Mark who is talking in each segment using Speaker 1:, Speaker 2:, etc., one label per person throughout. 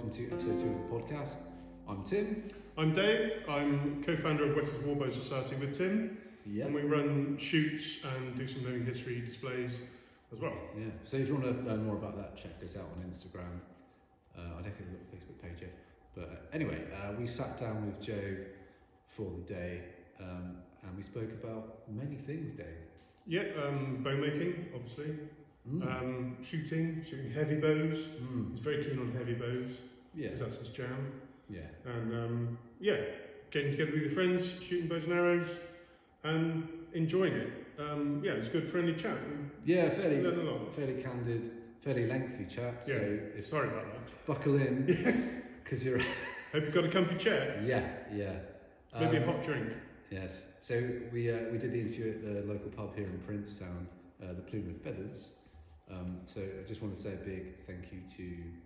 Speaker 1: welcome to episode 2 of the podcast. I'm Tim.
Speaker 2: I'm Dave. I'm co-founder of Western Warbow Society with Tim.
Speaker 1: Yeah.
Speaker 2: And we run shoots and do some living history displays as well.
Speaker 1: Yeah. So if you want to learn more about that, check us out on Instagram. I don't think we've got a Facebook page yet. But anyway, we sat down with Joe for the day and we spoke about many things, Dave.
Speaker 2: Yeah, bow making, obviously. Shooting heavy bows. He's very keen on heavy bows.
Speaker 1: Yeah.
Speaker 2: Because that's his jam.
Speaker 1: Yeah.
Speaker 2: And getting together with your friends, shooting bows and arrows, and enjoying it. It's good friendly chat.
Speaker 1: Yeah,
Speaker 2: learn a lot.
Speaker 1: fairly candid, fairly lengthy chat.
Speaker 2: Yeah.
Speaker 1: So
Speaker 2: Sorry about that.
Speaker 1: Buckle in, because you're.
Speaker 2: Hope you've got a comfy chair.
Speaker 1: Yeah.
Speaker 2: Maybe a hot drink.
Speaker 1: Yes. So we did the interview at the local pub here in Princetown, the Plume of Feathers. So I just want to say a big thank you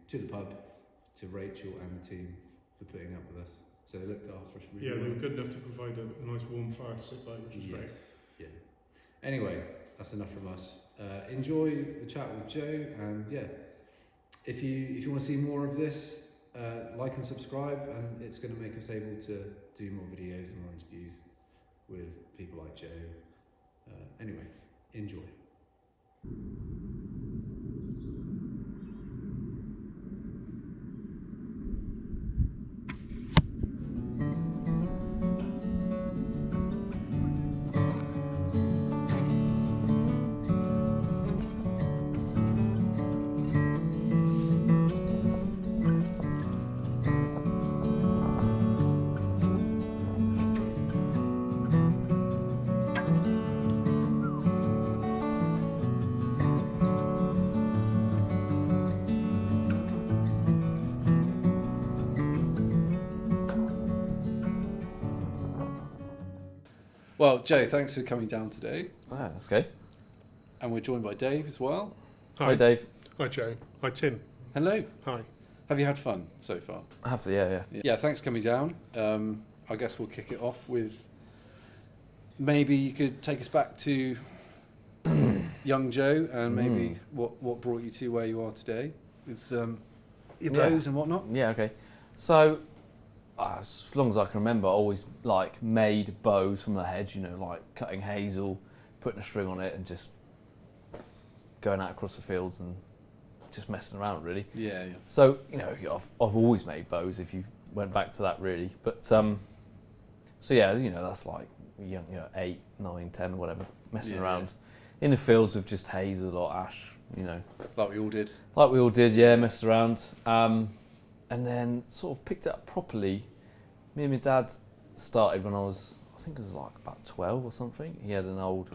Speaker 1: to the pub, to Rachel and the team for putting up with us. So they looked after us really well.
Speaker 2: They were good enough to provide a nice warm fire to sit by, which was great.
Speaker 1: Yeah. Anyway, that's enough from us. Enjoy the chat with Joe, and if you want to see more of this, like and subscribe, and it's going to make us able to do more videos and more interviews with people like Joe. Anyway, enjoy. Well, Joe, thanks for coming down today.
Speaker 3: That's okay.
Speaker 1: And we're joined by Dave as well.
Speaker 3: Hi, Dave.
Speaker 2: Hi, Joe. Hi, Tim.
Speaker 1: Hello.
Speaker 2: Hi.
Speaker 1: Have you had fun so far?
Speaker 3: I have to, yeah.
Speaker 1: Yeah, thanks for coming down. I guess we'll kick it off with maybe you could take us back to young Joe and maybe what brought you to where you are today with your bows and whatnot.
Speaker 3: Yeah, okay. So, as long as I can remember, I always made bows from the hedge, like cutting hazel, putting a string on it and just going out across the fields and just messing around really.
Speaker 1: Yeah.
Speaker 3: So, I've always made bows if you went back to that really. But, that's like young, 8, 9, 10, whatever, messing around in the fields with just hazel or ash,
Speaker 1: Like we all did.
Speaker 3: Messed around. And then sort of picked it up properly. Me and my dad started when I think it was like about 12 or something. He had an old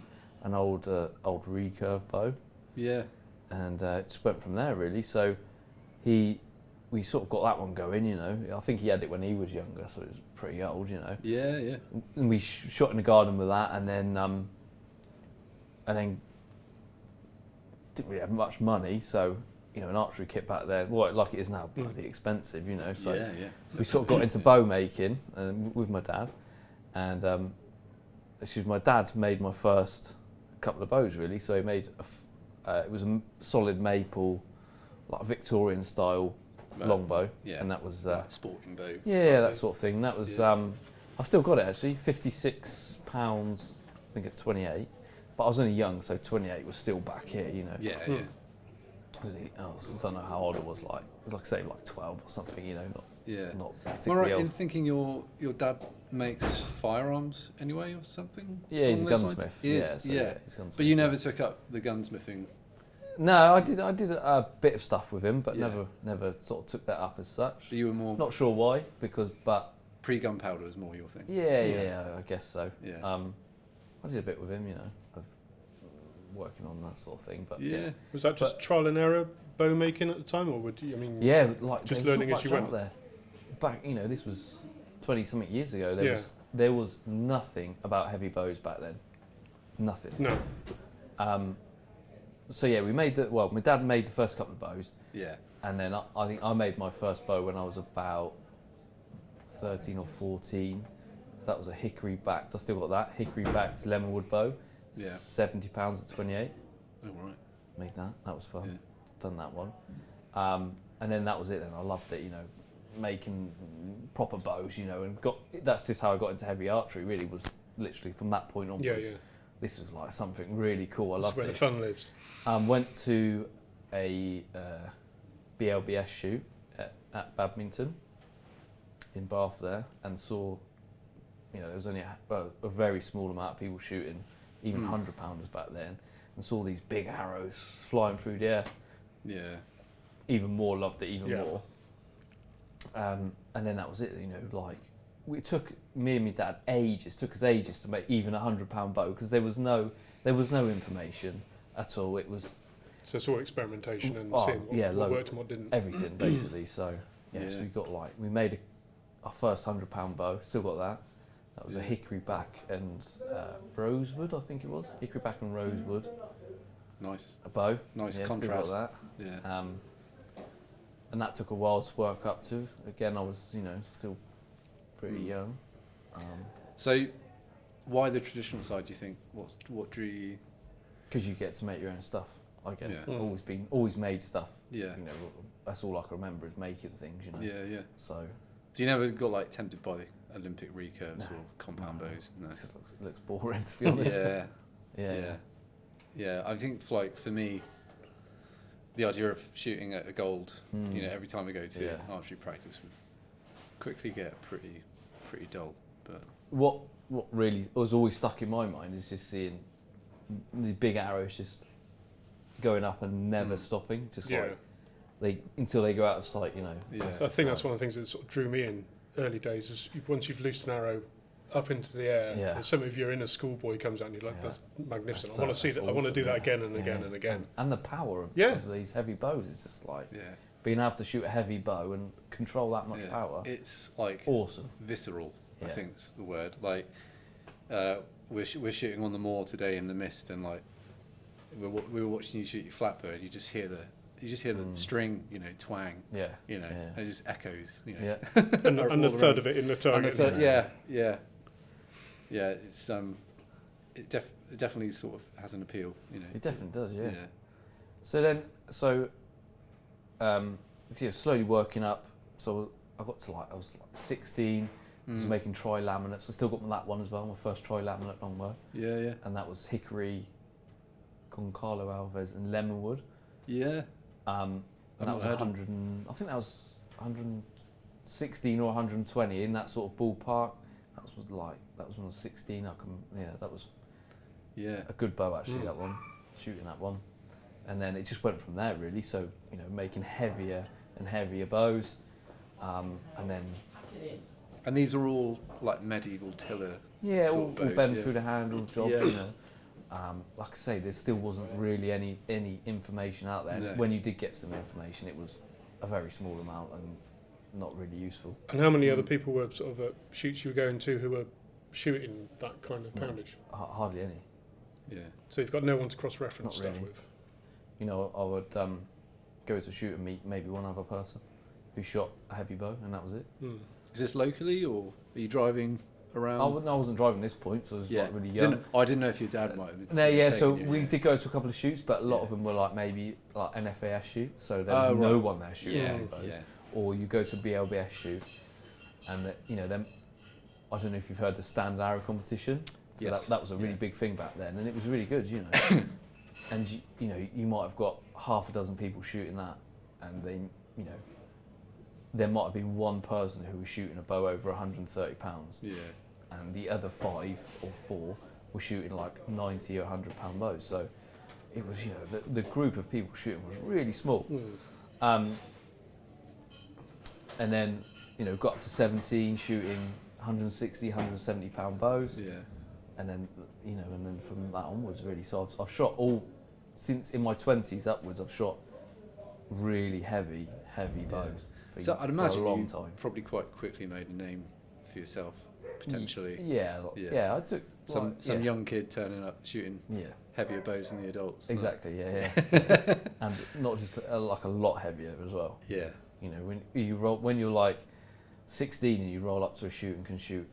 Speaker 3: recurve bow.
Speaker 1: Yeah.
Speaker 3: And it just went from there really. So we sort of got that one going, I think he had it when he was younger, so it was pretty old,
Speaker 1: Yeah.
Speaker 3: And we shot in the garden with that, and then didn't really have much money, so an archery kit back then, like it is now, bloody expensive, So we sort of got into bow making with my dad, and my dad made my first couple of bows really. So he made it was a solid maple, like Victorian style longbow, and that was
Speaker 1: sporting bow.
Speaker 3: Yeah, that sort of thing. That was I've still got it actually, £56, I think at 28, but I was only young, so 28 was still back here,
Speaker 1: Yeah.
Speaker 3: I don't know how old it was. It was like say 12 or something, not particularly
Speaker 1: All right,
Speaker 3: old.
Speaker 1: in thinking your dad makes firearms anyway or something?
Speaker 3: Yeah, he's a
Speaker 1: along those
Speaker 3: gunsmith.
Speaker 1: lines?
Speaker 3: Yeah, he's a gunsmith.
Speaker 1: But you never took up the gunsmithing?
Speaker 3: No, I did a bit of stuff with him, but
Speaker 1: Yeah.
Speaker 3: never sort of took that up as such.
Speaker 1: But you were more...
Speaker 3: Not sure why, but...
Speaker 1: Pre-gunpowder was more your thing?
Speaker 3: Yeah, I guess so.
Speaker 1: Yeah.
Speaker 3: I did a bit with him, of working on that sort of thing, but
Speaker 1: Yeah.
Speaker 2: Was that just trial and error bow making at the time, or
Speaker 3: Yeah,
Speaker 2: just
Speaker 3: there's
Speaker 2: learning
Speaker 3: not
Speaker 2: as you
Speaker 3: much
Speaker 2: went?
Speaker 3: out there. Back, this was 20-something years ago. There was nothing about heavy bows back then. Nothing.
Speaker 2: No.
Speaker 3: So yeah, my dad made the first couple of bows.
Speaker 1: Yeah.
Speaker 3: And then I think I made my first bow when I was about 13 or 14. So that was a hickory backed, I still got that, hickory backed lemonwood bow.
Speaker 1: Yeah.
Speaker 3: £70 at 28.
Speaker 1: Oh, right.
Speaker 3: Made that was fun.
Speaker 1: Yeah.
Speaker 3: Done that one. and then that was it. Then I loved it, making proper bows, and that's just how I got into heavy archery. Really, was literally from that point onwards.
Speaker 2: Yeah.
Speaker 3: This was like something really cool. I
Speaker 2: That's
Speaker 3: loved
Speaker 2: where
Speaker 3: it.
Speaker 2: the fun lives.
Speaker 3: Went to a BLBS shoot at Badminton in Bath there, and saw, there was only a very small amount of people shooting, even 100-pounders back then, and saw these big arrows flying through the air.
Speaker 1: Yeah.
Speaker 3: Even more, loved it even more. And then that was it, me and my dad took us ages to make even a 100-pound bow, because there was no information at all. It was
Speaker 2: So it's all experimentation and seeing what worked and what didn't.
Speaker 3: Everything basically. So so we made our first 100-pound bow. Still got that. That was a hickory back and rosewood, I think it was. Hickory back and rosewood.
Speaker 1: Nice.
Speaker 3: A bow.
Speaker 1: Nice contrast.
Speaker 3: Still got that.
Speaker 1: Yeah.
Speaker 3: And that took a while to work up to. Again, I was, still pretty young.
Speaker 1: So, why the traditional side? Do you think? What drew you?
Speaker 3: Because you get to make your own stuff. I guess
Speaker 1: Yeah.
Speaker 3: always made stuff.
Speaker 1: Yeah.
Speaker 3: That's all I can remember is making things.
Speaker 1: Yeah.
Speaker 3: So.
Speaker 1: Do you never got tempted by Olympic recurves or compound bows? No.
Speaker 3: It looks boring, to be honest.
Speaker 1: Yeah. I think for me, the idea of shooting at a gold, every time we go to archery practice would quickly get pretty dull. But
Speaker 3: what really was always stuck in my mind is just seeing the big arrows just going up and never stopping, just until they go out of sight.
Speaker 1: Yeah.
Speaker 2: I think that's one of the things that sort of drew me in early days. Is once you've loosed an arrow up into the air, and some of your inner schoolboy comes out and you're like, that's magnificent. I want to see that. I want to do that again and again and again.
Speaker 3: And the power of these heavy bows is just being able to shoot a heavy bow and control that much power.
Speaker 1: It's
Speaker 3: awesome,
Speaker 1: visceral. I think is the word. We're shooting on the moor today in the mist, and we were watching you shoot your flat bow, and you just hear the string, twang.
Speaker 3: Yeah.
Speaker 1: And it just echoes.
Speaker 2: And the thud of it in the target.
Speaker 1: Yeah. It's it definitely sort of has an appeal.
Speaker 3: It definitely does. Yeah. So slowly working up. So I got to I was 16. I was making tri-laminates. I still got that one as well. My first tri-laminate longbow.
Speaker 1: Yeah.
Speaker 3: And that was hickory, Goncalo Alves, and lemonwood.
Speaker 1: Yeah.
Speaker 3: And that was 100. I think that was 116 or 120 in that sort of ballpark. That was when I was 16. That was a good bow actually. That one, shooting that one, and then it just went from there really. So making heavier and heavier bows, and then.
Speaker 1: And these are all medieval tiller.
Speaker 3: Yeah,
Speaker 1: sort
Speaker 3: all
Speaker 1: of bows,
Speaker 3: bend through the handle jobs.
Speaker 1: Yeah.
Speaker 3: Like I say, there still wasn't really any information out there.
Speaker 1: No.
Speaker 3: When you did get some information, it was a very small amount and not really useful.
Speaker 2: And how many other people were sort of shoots you were going to who were shooting that kind of poundage?
Speaker 3: Hardly any.
Speaker 1: Yeah.
Speaker 2: So you've got no one to cross-reference
Speaker 3: Not
Speaker 2: stuff
Speaker 3: really.
Speaker 2: with?
Speaker 3: I would go to shoot and meet maybe one other person who shot a heavy bow, and that was it.
Speaker 1: Is this locally, or are you driving around?
Speaker 3: I wasn't driving this point, so I was really young.
Speaker 1: I didn't know if your dad might have been.
Speaker 3: No, so
Speaker 1: you,
Speaker 3: we did go to a couple of shoots, but a lot of them were maybe NFAS shoots, so there was no one there shooting heavy bows.
Speaker 1: Yeah.
Speaker 3: Or you go to BLBS shoot, and them. I don't know if you've heard the stand arrow competition. So that was a really big thing back then, and it was really good, And you might have got half a dozen people shooting that, and they, there might have been one person who was shooting a bow over 130 pounds.
Speaker 1: Yeah.
Speaker 3: And the other 5 or 4 were shooting 90 or 100 pound bows. So it was, the group of people shooting was really small. And then, got up to 17 shooting 160, 170 pound bows.
Speaker 1: Yeah.
Speaker 3: And then, and then from that onwards, really. So I've shot since in my 20s upwards, I've shot really heavy bows
Speaker 1: So I'd
Speaker 3: for
Speaker 1: imagine
Speaker 3: a long
Speaker 1: you
Speaker 3: time.
Speaker 1: probably quite quickly made a name for yourself, potentially.
Speaker 3: Yeah. I took
Speaker 1: some young kid turning up shooting heavier bows than the adults.
Speaker 3: Exactly, yeah. And not just a lot heavier as well.
Speaker 1: Yeah.
Speaker 3: When you're 16 and you roll up to a shoot and can shoot,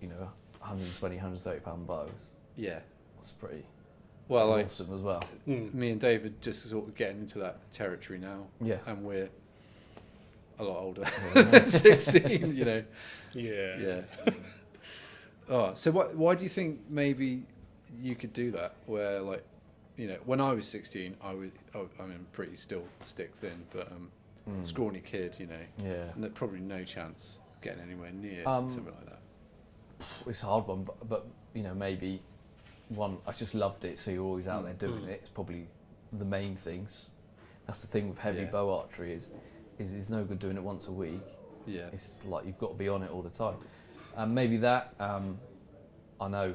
Speaker 3: 120, 130 pound bows.
Speaker 1: Yeah.
Speaker 3: That's pretty
Speaker 1: Well,
Speaker 3: awesome as well.
Speaker 1: me and David just sort of getting into that territory now.
Speaker 3: Yeah.
Speaker 1: And we're
Speaker 4: a lot older than 16, you know.
Speaker 2: Yeah.
Speaker 4: Oh, so why do you think maybe you could do that? Where, like, you know, when I was 16, I mean, pretty still stick thin, but scrawny kid, you know.
Speaker 3: Yeah.
Speaker 4: Probably no chance getting anywhere near something like that.
Speaker 3: It's a hard one, but you know, maybe I just loved it, so you're always out there doing it. It's probably the main things. That's the thing with heavy bow archery is it's no good doing it once a week.
Speaker 4: Yeah.
Speaker 3: It's like you've got to be on it all the time. Maybe that, I know,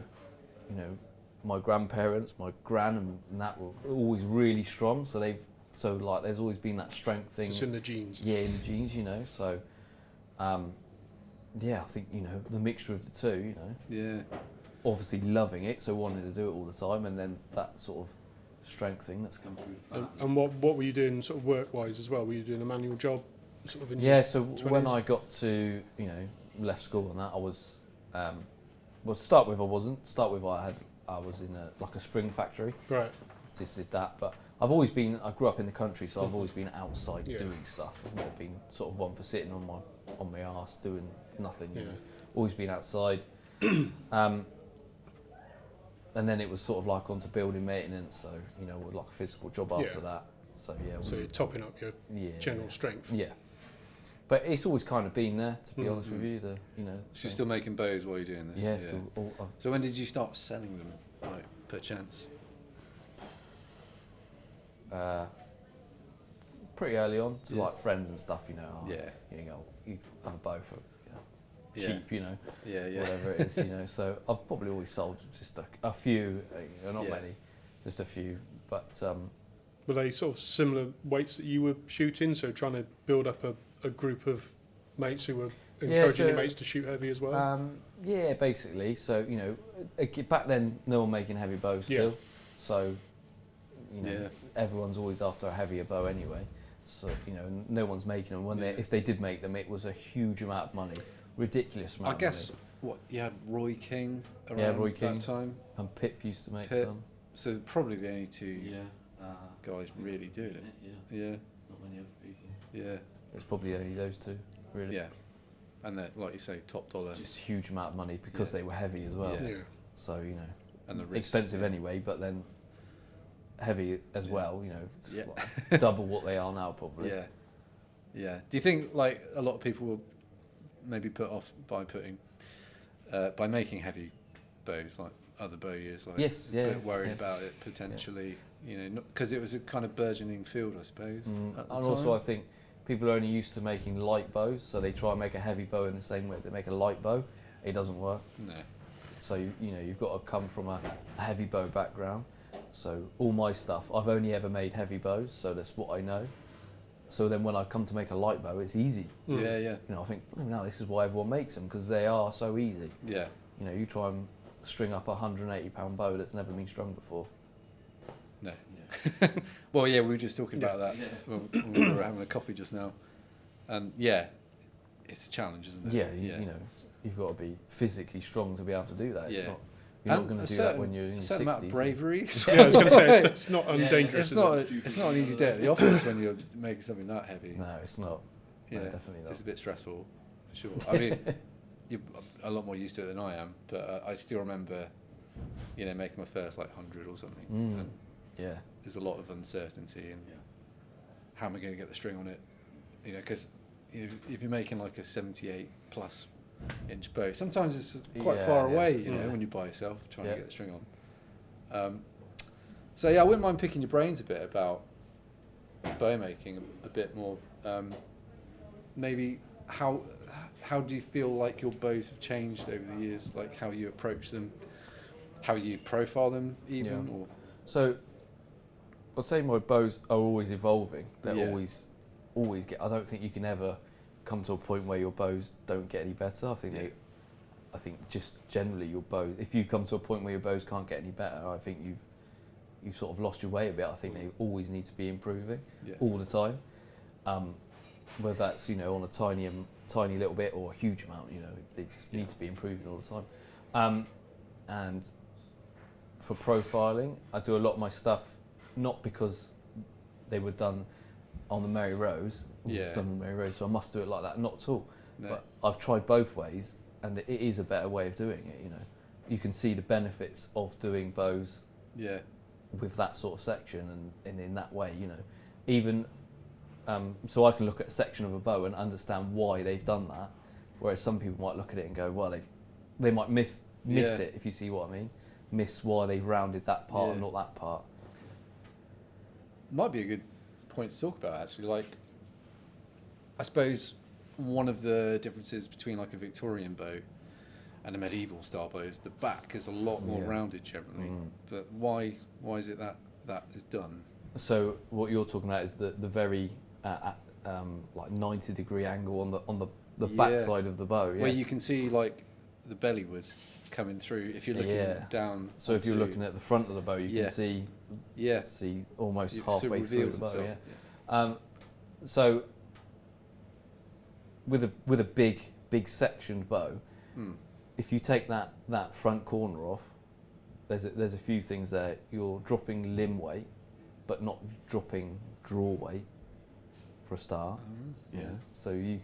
Speaker 3: you know, my grandparents, my gran and that were always really strong, so there's always been that strength thing.
Speaker 2: It's in the genes.
Speaker 3: Yeah, in the genes, you know, so yeah, I think, you know, the mixture of the two, you know.
Speaker 4: Yeah.
Speaker 3: Obviously loving it, so wanting to do it all the time, and then that sort of strength thing that's come through.
Speaker 2: And what were you doing sort of work-wise as well? Were you doing a manual job? Sort of in
Speaker 3: So
Speaker 2: 20s?
Speaker 3: when I got to, you know, left school and that, I was, well, to start with I wasn't. I was in like a spring factory.
Speaker 2: Right.
Speaker 3: Just did that, but I grew up in the country, so I've always been outside doing stuff. I've not been sort of one for sitting on my arse doing nothing, you know. Always been outside. And then it was sort of like onto building maintenance, so, you know, like a physical job after that. So yeah.
Speaker 2: So you're topping up your general strength.
Speaker 3: Yeah. But it's always kind of been there, to be honest with you. You know.
Speaker 4: So you're still making bows while you're doing this?
Speaker 3: Yeah.
Speaker 4: So when did you start selling them, like, per chance?
Speaker 3: Pretty early on to like friends and stuff, you know. You have a bow for cheap, you know. Whatever it is, you know. So I've probably always sold just a few, you know, not many, just a few. But
Speaker 2: were they sort of similar weights that you were shooting? So trying to build up a group of mates who were encouraging your mates to shoot heavy as well?
Speaker 3: Yeah, basically. So, you know, back then no one making heavy bows still. So, you know, everyone's always after a heavier bow anyway. So, you know, no one's making them. If they did make them, it was a huge amount of money, ridiculous amount.
Speaker 4: I guess you had Roy King around that time,
Speaker 3: and Pip used to make some.
Speaker 4: So probably the only two guys really doing it. Yeah.
Speaker 3: Not many other people.
Speaker 4: Yeah.
Speaker 3: It's probably only those two, really.
Speaker 4: Yeah. And they're, like you say, top dollar.
Speaker 3: Just a huge amount of money because they were heavy as well.
Speaker 4: Yeah.
Speaker 3: So, you know,
Speaker 4: and the
Speaker 3: expensive anyway, but then heavy as well, you know, just like double what they are now probably.
Speaker 4: Yeah. Yeah. Do you think like a lot of people will maybe put off by making heavy bows, like other bowyers, like a bit worried about it potentially, you know, because it was a kind of burgeoning field, I suppose.
Speaker 3: And also I think people are only used to making light bows, so they try and make a heavy bow in the same way they make a light bow. It doesn't work.
Speaker 4: No.
Speaker 3: So you know, you've got to come from a heavy bow background. So all my stuff, I've only ever made heavy bows, so that's what I know. So then when I come to make a light bow, it's easy.
Speaker 4: Yeah.
Speaker 3: You know, I think, now this is why everyone makes them, because they are so easy.
Speaker 4: Yeah.
Speaker 3: You know, you try and string up a £180 bow that's never been strung before.
Speaker 4: No. Yeah. Well, yeah, we were just talking about that when we were having a coffee just now. And it's a challenge, isn't it?
Speaker 3: Yeah, you know, you've got to be physically strong to be able to do that. It's not, you're not going to do that when you're in your 60s.
Speaker 4: Amount of bravery.
Speaker 2: Yeah, I was going to say, it's not undangerous.
Speaker 4: It's not an easy day at the office when you're making something that heavy.
Speaker 3: No, it's not.
Speaker 4: Yeah,
Speaker 3: no, definitely not.
Speaker 4: It's a bit stressful, for sure. I mean, you're a lot more used to it than I am, but I still remember, you know, making my first like 100 or something. And there's a lot of uncertainty and how am I going to get the string on it? You know, because if you're making like a 78 plus inch bow, sometimes it's quite far away, you know, when you're by yourself trying to get the string on. So I wouldn't mind picking your brains a bit about bow making a bit more. Maybe how do you feel like your bows have changed over the years? Like how you approach them, how you profile them, even. Or
Speaker 3: so, I'd say my bows are always evolving. They're always get. I don't think you can ever come to a point where your bows don't get any better. I think just generally your bows. If you come to a point where your bows can't get any better, I think you've sort of lost your way a bit. I think they always need to be improving all the time. Whether that's, you know, on a tiny little bit or a huge amount, you know, they just need to be improving all the time. And for profiling, I do a lot of my stuff not because they were done on the Merry Rose, it's done on Mary Rose, so I must do it like that. Not at all.
Speaker 4: No.
Speaker 3: But I've tried both ways, and it is a better way of doing it. You know, you can see the benefits of doing bows.
Speaker 4: Yeah.
Speaker 3: With that sort of section and in that way, you know, even so I can look at a section of a bow and understand why they've done that, whereas some people might look at it and go, well, they might miss it, if you see what I mean, miss why they've rounded that part and not that part.
Speaker 4: Might be a good point to talk about, actually. Like, I suppose one of the differences between like a Victorian bow and a medieval style bow is the back is a lot more rounded generally. But why is it that is done? So
Speaker 3: what you're talking about is the very like 90-degree angle on the back side of the bow,
Speaker 4: where you can see like the belly wood coming through if you're looking down.
Speaker 3: So if you're looking at the front of the bow, you can see almost halfway through the bow. So with a big sectioned bow, if you take that front corner off, there's a few things there. You're dropping limb weight, but not dropping draw weight for a start. So you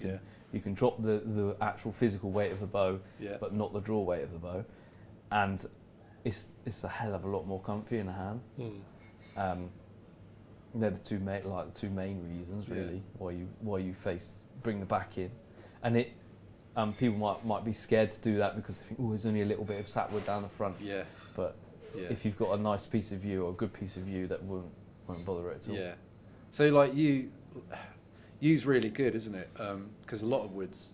Speaker 3: can drop the actual physical weight of the bow, but not the draw weight of the bow, and it's a hell of a lot more comfy in the hand. They're the two main reasons really why you bring the back in, and it. People might be scared to do that because they think, oh, there's only a little bit of sapwood down the front. But if you've got a nice piece of view or a good piece of view, that won't bother it at all.
Speaker 4: So like you's really good, isn't it? Because a lot of woods,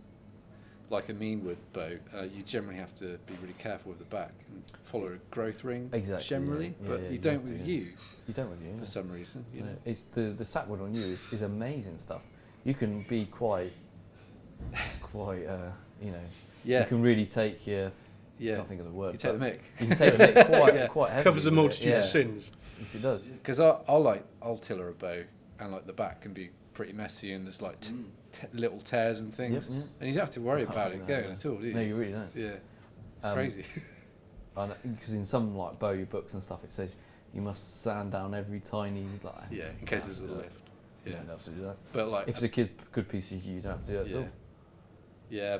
Speaker 4: like a mean wood bow, you generally have to be really careful with the back and follow a growth ring generally. But you don't with you. You don't with you for some reason. You know.
Speaker 3: It's the sapwood on you is amazing stuff. You can be quite you know, you can really take your I can't think of the word.
Speaker 4: You take the mick.
Speaker 3: You can take the mick quite heavily.
Speaker 2: Covers a multitude of sins.
Speaker 3: Yes, it does.
Speaker 4: Because I'll tiller a bow, and like the back can be pretty messy, and there's like little tears and things, and you don't have to worry about it going at all, do you?
Speaker 3: No, you really don't.
Speaker 4: Yeah, it's crazy.
Speaker 3: Because in some like bow books and stuff, it says you must sand down every tiny
Speaker 4: in case there's a lift.
Speaker 3: You don't have to do that.
Speaker 4: But like,
Speaker 3: if it's a good piece of you, you don't have to do that at all.
Speaker 4: Yeah,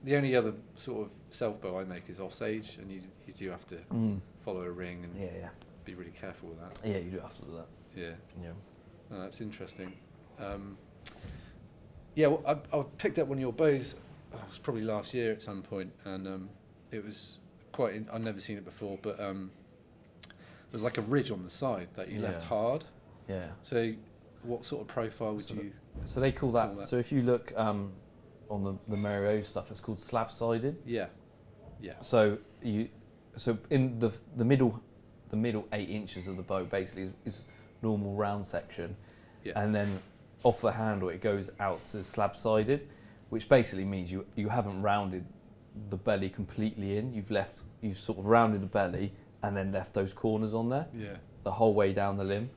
Speaker 4: the only other sort of self bow I make is Osage, and you do have to follow a ring and be really careful with that.
Speaker 3: Yeah, you do have to do that.
Speaker 4: Yeah. Oh, that's interesting. Well, I picked up one of your bows. It was probably last year at some point, and it was quite. I'd never seen it before, but there was like a ridge on the side that you left hard.
Speaker 3: Yeah.
Speaker 4: So, what sort of profile would you?
Speaker 3: So they call that. So if you look on the Mary Rose stuff, it's called slab sided.
Speaker 4: Yeah.
Speaker 3: So in the middle 8 inches of the bow basically is normal round section, and then off the handle it goes out to slab sided, which basically means you haven't rounded the belly completely in. You've sort of rounded the belly and then left those corners on there. The whole way down the limb.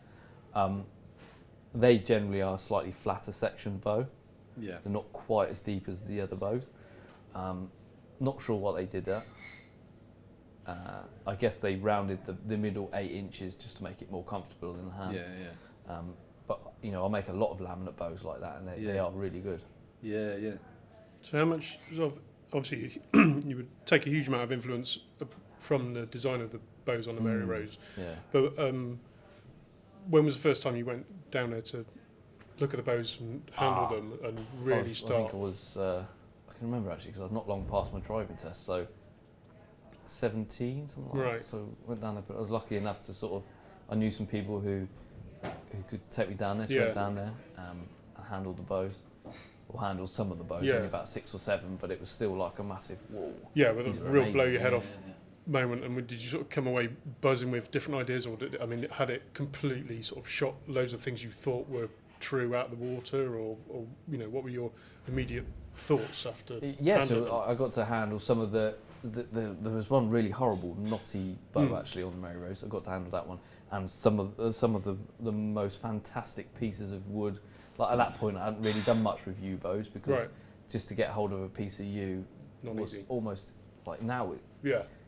Speaker 3: They generally are a slightly flatter section bow. They're not quite as deep as the other bows. Not sure what they did there. I guess they rounded the middle 8 inches just to make it more comfortable in the hand. But you know, I make a lot of laminate bows like that, and they are really good.
Speaker 2: So how much obviously you would take a huge amount of influence from the design of the bows on the Mary Rose. But when was the first time you went down there to look at the bows and handle them and really start?
Speaker 3: I think it was. I can remember actually because I've not long passed my driving test, so 17, something like that. So went down there, but I was lucky enough to sort of. I knew some people who could take me down there. So went down there and handled the bows. Or handled some of the bows, only about 6 or 7, but it was still like a massive wall.
Speaker 2: Yeah, with a real blow your head off moment. And did you sort of come away buzzing with different ideas, or had it completely sort of shot loads of things you thought were true out of the water, or you know, what were your immediate thoughts after?
Speaker 3: Yeah, so I got to handle some of the there was one really horrible knotty bow actually on the Mary Rose. I got to handle that one, and some of the most fantastic pieces of wood. Like at that point, I hadn't really done much with yew bows because just to get hold of a piece of yew was almost like now.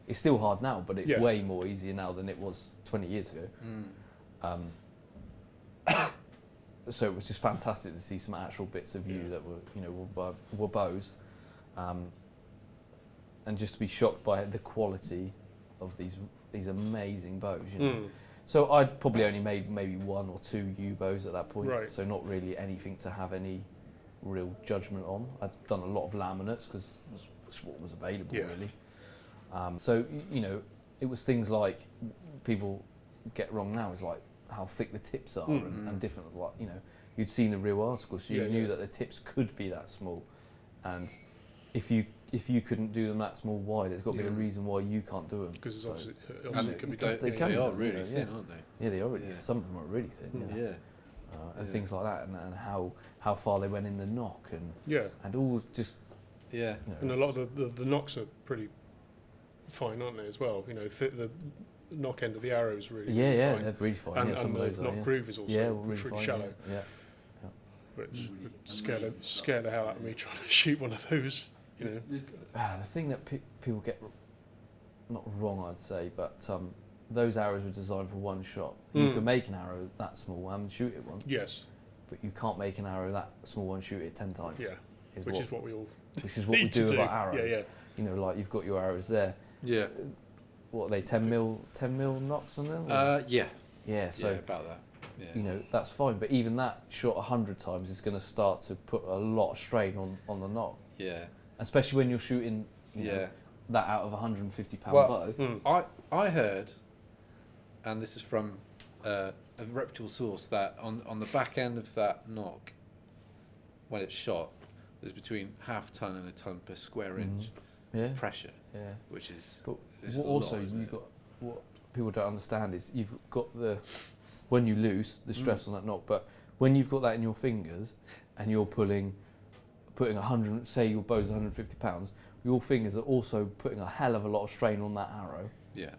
Speaker 3: It's still hard now, but it's way more easier now than it was 20 years ago. so it was just fantastic to see some actual bits of yew that were bows, and just to be shocked by the quality of these amazing bows. So I'd probably only made maybe 1 or 2 yew bows at that point, so not really anything to have any real judgment on. I'd done a lot of laminates because that's what was available really. So it was things like people get wrong now is like how thick the tips are and different. Like you'd seen the real articles, so you knew that the tips could be that small, and if you couldn't do them that small, why? There's got to be a reason why you can't do them.
Speaker 2: Because obviously
Speaker 4: and
Speaker 2: can be
Speaker 4: they are really thin, aren't they?
Speaker 3: Yeah, they are really. Some of them are really thin. And things like that, and how far they went in the knock, and all just
Speaker 2: And a lot of the knocks are pretty fine, aren't they? As well, the knock end of the arrow is really fine.
Speaker 3: They're really fine.
Speaker 2: And,
Speaker 3: some
Speaker 2: and
Speaker 3: of
Speaker 2: the
Speaker 3: those
Speaker 2: knock groove is also
Speaker 3: really
Speaker 2: pretty
Speaker 3: fine,
Speaker 2: shallow. Which would scare the hell out of me trying to shoot one of those.
Speaker 3: The thing that people get not wrong, I'd say, but those arrows were designed for one shot. You can make an arrow that small and shoot it once.
Speaker 2: Yes.
Speaker 3: But you can't make an arrow that small and shoot it 10 times.
Speaker 2: Yeah. Which is what we
Speaker 3: do with our arrows.
Speaker 2: Yeah.
Speaker 3: Like you've got your arrows there.
Speaker 4: Yeah.
Speaker 3: What are they? 10 mil knocks on them?
Speaker 4: Yeah.
Speaker 3: Yeah. So
Speaker 4: about that. Yeah.
Speaker 3: That's fine. But even that shot 100 times is going to start to put a lot of strain on the knock.
Speaker 4: Yeah.
Speaker 3: Especially when you're shooting. That out of a £150 bow.
Speaker 4: I heard, and this is from a reputable source, that on the back end of that knock, when it's shot, there's between half a ton and a ton per square inch pressure. Yeah. Which is.
Speaker 3: But what people don't understand is you've got when you loose the stress on that knock, but when you've got that in your fingers and you're putting 100, say your bow's 150 pounds, your fingers are also putting a hell of a lot of strain on that arrow.
Speaker 4: Yeah.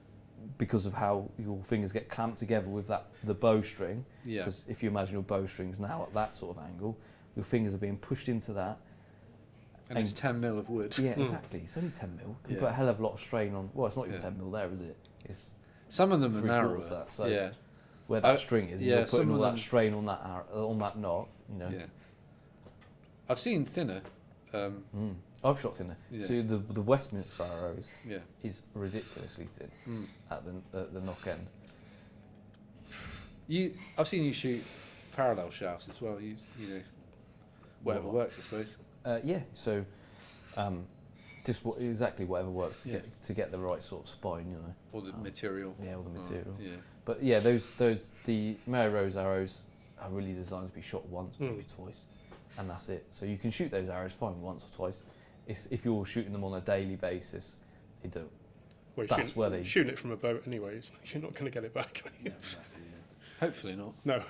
Speaker 3: Because of how your fingers get clamped together with the bowstring.
Speaker 4: Yeah.
Speaker 3: Because if you imagine your bowstrings now at that sort of angle, your fingers are being pushed into that.
Speaker 4: And it's 10 mil of wood.
Speaker 3: Yeah, exactly. It's only 10 mil. You can put a hell of a lot of strain on. Well, it's not even 10 mil there, is it? It's
Speaker 4: some of them are narrower.
Speaker 3: That, so where that string is, you're putting all that strain on that on that knot. Yeah.
Speaker 4: I've seen thinner.
Speaker 3: I've shot thinner.
Speaker 4: Yeah.
Speaker 3: So the Westminster arrows
Speaker 4: Yeah.
Speaker 3: is ridiculously thin at the knock end.
Speaker 4: I've seen you shoot parallel shafts as well. You know, whatever works, I suppose.
Speaker 3: So just exactly whatever works to get the right sort of spine, you know.
Speaker 4: Or the material.
Speaker 3: Yeah, all the material.
Speaker 4: Yeah.
Speaker 3: But yeah, the Mary Rose arrows are really designed to be shot once, maybe twice, and that's it. So you can shoot those arrows fine once or twice. If you're shooting them on a daily basis, you don't.
Speaker 2: Well, shooting it from a boat anyways, you're not going to get it back.
Speaker 4: Hopefully not.
Speaker 2: No.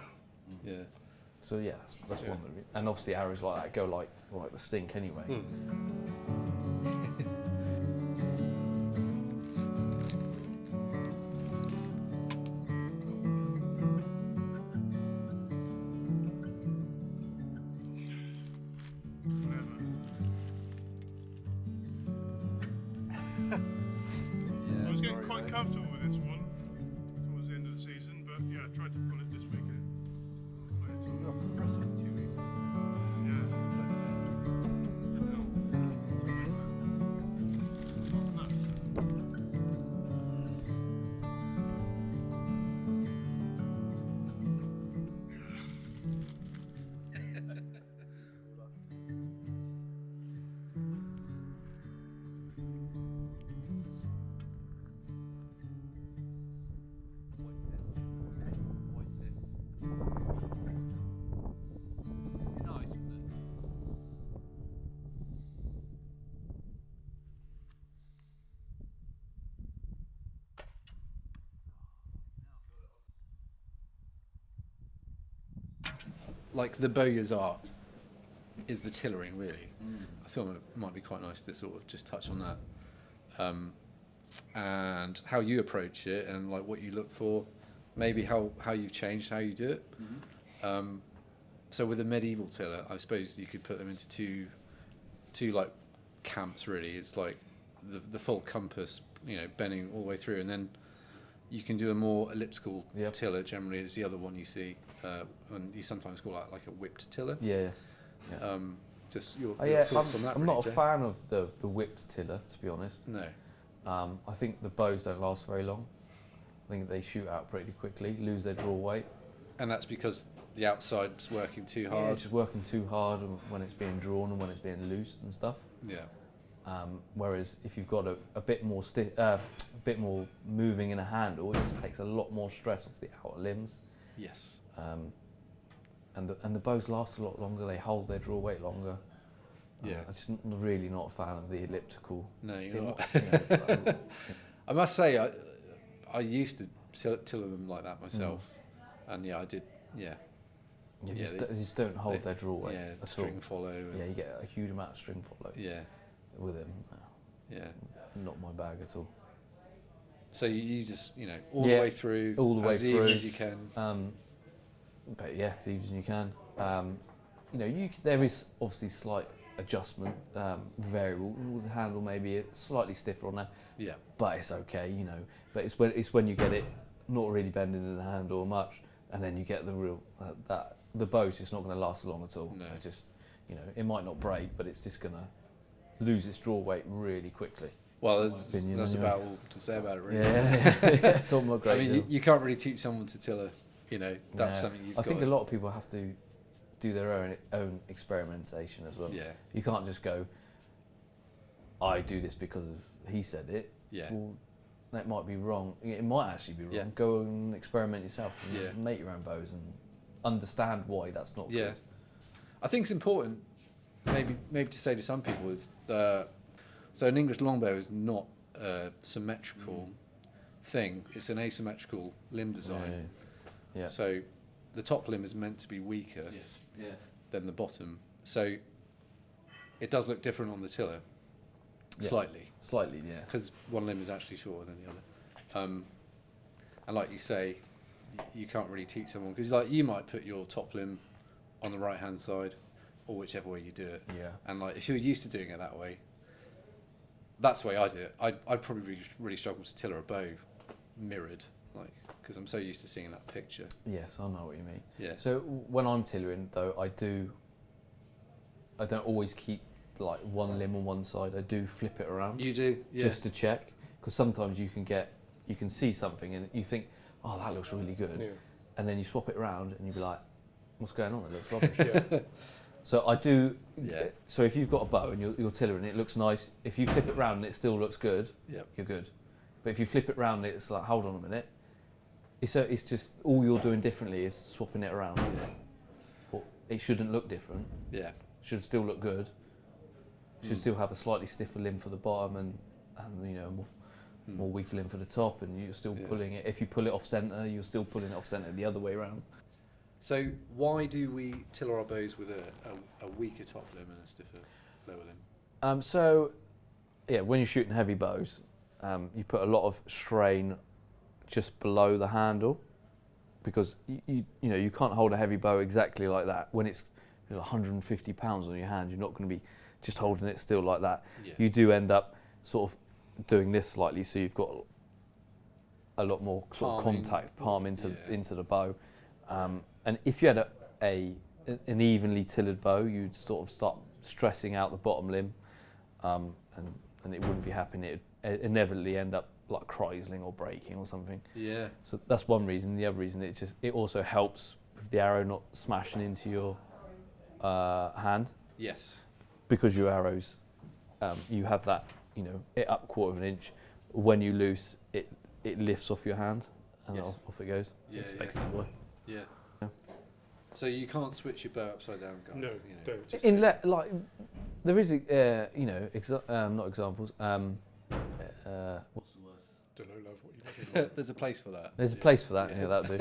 Speaker 4: Yeah.
Speaker 3: So yeah, that's one of them. And obviously arrows like that go like the stink anyway.
Speaker 2: I was getting quite comfortable with this one towards the end of the season, but yeah, I tried to pull it this weekend.
Speaker 4: Like the bowyer's art is the tillering, really. I thought it might be quite nice to sort of just touch on that, and how you approach it, and like what you look for, maybe how you've changed how you do it. So with a medieval tiller, I suppose you could put them into two like camps. Really, it's like the full compass, you know, bending all the way through, and then you can do a more elliptical tiller. Generally, is the other one you see, and you sometimes call that like a whipped tiller. Just your thoughts on that?
Speaker 3: I'm not a fan of the whipped tiller, to be honest.
Speaker 4: No.
Speaker 3: I think the bows don't last very long. I think they shoot out pretty quickly, lose their draw weight.
Speaker 4: And that's because the outside's working too hard.
Speaker 3: Yeah, it's just working too hard when it's being drawn and when it's being loosed and stuff.
Speaker 4: Yeah.
Speaker 3: Whereas if you've got a bit more bit more moving in a handle, it just takes a lot more stress off the outer limbs.
Speaker 4: Yes.
Speaker 3: And the bows last a lot longer. They hold their draw weight longer.
Speaker 4: Yeah.
Speaker 3: I'm just really not a fan of the elliptical.
Speaker 4: No, you're not. I must say, I used to tiller them like that myself, and I did. Yeah.
Speaker 3: They just don't hold their draw weight.
Speaker 4: Yeah,
Speaker 3: at
Speaker 4: string
Speaker 3: all.
Speaker 4: follow.
Speaker 3: Yeah, you get a huge amount of string follow.
Speaker 4: Yeah.
Speaker 3: With them.
Speaker 4: Yeah.
Speaker 3: Not my bag at all.
Speaker 4: So you just all the way through,
Speaker 3: all the way
Speaker 4: as even as you can.
Speaker 3: But yeah, as even as you can. There is obviously slight adjustment, variable. The handle may be slightly stiffer on that.
Speaker 4: Yeah.
Speaker 3: But it's okay, But it's when you get it not really bending in the handle much, and then you get the real that the bow's just not going to last long at all.
Speaker 4: No.
Speaker 3: It's just it might not break, but it's just going to lose its draw weight really quickly.
Speaker 4: Well, that's about all to say about it, really.
Speaker 3: Yeah. Don't look great.
Speaker 4: I mean, you can't really teach someone to tiller. That's something you've got.
Speaker 3: I think a lot of people have to do their own experimentation as well.
Speaker 4: Yeah.
Speaker 3: You can't just go, I do this because he said it.
Speaker 4: Yeah.
Speaker 3: Well, that might be wrong. It might actually be wrong.
Speaker 4: Yeah.
Speaker 3: Go and experiment yourself and make your own bows and understand why that's not good.
Speaker 4: I think it's important, maybe to say to some people is so an English longbow is not a symmetrical thing. It's an asymmetrical limb design.
Speaker 3: Yeah.
Speaker 4: So the top limb is meant to be weaker than the bottom. So it does look different on the tiller, slightly.
Speaker 3: Slightly, yeah.
Speaker 4: Because one limb is actually shorter than the other. And like you say, you can't really teach someone, because you might put your top limb on the right hand side, or whichever way you do it.
Speaker 3: Yeah.
Speaker 4: And if you're used to doing it that way, that's the way I do it. I'd probably really struggle to tiller a bow mirrored, because I'm so used to seeing that picture.
Speaker 3: Yes, I know what you mean.
Speaker 4: Yeah.
Speaker 3: So when I'm tillering, though, I don't always keep one limb on one side. I do flip it around.
Speaker 4: You do, yeah.
Speaker 3: Just to check, because sometimes you can see something and you think, oh, that looks really good, and then you swap it around and you be like, what's going on? It looks rubbish. So I do.
Speaker 4: Yeah.
Speaker 3: So if you've got a bow and you're tillering, it looks nice. If you flip it round and it still looks good, you're good. But if you flip it round, it's like, hold on a minute. It's just all you're doing differently is swapping it around. Well, it shouldn't look different.
Speaker 4: Yeah.
Speaker 3: It should still look good. Should still have a slightly stiffer limb for the bottom and more weaker limb for the top, and you're still pulling it. If you pull it off centre, you're still pulling it off centre the other way around.
Speaker 4: So why do we tiller our bows with a weaker top limb and a stiffer lower limb?
Speaker 3: When you're shooting heavy bows, you put a lot of strain just below the handle, because you can't hold a heavy bow exactly like that. When it's 150 pounds on your hand, you're not going to be just holding it still like that.
Speaker 4: Yeah.
Speaker 3: You do end up sort of doing this slightly, so you've got a lot more sort of contact, palm into the bow. And if you had an evenly tillered bow, you'd sort of start stressing out the bottom limb, and it wouldn't be happening. It'd inevitably end up like chrysling or breaking or something.
Speaker 4: Yeah.
Speaker 3: So that's one reason. The other reason, it also helps with the arrow not smashing into your hand.
Speaker 4: Yes.
Speaker 3: Because your arrows, you have that, it up 1/4 of an inch. When you loose, it lifts off your hand and off it goes.
Speaker 4: Yeah.
Speaker 3: It's basically why.
Speaker 4: Yeah. So you can't switch your bow upside down, guys.
Speaker 2: No, don't.
Speaker 3: There is, not examples. What's the word?
Speaker 2: Don't know, love, what you're looking for.
Speaker 4: There's a place for that.
Speaker 3: There's a place for that. Yeah, that'll do.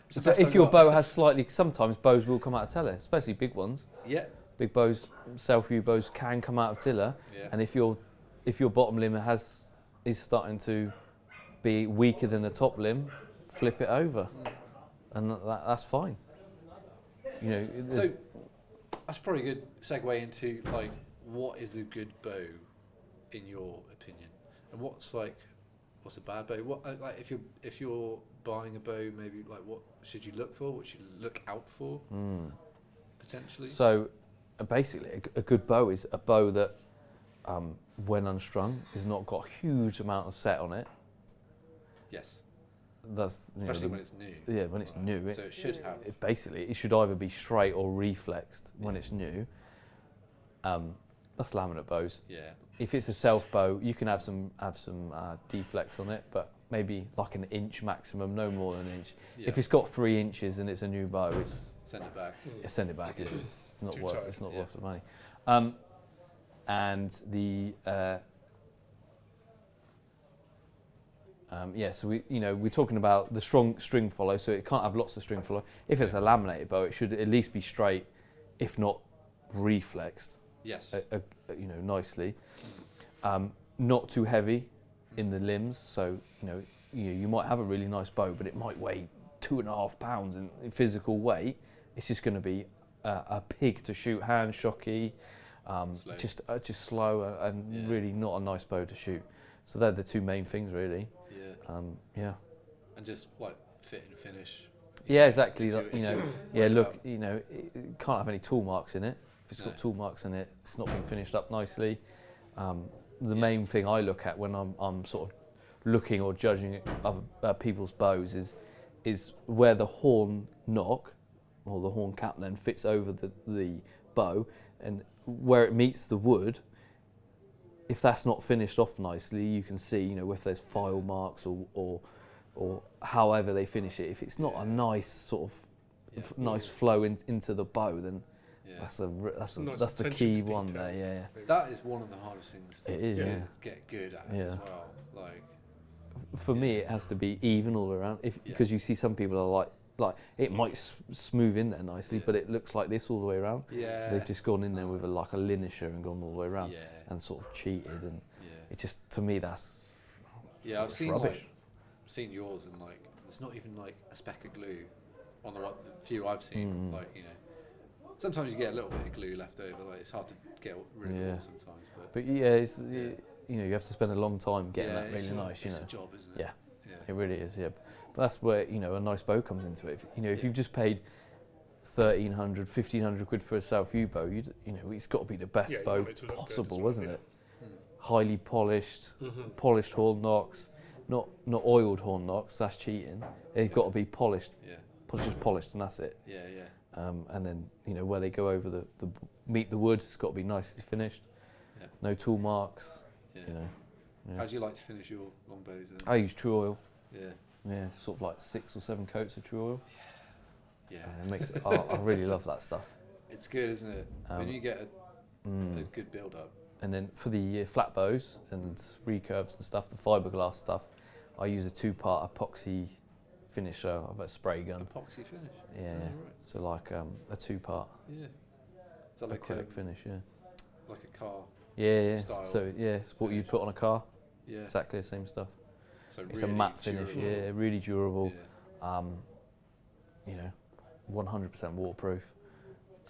Speaker 3: So if your bow has sometimes bows will come out of tiller, especially big ones.
Speaker 4: Yeah.
Speaker 3: Big bows, self-view bows can come out of tiller, and if your bottom limb is starting to be weaker than the top limb, flip it over, and that's fine.
Speaker 4: So that's probably a good segue into what is a good bow in your opinion, and what's what's a bad bow? What like if you're buying a bow, maybe like what should you look for? What should you look out for? Potentially.
Speaker 3: So basically, a good bow is a bow that, when unstrung, has not got a huge amount of set on it.
Speaker 4: Yes.
Speaker 3: That's
Speaker 4: especially when it's new.
Speaker 3: Yeah, when it's new.
Speaker 4: So it should have.
Speaker 3: It should either be straight or reflexed when it's new. That's laminate bows.
Speaker 4: Yeah.
Speaker 3: If it's a self bow, you can have some deflex on it, but maybe like 1 inch maximum, no more than 1 inch.
Speaker 4: Yeah.
Speaker 3: If it's got 3 inches and it's a new bow,
Speaker 4: send it back.
Speaker 3: Send it back. It's not worth. It's not worth the money. And the so we're talking about the strong string follow, so it can't have lots of string follow. If it's a laminated bow, it should at least be straight, if not reflexed.
Speaker 4: Yes.
Speaker 3: Nicely. Not too heavy in the limbs, so you might have a really nice bow, but it might weigh 2.5 pounds in physical weight. It's just going to be a pig to shoot, hand shocky, just slow and really not a nice bow to shoot. So they're the two main things, really.
Speaker 4: Yeah. And just like fit and finish.
Speaker 3: Yeah, exactly.
Speaker 4: Look,
Speaker 3: it can't have any tool marks in it. If it's got tool marks in it, it's not been finished up nicely. The main thing I look at when I'm sort of looking or judging other people's bows is where the horn knock or the horn cap then fits over the bow, and where it meets the wood. If that's not finished off nicely, you can see if there's file marks or however they finish it. If it's not a nice sort of nice flow into the bow, then that's the key one there. Yeah.
Speaker 4: That is one of the hardest things to get good at as well. Like
Speaker 3: for me, it has to be even all around. Because you see some people are like it might smooth in there nicely, but it looks like this all the way around.
Speaker 4: Yeah.
Speaker 3: They've just gone in there with a linisher and gone all the way around and sort of cheated, and it just, to me, that's
Speaker 4: I've seen
Speaker 3: rubbish.
Speaker 4: Seen yours, and it's not even like a speck of glue on the few I've seen. Sometimes you get a little bit of glue left over. Like it's hard to get rid of it all sometimes. But
Speaker 3: you have to spend a long time getting that really nice.
Speaker 4: It's a job, isn't it?
Speaker 3: Yeah, it really is. Yeah, but that's where a nice bow comes into it. If you've just paid 1,300, 1,500 quid for a self-view bow, it's got to be the best bow possible, isn't it? Highly polished, polished horn knocks, not oiled horn knocks. That's cheating. They've got to be polished. Just polished, and that's it. And then where they go over the meet the wood, it's got to be nicely finished. No tool marks.
Speaker 4: How do you like to finish your long bows?
Speaker 3: I use true oil.
Speaker 4: Yeah,
Speaker 3: sort of like 6 or 7 coats of true oil.
Speaker 4: Yeah.
Speaker 3: It makes it, I really love that stuff.
Speaker 4: It's good, isn't it? When you get a good build up.
Speaker 3: And then for the flat bows and recurves and stuff, the fiberglass stuff, I use a 2-part epoxy finisher of a spray gun.
Speaker 4: Epoxy finish?
Speaker 3: Yeah.
Speaker 4: Right.
Speaker 3: So like a 2-part
Speaker 4: is that like
Speaker 3: acrylic finish,
Speaker 4: like a car?
Speaker 3: Yeah.
Speaker 4: Style
Speaker 3: So it's what you put on a car.
Speaker 4: Yeah.
Speaker 3: Exactly the same stuff.
Speaker 4: So
Speaker 3: it's
Speaker 4: really
Speaker 3: a matte finish,
Speaker 4: durable.
Speaker 3: really durable. 100% waterproof.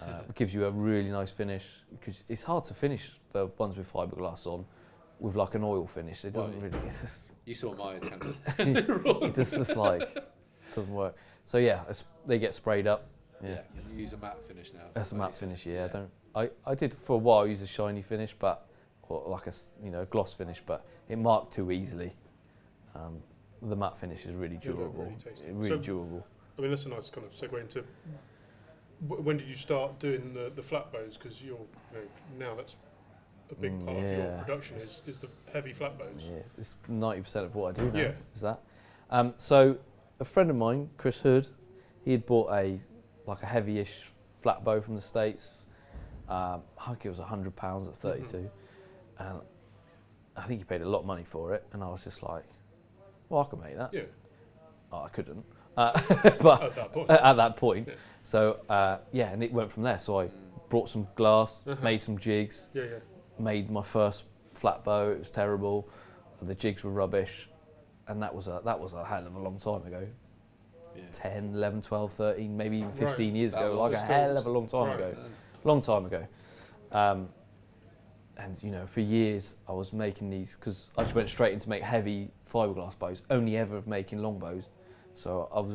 Speaker 3: It gives you a really nice finish, because it's hard to finish the ones with fiberglass on with like an oil finish. It doesn't really. It's just,
Speaker 4: you saw my attempt.
Speaker 3: it's just like doesn't work. So they get sprayed up.
Speaker 4: Yeah. You use a matte finish now.
Speaker 3: That's a matte finish. Yeah. I did for a while use a shiny finish, or like a gloss finish, but it marked too easily. The matte finish is really durable. Really durable.
Speaker 2: I mean, that's a nice kind of segue into when did you start doing the flat bows? Because now that's a big part of your production is the heavy flat bows.
Speaker 3: Yeah, it's 90% of what I do now.
Speaker 2: Yeah.
Speaker 3: Is that. So a friend of mine, Chris Hood, he had bought a heavy-ish flat bow from the States. I think it was £100 at 32, and I think he paid a lot of money for it. And I was just like, well, I could make that.
Speaker 2: Yeah.
Speaker 3: Oh, I couldn't. But
Speaker 2: at
Speaker 3: that point.
Speaker 2: Yeah.
Speaker 3: So and it went from there. So I brought some glass, made some jigs, made my first flat bow. It was terrible. The jigs were rubbish, and that was a hell of a long time ago. 10, 11, 12, 13, maybe even 15 years ago. Like a hell of a long time ago. Long time ago. And you know, for years I was making these because I just went straight into make heavy fiberglass bows, only ever of making long bows. So I was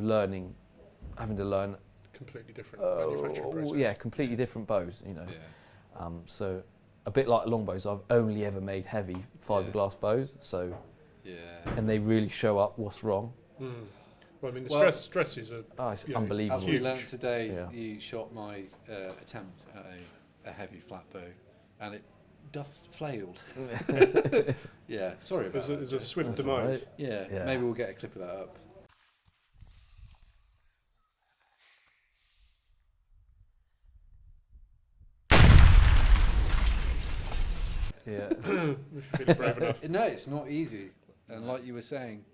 Speaker 3: having to learn
Speaker 2: completely different manufacturing process.
Speaker 3: Yeah, completely different bows, you know.
Speaker 4: Yeah.
Speaker 3: So a bit like long bows, I've only ever made heavy fiberglass bows. So and they really show up what's wrong.
Speaker 2: Well, I mean, the stress is
Speaker 3: it's unbelievable.
Speaker 4: As we learned today, you shot my attempt at a heavy flat bow, and it doth flailed. Yeah, sorry about that.
Speaker 2: There's a swift
Speaker 3: That's
Speaker 2: demise.
Speaker 3: right.
Speaker 4: Yeah, maybe we'll get a clip of that up.
Speaker 3: Yeah.
Speaker 2: If you're feeling brave enough.
Speaker 4: No, it's not easy, and like you were saying,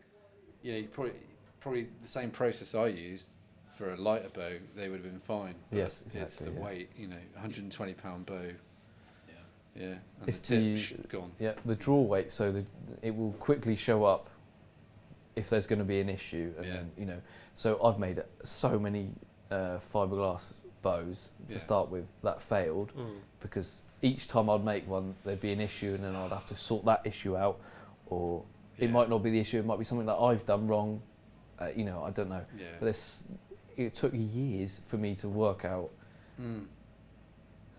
Speaker 4: you know, you probably the same process I used for a lighter bow, they would have been fine.
Speaker 3: Yes, exactly,
Speaker 4: it's the weight, you know, 120-pound bow. Yeah, and
Speaker 3: it's
Speaker 4: the tip gone.
Speaker 3: Yeah, the draw weight, so it will quickly show up if there's going to be an issue, and then, you know. So I've made so many fiberglass bows to start with that failed because each time I'd make one, there'd be an issue, and then I'd have to sort that issue out, or it might not be the issue; it might be something that I've done wrong. You know, I don't know.
Speaker 4: Yeah.
Speaker 3: But it took years for me to work out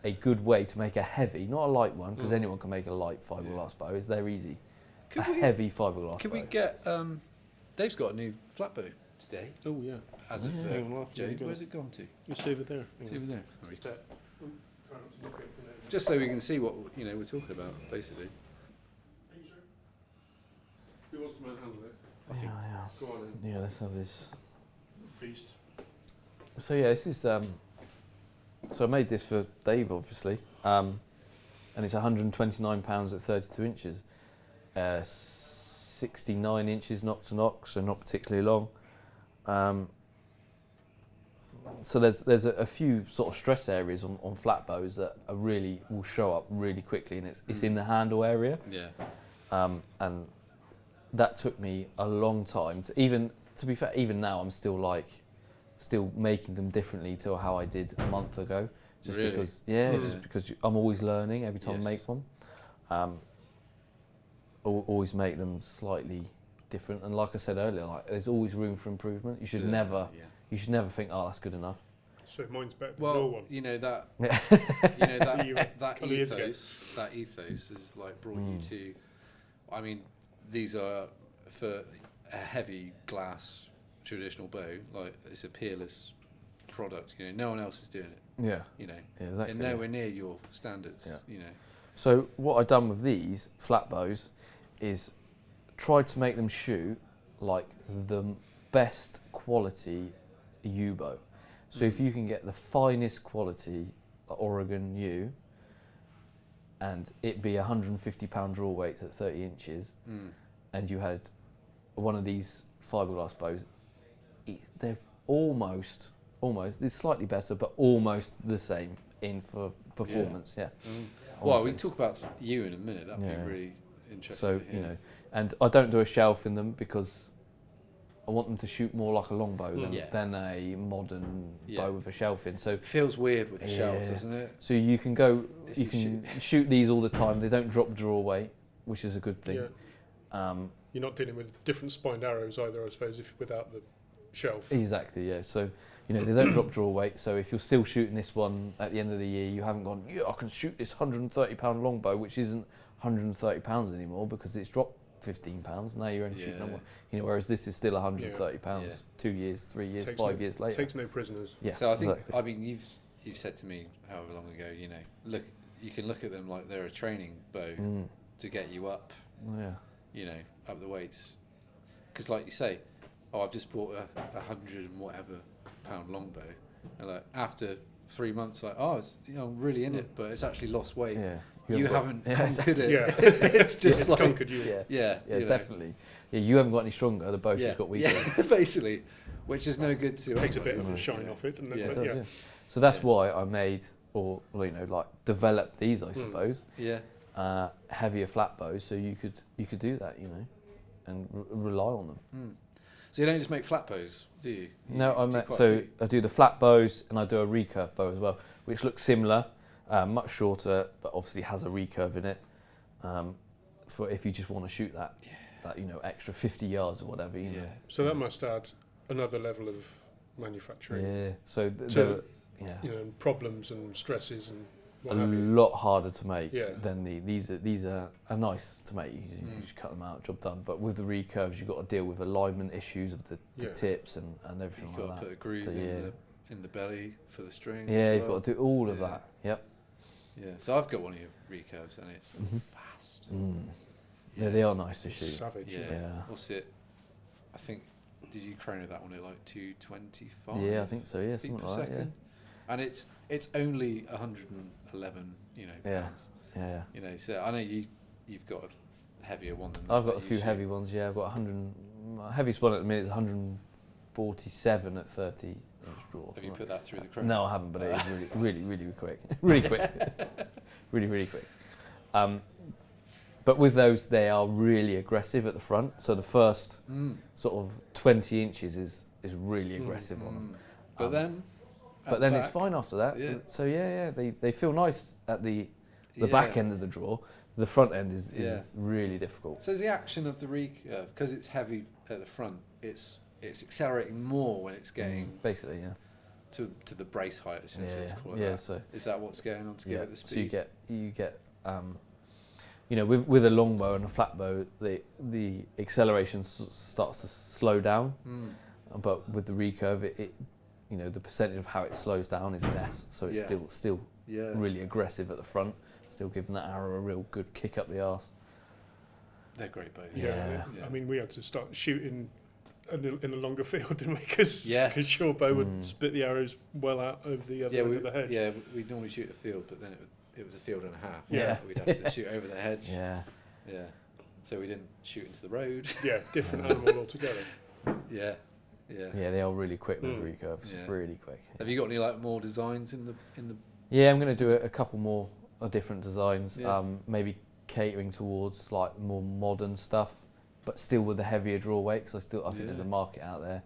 Speaker 3: a good way to make a heavy, not a light one, because anyone can make a light fiberglass bow. They're easy. Heavy fiberglass.
Speaker 4: Can
Speaker 3: bow.
Speaker 4: we get? Dave's got a new flat bow today.
Speaker 2: Oh yeah.
Speaker 4: As of Joe, where's it gone to?
Speaker 2: You see over there.
Speaker 4: It's over there. Just so we can see what we're talking about, basically.
Speaker 2: Who wants to handle it?
Speaker 4: I think.
Speaker 2: Go on then.
Speaker 3: Yeah, let's have this.
Speaker 2: Beast.
Speaker 3: So yeah, this is so I made this for Dave, obviously, and it's 129 pounds at 32 inches, 69 inches knock to knock, so not particularly long. So there's a few sort of stress areas on flat bows that will show up really quickly, and it's in the handle area.
Speaker 4: Yeah.
Speaker 3: And that took me a long time to be fair, even now I'm still making them differently to how I did a month ago. Just
Speaker 4: really?
Speaker 3: Because just because I'm always learning every time I make one. Always make them slightly different, and like I said earlier, there's always room for improvement. You should never think, oh, that's good enough.
Speaker 2: So mine's better than your one.
Speaker 4: You know that that ethos has like brought you to. I mean, these are for a heavy glass traditional bow. Like, it's a peerless product. You know, no one else is doing it.
Speaker 3: Yeah.
Speaker 4: You know,
Speaker 3: exactly.
Speaker 4: and nowhere near your standards.
Speaker 3: Yeah.
Speaker 4: You know.
Speaker 3: So what I've done with these flat bows is tried to make them shoot like the best quality yew bow. So if you can get the finest quality Oregon yew and it be 150-pound draw weights at 30 inches, and you had one of these fiberglass bows, they're almost, it's slightly better, but almost the same in for performance. Yeah.
Speaker 4: Well, we can talk about yew in a minute. That'd be really interesting.
Speaker 3: So you know, and I don't do a shelf in them because I want them to shoot more like a longbow than a modern bow with a shelf in. So
Speaker 4: it feels weird with the shells, doesn't it?
Speaker 3: So you can shoot these all the time. They don't drop draw weight, which is a good thing.
Speaker 2: Yeah. You're not dealing with different spined arrows either, I suppose, without the shelf.
Speaker 3: Exactly. Yeah. So you know, they don't drop draw weight. So if you're still shooting this one at the end of the year, you haven't gone, I can shoot this 130-pound longbow, which isn't 130 pounds anymore because it's dropped 15 pounds. Now you're only shooting on, you know, whereas this is still 130 pounds 2 years, 3 years, 5 years later.
Speaker 2: Takes no prisoners.
Speaker 3: Yeah.
Speaker 4: So I think, I mean, you've said to me however long ago, you know, you can look at them like they're a training bow to get you up. You know, up the weights. Because like you say, I've just bought a 100 and whatever pound longbow, and like after 3 months, like, it's, you know, I'm really in it, but it's actually lost weight.
Speaker 3: Yeah.
Speaker 4: You haven't conquered it.
Speaker 2: Yeah.
Speaker 4: It's just
Speaker 2: it's
Speaker 4: like
Speaker 2: conquered you.
Speaker 3: Yeah, definitely. Yeah, you haven't got any stronger. The bow's just got weaker.
Speaker 4: Yeah, basically, which is no good to.
Speaker 2: It takes a bit of a shine off it, and then,
Speaker 3: it does, So that's why I made, or you know, like developed these, I suppose. Heavier flat bows, so you could do that, you know, and rely on them.
Speaker 4: So you don't just make flat bows, do you?
Speaker 3: No, I do the flat bows, and I do a recurve bow as well, which looks similar. much shorter, but obviously has a recurve in it. For if you just want to shoot that, extra 50 yards or whatever, you know.
Speaker 2: So that must add another level of manufacturing.
Speaker 3: Yeah. So
Speaker 2: problems and stresses and
Speaker 3: a lot harder to make than these are nice to make. You just cut them out, job done. But with the recurves, you've got to deal with alignment issues of the tips and everything like that.
Speaker 4: You've got to put a groove in the belly for the string.
Speaker 3: Yeah, you've got to do all of that. Yep.
Speaker 4: Yeah. So I've got one of your recurves, and it's fast.
Speaker 3: Yeah, they are nice to shoot.
Speaker 2: Savage.
Speaker 4: Yeah. What's it? I think. Did you chrono that one at like 225?
Speaker 3: Yeah, I think so. Yeah, something like that. Yeah.
Speaker 4: And it's only 111, pounds.
Speaker 3: Yeah.
Speaker 4: So I know you've got a heavier one than
Speaker 3: I've got a few heavy ones. Yeah, I've got 100. My heaviest one at the minute is 147 at 30 inch draw.
Speaker 4: Have you put that through the chrono?
Speaker 3: No, I haven't, but it is really, really quick. Really quick. really quick. But with those, they are really aggressive at the front. So the first sort of 20 inches is really aggressive on them.
Speaker 4: But then
Speaker 3: it's fine after that. Yeah. So they feel nice at the back end of the draw. The front end is really difficult.
Speaker 4: So is the action of the recurve, because it's heavy at the front, it's accelerating more when it's getting
Speaker 3: basically
Speaker 4: to the brace height, essentially. Let's call it that.
Speaker 3: So
Speaker 4: is that what's going on to give it the speed?
Speaker 3: So you get with a longbow and a flat bow, the acceleration starts to slow down, but with the recurve, it the percentage of how it slows down is less, so it's still really aggressive at the front, still giving that arrow a real good kick up the arse.
Speaker 4: They're great bows.
Speaker 2: Yeah. I mean, we had to start shooting in a longer field, didn't we? Because your bow would spit the arrows well out over the other end of the hedge.
Speaker 4: Yeah, we'd normally shoot a field, but then it was a field and a half.
Speaker 3: Yeah.
Speaker 4: We'd have to shoot over the hedge.
Speaker 3: Yeah.
Speaker 4: So we didn't shoot into the road.
Speaker 2: Yeah, different animal altogether.
Speaker 4: Yeah,
Speaker 3: they are really quick, those recurves.
Speaker 4: Yeah.
Speaker 3: Really quick.
Speaker 4: Have you got any more designs in the?
Speaker 3: Yeah, I'm going to do a couple more different designs.
Speaker 4: Yeah.
Speaker 3: Maybe catering towards like more modern stuff, but still with the heavier draw weight. Because I think there's a market out there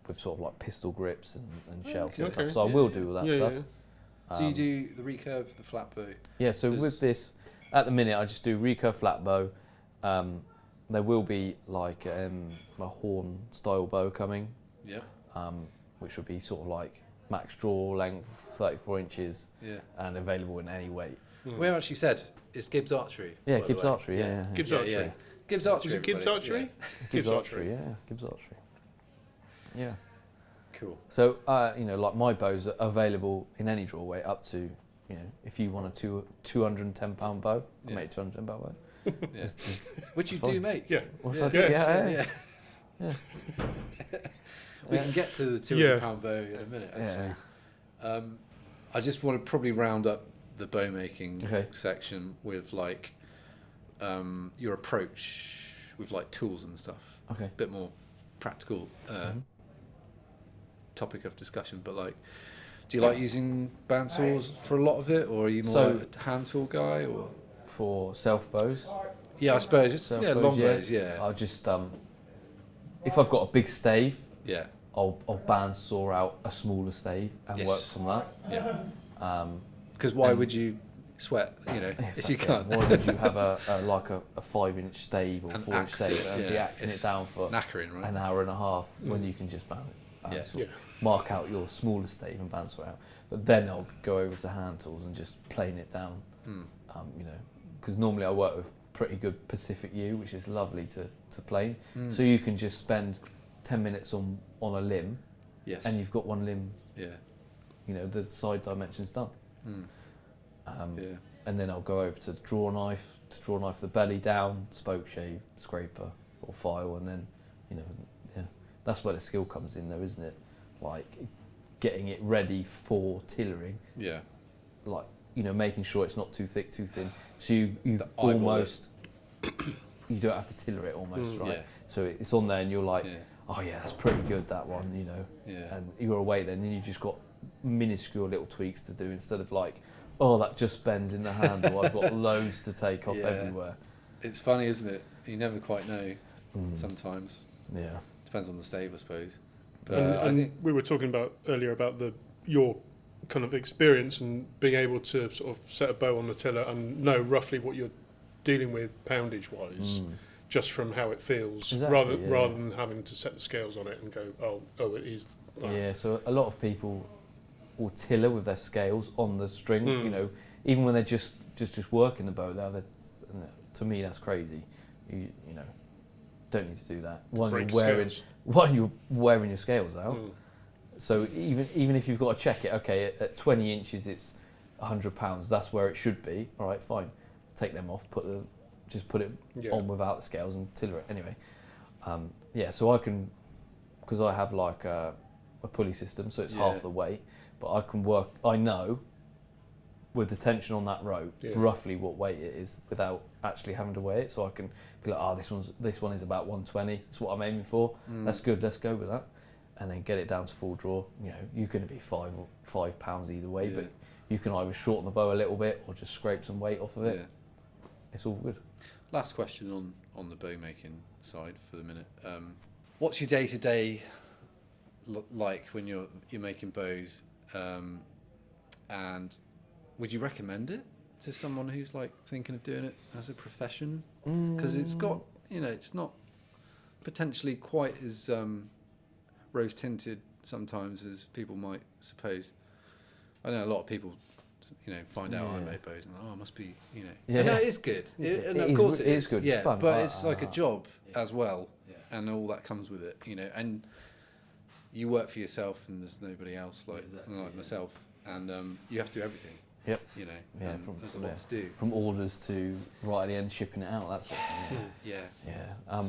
Speaker 3: with sort of like pistol grips and shells and stuff. So I will do all that stuff.
Speaker 4: So you do the recurve, the flat bow?
Speaker 3: Yeah. So with this, at the minute, I just do recurve flat bow. There will be like a horn style bow coming. Yeah. Which would be sort of like max draw length, 34 inches. Yeah. And available in any weight.
Speaker 4: We actually said it's Gibbs Archery.
Speaker 3: Yeah, Gibbs Archery. Yeah.
Speaker 2: Gibbs Archery.
Speaker 4: Yeah. Gibbs Archery.
Speaker 2: Is it Gibbs Archery?
Speaker 3: Yeah. Gibbs Archery. Yeah. Gibbs Archery. Yeah.
Speaker 4: Cool.
Speaker 3: So like my bows are available in any draw weight up to if you want a 210-pound bow, I make a 210-pound bow.
Speaker 4: Yeah. Which you do make.
Speaker 2: Yeah.
Speaker 3: Yeah.
Speaker 4: We can get to the 200-pound bow in a minute, actually. Yeah. I just want to probably round up the bow making section with like your approach with like tools and stuff.
Speaker 3: Okay.
Speaker 4: A bit more practical topic of discussion, but like, do you like using bandsaws for a lot of it, or are you more like a hand tool guy, or
Speaker 3: for self bows?
Speaker 4: Yeah, I suppose just long bows. Yeah,
Speaker 3: I'll just if I've got a big stave, I'll bandsaw out a smaller stave and work from that.
Speaker 4: Yeah. Because why would you sweat? If you can't.
Speaker 3: Why would you have a 5-inch stave or 4-inch stave and be axing it down for an hour and a half when you can just mark out your smaller stave and bandsaw out? But then I'll go over to hand tools and just plane it down. Because normally I work with pretty good Pacific U, which is lovely to plane. So you can just spend 10 minutes on a limb, and you've got one limb. Yeah. The side dimension's done. And then I'll go over to the draw knife the belly down, spoke shave, scraper or file, and then that's where the skill comes in, though, isn't it? Like getting it ready for tillering. Yeah. Like making sure it's not too thick, too thin. So you almost you don't have to tiller it almost, right? Yeah. So it's on there, and you're like, oh yeah, that's pretty good, that one, and you're away then, and you've just got minuscule little tweaks to do instead of like, oh, that just bends in the handle. I've got loads to take off everywhere. It's funny, isn't it? You never quite know sometimes. Yeah. Depends on the stave, I suppose. But
Speaker 2: I think we were talking about earlier about your kind of experience and being able to sort of set a bow on the tiller and know roughly what you're dealing with poundage wise, just from how it feels, rather than having to set the scales on it and go, oh, it is that.
Speaker 3: Yeah, so a lot of people will tiller with their scales on the string, you know, even when they're just working the bow. To me, that's crazy. You know, don't need to do that. One, you're wearing your scales out. So even if you've got to check it, okay, at 20 inches it's £100. That's where it should be. All right, fine. Take them off. Just put it on without the scales and tiller it. Anyway, so I can, because I have like a pulley system, so it's half the weight. But I can work. I know with the tension on that rope roughly what weight it is without actually having to weigh it. So I can be like, this one is about 120. That's what I'm aiming for. That's good. Let's go with that. And then get it down to full draw. You know, you're going to be five pounds either way, but you can either shorten the bow a little bit or just scrape some weight off of it. It's all good.
Speaker 4: Last question on the bow making side for the minute. What's your day to day like when you're making bows? And would you recommend it to someone who's like thinking of doing it as a profession? Because it's got, you know, it's not potentially quite as rose tinted sometimes as people might suppose. I know a lot of people, you know, find out I make bows and it must be, you know. Yeah, no, it is good. And of course it is good. Yeah, it's fun, but it's like a job as well, and all that comes with it, you know. And you work for yourself, and there's nobody else like myself, and you have to do everything. Yep. You know, there's a lot to do.
Speaker 3: From orders to right at the end shipping it out. That's it.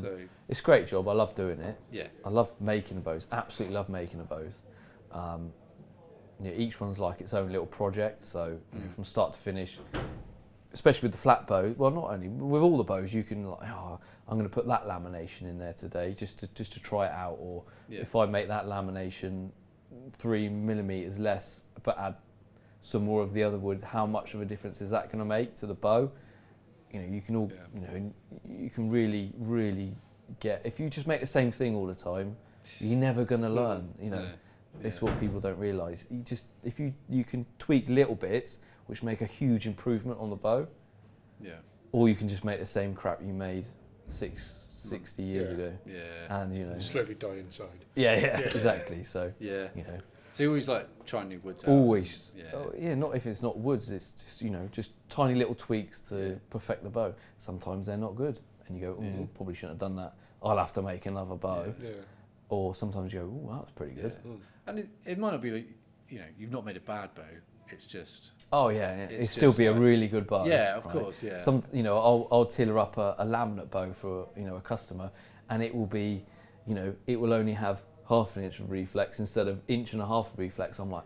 Speaker 4: So
Speaker 3: it's a great job. I love doing it.
Speaker 4: Yeah.
Speaker 3: I love making the bows. Absolutely love making the bows. You know, each one's like its own little project. So you know, from start to finish, especially with the flat bow. Well, not only with all the bows, you can like, I'm going to put that lamination in there today just to try it out. Or if I make that lamination 3 millimeters less, but add some more of the other wood, how much of a difference is that going to make to the bow? You know, you can all, you know, you can really, really get. If you just make the same thing all the time, you're never going to learn. You know, it's what people don't realise. If you can tweak little bits, which make a huge improvement on the bow. Yeah. Or you can just make the same crap you made 60 years ago. Yeah. And you know,
Speaker 2: you slowly die inside.
Speaker 3: Yeah, exactly. So you know.
Speaker 4: So you always like trying new woods out?
Speaker 3: Always. Not if it's not woods, it's just, you know, just tiny little tweaks to perfect the bow. Sometimes they're not good and you go, probably shouldn't have done that. I'll have to make another bow. Yeah. Or sometimes you go, oh, that was pretty good.
Speaker 4: Yeah. And it might not be like, you know, you've not made a bad bow. It's just...
Speaker 3: Oh yeah, it'll still be like, a really good bow.
Speaker 4: Yeah, of course, yeah.
Speaker 3: You know, I'll tiller up a laminate bow for, you know, a customer, and it will be, you know, it will only have half an inch of reflex instead of 1.5 inches of reflex. I'm like,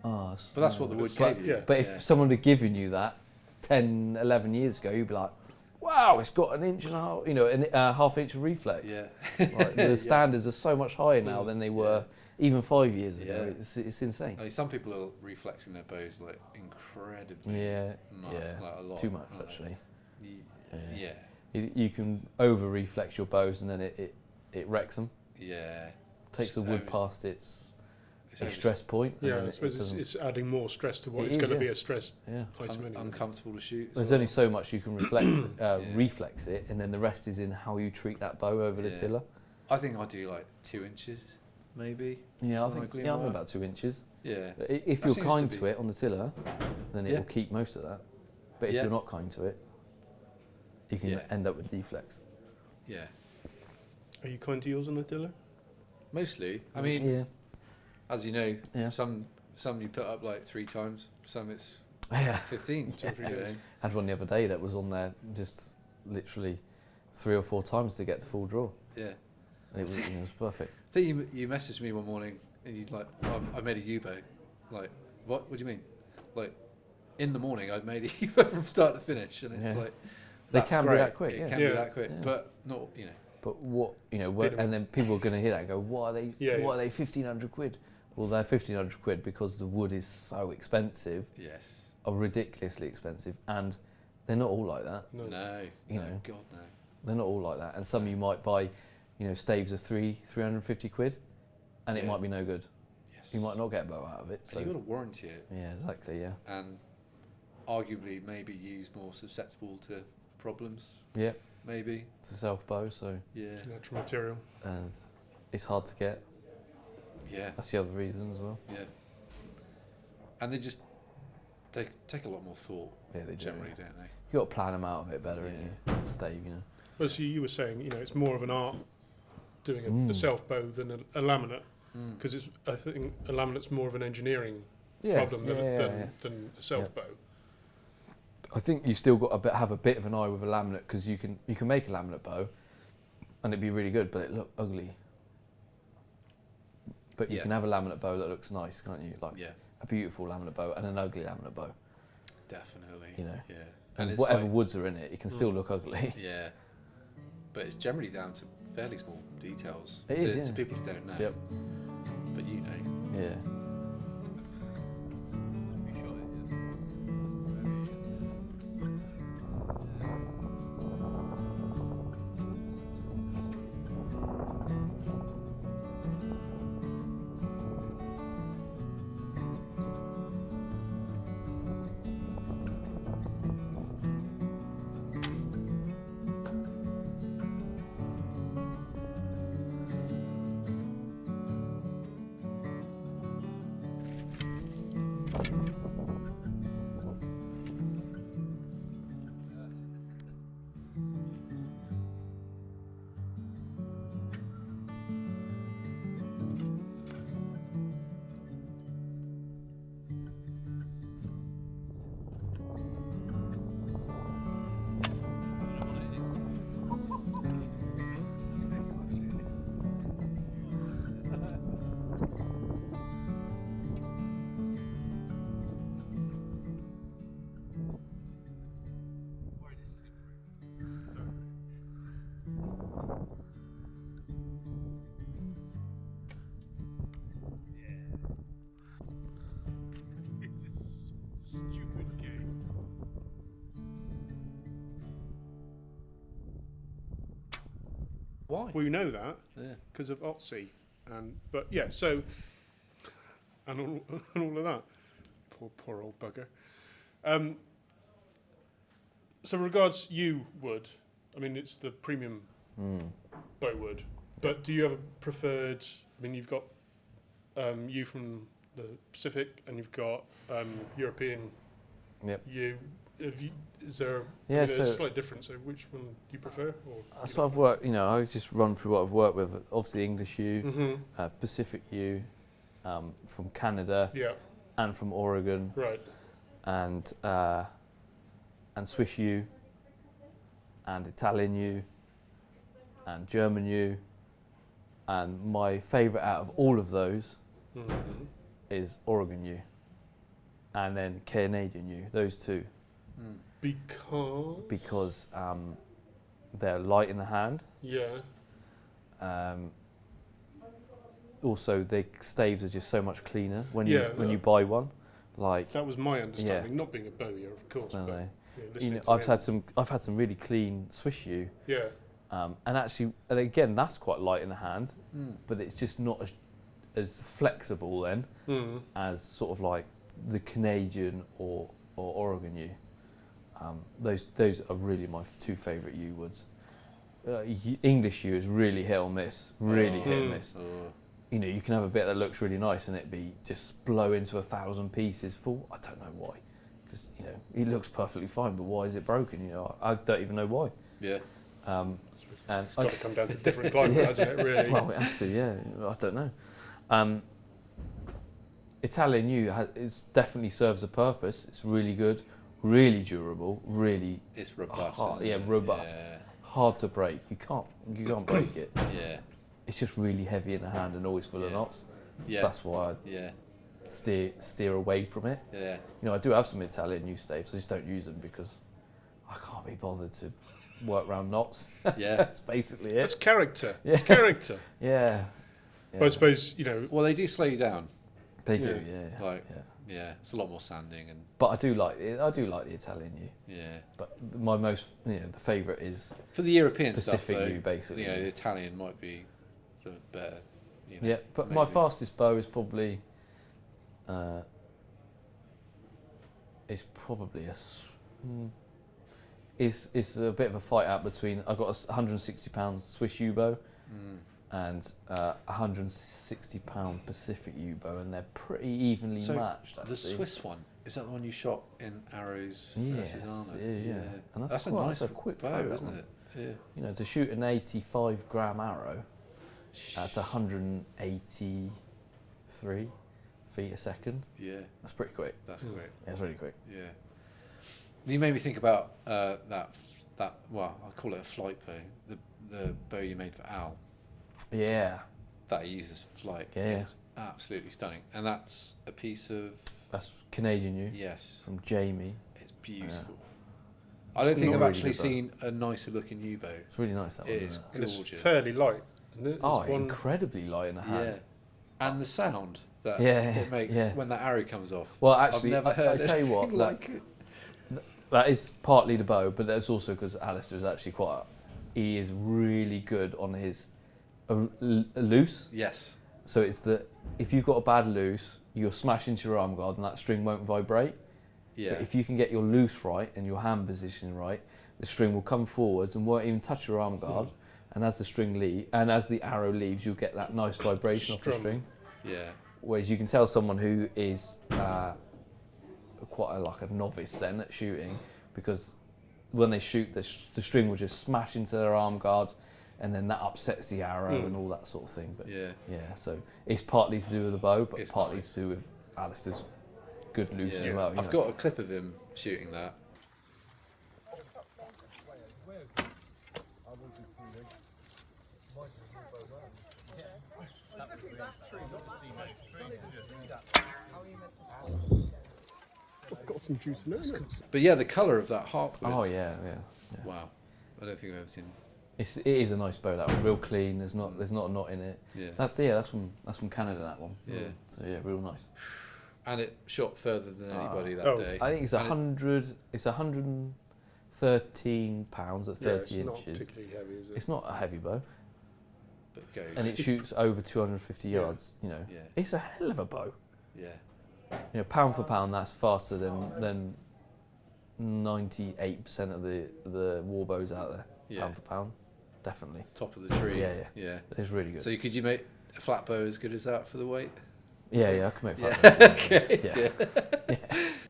Speaker 4: but that's what the wood gave you.
Speaker 3: But if someone had given you that 10, 11 years ago, you'd be like, wow, it's got 1.5 inches, you know, a half inch of reflex. Yeah. Like, the standards are so much higher now than they were even 5 years ago. It's insane.
Speaker 4: I mean, some people are reflexing their bows like incredibly.
Speaker 3: Like a lot. Too much actually.
Speaker 4: Yeah.
Speaker 3: You can over reflex your bows and then it wrecks them.
Speaker 4: Yeah.
Speaker 3: Takes the wood past its stress point.
Speaker 2: Yeah, I suppose it's adding more stress to what is going to be a stress item anyway.
Speaker 4: Uncomfortable to shoot.
Speaker 3: There's only so much you can reflex it, and then the rest is in how you treat that bow over the tiller.
Speaker 4: I think I do like 2 inches, maybe.
Speaker 3: Yeah, I'm about 2 inches.
Speaker 4: Yeah.
Speaker 3: If you're kind to it on the tiller, then it will keep most of that. But if you're not kind to it, you can end up with deflex.
Speaker 4: Yeah.
Speaker 2: Are you kind to yours on the tiller?
Speaker 4: Mostly. I mean, as you know, some you put up like 3 times, some it's 15.
Speaker 3: Had one the other day that was on there just literally 3 or 4 times to get to full draw.
Speaker 4: Yeah.
Speaker 3: And it was perfect.
Speaker 4: I think you messaged me one morning and you'd like, I made a U-bow. Like, what do you mean? Like, in the morning I'd made a U-bow from start to finish, and it's like,
Speaker 3: they can be that quick.
Speaker 4: It can be that quick, but not, you know.
Speaker 3: But what, you know, and then people are going to hear that and go, why are they 1,500 quid? Well, they're 1,500 quid because the wood is so expensive.
Speaker 4: Yes.
Speaker 3: Or ridiculously expensive, and they're not all like that.
Speaker 4: No.
Speaker 3: You know,
Speaker 4: God no.
Speaker 3: They're not all like that, and some you might buy, you know, staves are 350 quid, and it might be no good.
Speaker 4: Yeah.
Speaker 3: you might not get a bow out of it. So
Speaker 4: and you've got to warranty it.
Speaker 3: Yeah, exactly. Yeah.
Speaker 4: And arguably maybe use more susceptible to problems.
Speaker 3: Yeah.
Speaker 4: Maybe.
Speaker 3: It's a self bow, so
Speaker 4: Yeah.
Speaker 2: Natural material.
Speaker 3: and it's hard to get.
Speaker 4: Yeah.
Speaker 3: That's the other reason as well.
Speaker 4: Yeah. And they just take a lot more thought.
Speaker 3: Yeah, they do.
Speaker 4: Generally, don't they?
Speaker 3: You got to plan them out a bit better, ain't you? The stave, you know.
Speaker 2: Well, so you were saying, it's more of an art doing a self bow than a laminate, because it's. I think a laminate's more of an engineering problem than a self bow.
Speaker 3: I think you still got to have a bit of an eye with a laminate, because you can make a laminate bow, and it'd be really good, but it look ugly. But you can have a laminate bow that looks nice, can't you? Like a beautiful laminate bow and an ugly laminate bow.
Speaker 4: Definitely.
Speaker 3: You know.
Speaker 4: Yeah.
Speaker 3: And whatever woods are in it, it can still look ugly.
Speaker 4: Yeah. But it's generally down to fairly small details.
Speaker 3: It is,
Speaker 4: to people who don't know.
Speaker 3: Yep.
Speaker 4: But you know.
Speaker 3: Yeah.
Speaker 4: Why?
Speaker 2: We know that because of OTC, but yeah. So and all of that. Poor old bugger. So regards you wood, I mean it's the premium bow wood, but do you have a preferred? I mean you've got you from the Pacific and you've got European.
Speaker 3: Yep.
Speaker 2: Is there
Speaker 3: a
Speaker 2: slight difference? So which one do you prefer? Or
Speaker 3: so I've worked. I just run through what I've worked with. Obviously English yew, Pacific yew, from Canada, and from Oregon,
Speaker 2: right,
Speaker 3: and Swiss yew, and Italian yew, and German yew, and my favourite out of all of those is Oregon yew, and then Canadian yew. Those two. Because they're light in the hand.
Speaker 2: Yeah.
Speaker 3: Also, the staves are just so much cleaner when you buy one. Like
Speaker 2: that was my understanding. Not being a bowyer, of course.
Speaker 3: No,
Speaker 2: but,
Speaker 3: no. I've had some really clean Swiss yew.
Speaker 2: Yeah.
Speaker 3: And actually, again, that's quite light in the hand, but it's just not as flexible then as sort of like the Canadian or Oregon yew. Those are really my two favourite yew woods. English yew is really hit or miss. Really hit or miss. You can have a bit that looks really nice and it be just blow into 1,000 pieces full. I don't know why, because it looks perfectly fine, but why is it broken? I don't even know why.
Speaker 4: Yeah.
Speaker 3: And
Speaker 2: it's got to come down to different climate, hasn't it? Really.
Speaker 3: Well, it has to. Yeah. I don't know. Italian yew definitely serves a purpose. It's really good. Really durable, really.
Speaker 4: It's robust.
Speaker 3: Robust. Yeah. Hard to break. You can't break it.
Speaker 4: Yeah.
Speaker 3: It's just really heavy in the hand and always full of knots.
Speaker 4: Yeah.
Speaker 3: That's why I steer away from it.
Speaker 4: Yeah.
Speaker 3: I do have some Italian yew staves. I just don't use them because I can't be bothered to work around knots.
Speaker 4: Yeah.
Speaker 3: That's basically it.
Speaker 2: It's character. Yeah. It's character.
Speaker 3: Yeah.
Speaker 2: But I suppose
Speaker 4: Well, they do slow you down.
Speaker 3: They do. Yeah.
Speaker 4: Yeah, it's a lot more sanding
Speaker 3: But I do like the Italian yew.
Speaker 4: Yeah.
Speaker 3: But my most, the favourite is
Speaker 4: for the European
Speaker 3: Pacific
Speaker 4: stuff, though,
Speaker 3: yew, basically.
Speaker 4: the Italian might be a bit better.
Speaker 3: Yeah, but maybe. My fastest bow is probably is probably it's a bit of a fight out between. I've got a £160 Swiss U-bow and a £160 Pacific U-bow, and they're pretty evenly matched. Actually.
Speaker 4: The Swiss one, is that the one you shot in arrows versus armour?
Speaker 3: It is, yeah. And
Speaker 4: that's a nice
Speaker 3: quick
Speaker 4: bow, isn't it? Yeah.
Speaker 3: You know, to shoot an 85-gram arrow at 183 feet a second.
Speaker 4: Yeah.
Speaker 3: That's pretty quick.
Speaker 4: That's quick.
Speaker 3: Yeah, it's really quick.
Speaker 4: Yeah. You made me think about that. Well, I call it a flight bow. The bow you made for Al.
Speaker 3: Yeah.
Speaker 4: That he uses for flight.
Speaker 3: Yeah.
Speaker 4: It's absolutely stunning, and that's a piece of.
Speaker 3: That's Canadian U.
Speaker 4: Yes.
Speaker 3: From Jamie.
Speaker 4: It's beautiful.
Speaker 3: Yeah.
Speaker 4: I don't think I've
Speaker 3: really
Speaker 4: actually
Speaker 3: good bow.
Speaker 4: seen a nicer looking U-bow.
Speaker 3: It's really nice, that one,
Speaker 4: It is
Speaker 3: isn't it?
Speaker 2: And it's
Speaker 4: gorgeous.
Speaker 2: fairly light, isn't it?
Speaker 3: Oh,
Speaker 2: It's one-
Speaker 3: incredibly light in the hand.
Speaker 4: Yeah. And the sound that
Speaker 3: Yeah,
Speaker 4: it makes
Speaker 3: yeah.
Speaker 4: when that arrow comes off.
Speaker 3: Well, actually,
Speaker 4: I've never heard
Speaker 3: I tell you what,
Speaker 4: anything like it.
Speaker 3: that is partly the bow, but that's also because Alistair is actually he is really good on his loose.
Speaker 4: Yes.
Speaker 3: So it's if you've got a bad loose, you'll smash into your arm guard and that string won't vibrate.
Speaker 4: Yeah.
Speaker 3: But if you can get your loose right and your hand position right, the string will come forwards and won't even touch your arm guard. And as the arrow leaves, you'll get that nice vibration off the string.
Speaker 4: Yeah.
Speaker 3: Whereas you can tell someone who is quite like a novice then at shooting, because when they shoot, the string will just smash into their arm guard, and then that upsets the arrow and all that sort of thing. But
Speaker 4: Yeah.
Speaker 3: so it's partly to do with the bow, but
Speaker 4: It's
Speaker 3: partly
Speaker 4: nice.
Speaker 3: to do with Alistair's good loose
Speaker 4: Yeah.
Speaker 3: as well.
Speaker 4: I've got a clip of him shooting that.
Speaker 2: I've got some juice in it.
Speaker 4: But yeah, the colour of that harp.
Speaker 3: Oh yeah.
Speaker 4: Wow. I don't think I've ever seen.
Speaker 3: It is a nice bow. That one, real clean. There's not a knot in it.
Speaker 4: Yeah.
Speaker 3: That's from Canada. That one.
Speaker 4: Yeah.
Speaker 3: So yeah, real nice.
Speaker 4: And it shot further than anybody that
Speaker 2: Oh.
Speaker 4: day.
Speaker 3: I think it's
Speaker 4: And
Speaker 3: 100. It's 113 pounds at 30
Speaker 2: it's not
Speaker 3: inches.
Speaker 2: particularly heavy, is it?
Speaker 3: It's not a heavy bow,
Speaker 4: But goes.
Speaker 3: and it shoots over 250
Speaker 2: Yeah.
Speaker 3: yards. You know,
Speaker 4: Yeah.
Speaker 3: it's a hell of a bow.
Speaker 4: Yeah.
Speaker 3: You know, pound for pound, that's faster than 98% of the warbows out there.
Speaker 4: Yeah.
Speaker 3: Pound for pound, definitely.
Speaker 4: Top of the tree.
Speaker 3: Yeah.
Speaker 4: Yeah.
Speaker 3: It's really good.
Speaker 4: So could you make a flat bow as good as that for the weight?
Speaker 3: yeah, I can make flat
Speaker 4: Yeah.
Speaker 3: bows.
Speaker 4: Okay.
Speaker 3: Yeah.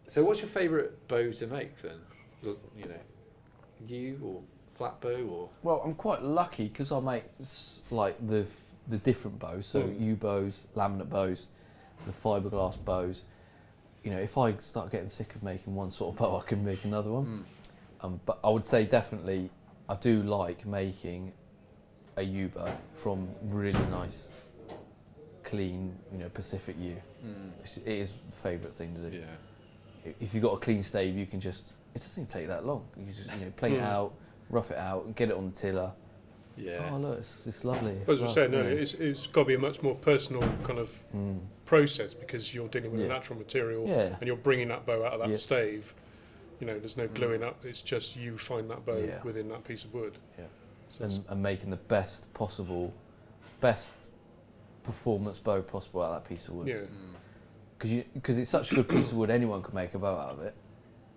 Speaker 4: So what's your favourite bow to make then? Look, you know, U or flat bow or?
Speaker 3: Well, I'm quite lucky because I make like the different bows, so U-bows, laminate bows, the fiberglass bows. You know, if I start getting sick of making one sort of bow, I can make another one. But I would say definitely I do like making a U-bow from really nice, clean, you know, Pacific U. It is the favourite thing to do.
Speaker 4: Yeah.
Speaker 3: If you've got a clean stave, you can just, it doesn't even take that long. You can just, you know, plane it out, rough it out, and get it on the tiller.
Speaker 4: Yeah.
Speaker 3: Oh look, it's lovely.
Speaker 2: As I was saying
Speaker 3: lovely.
Speaker 2: earlier, it's got to be a much more personal kind of process because you're dealing with a
Speaker 3: Yeah.
Speaker 2: natural material
Speaker 3: Yeah.
Speaker 2: and you're bringing that bow out of that
Speaker 3: Yeah.
Speaker 2: stave. You know, there's no gluing up. It's just you find that bow
Speaker 3: Yeah.
Speaker 2: within that piece of wood.
Speaker 3: Yeah.
Speaker 2: So it's-
Speaker 3: And making the best performance bow possible out of that piece of wood.
Speaker 2: yeah.
Speaker 3: Because it's such a good piece of wood, anyone can make a bow out of it.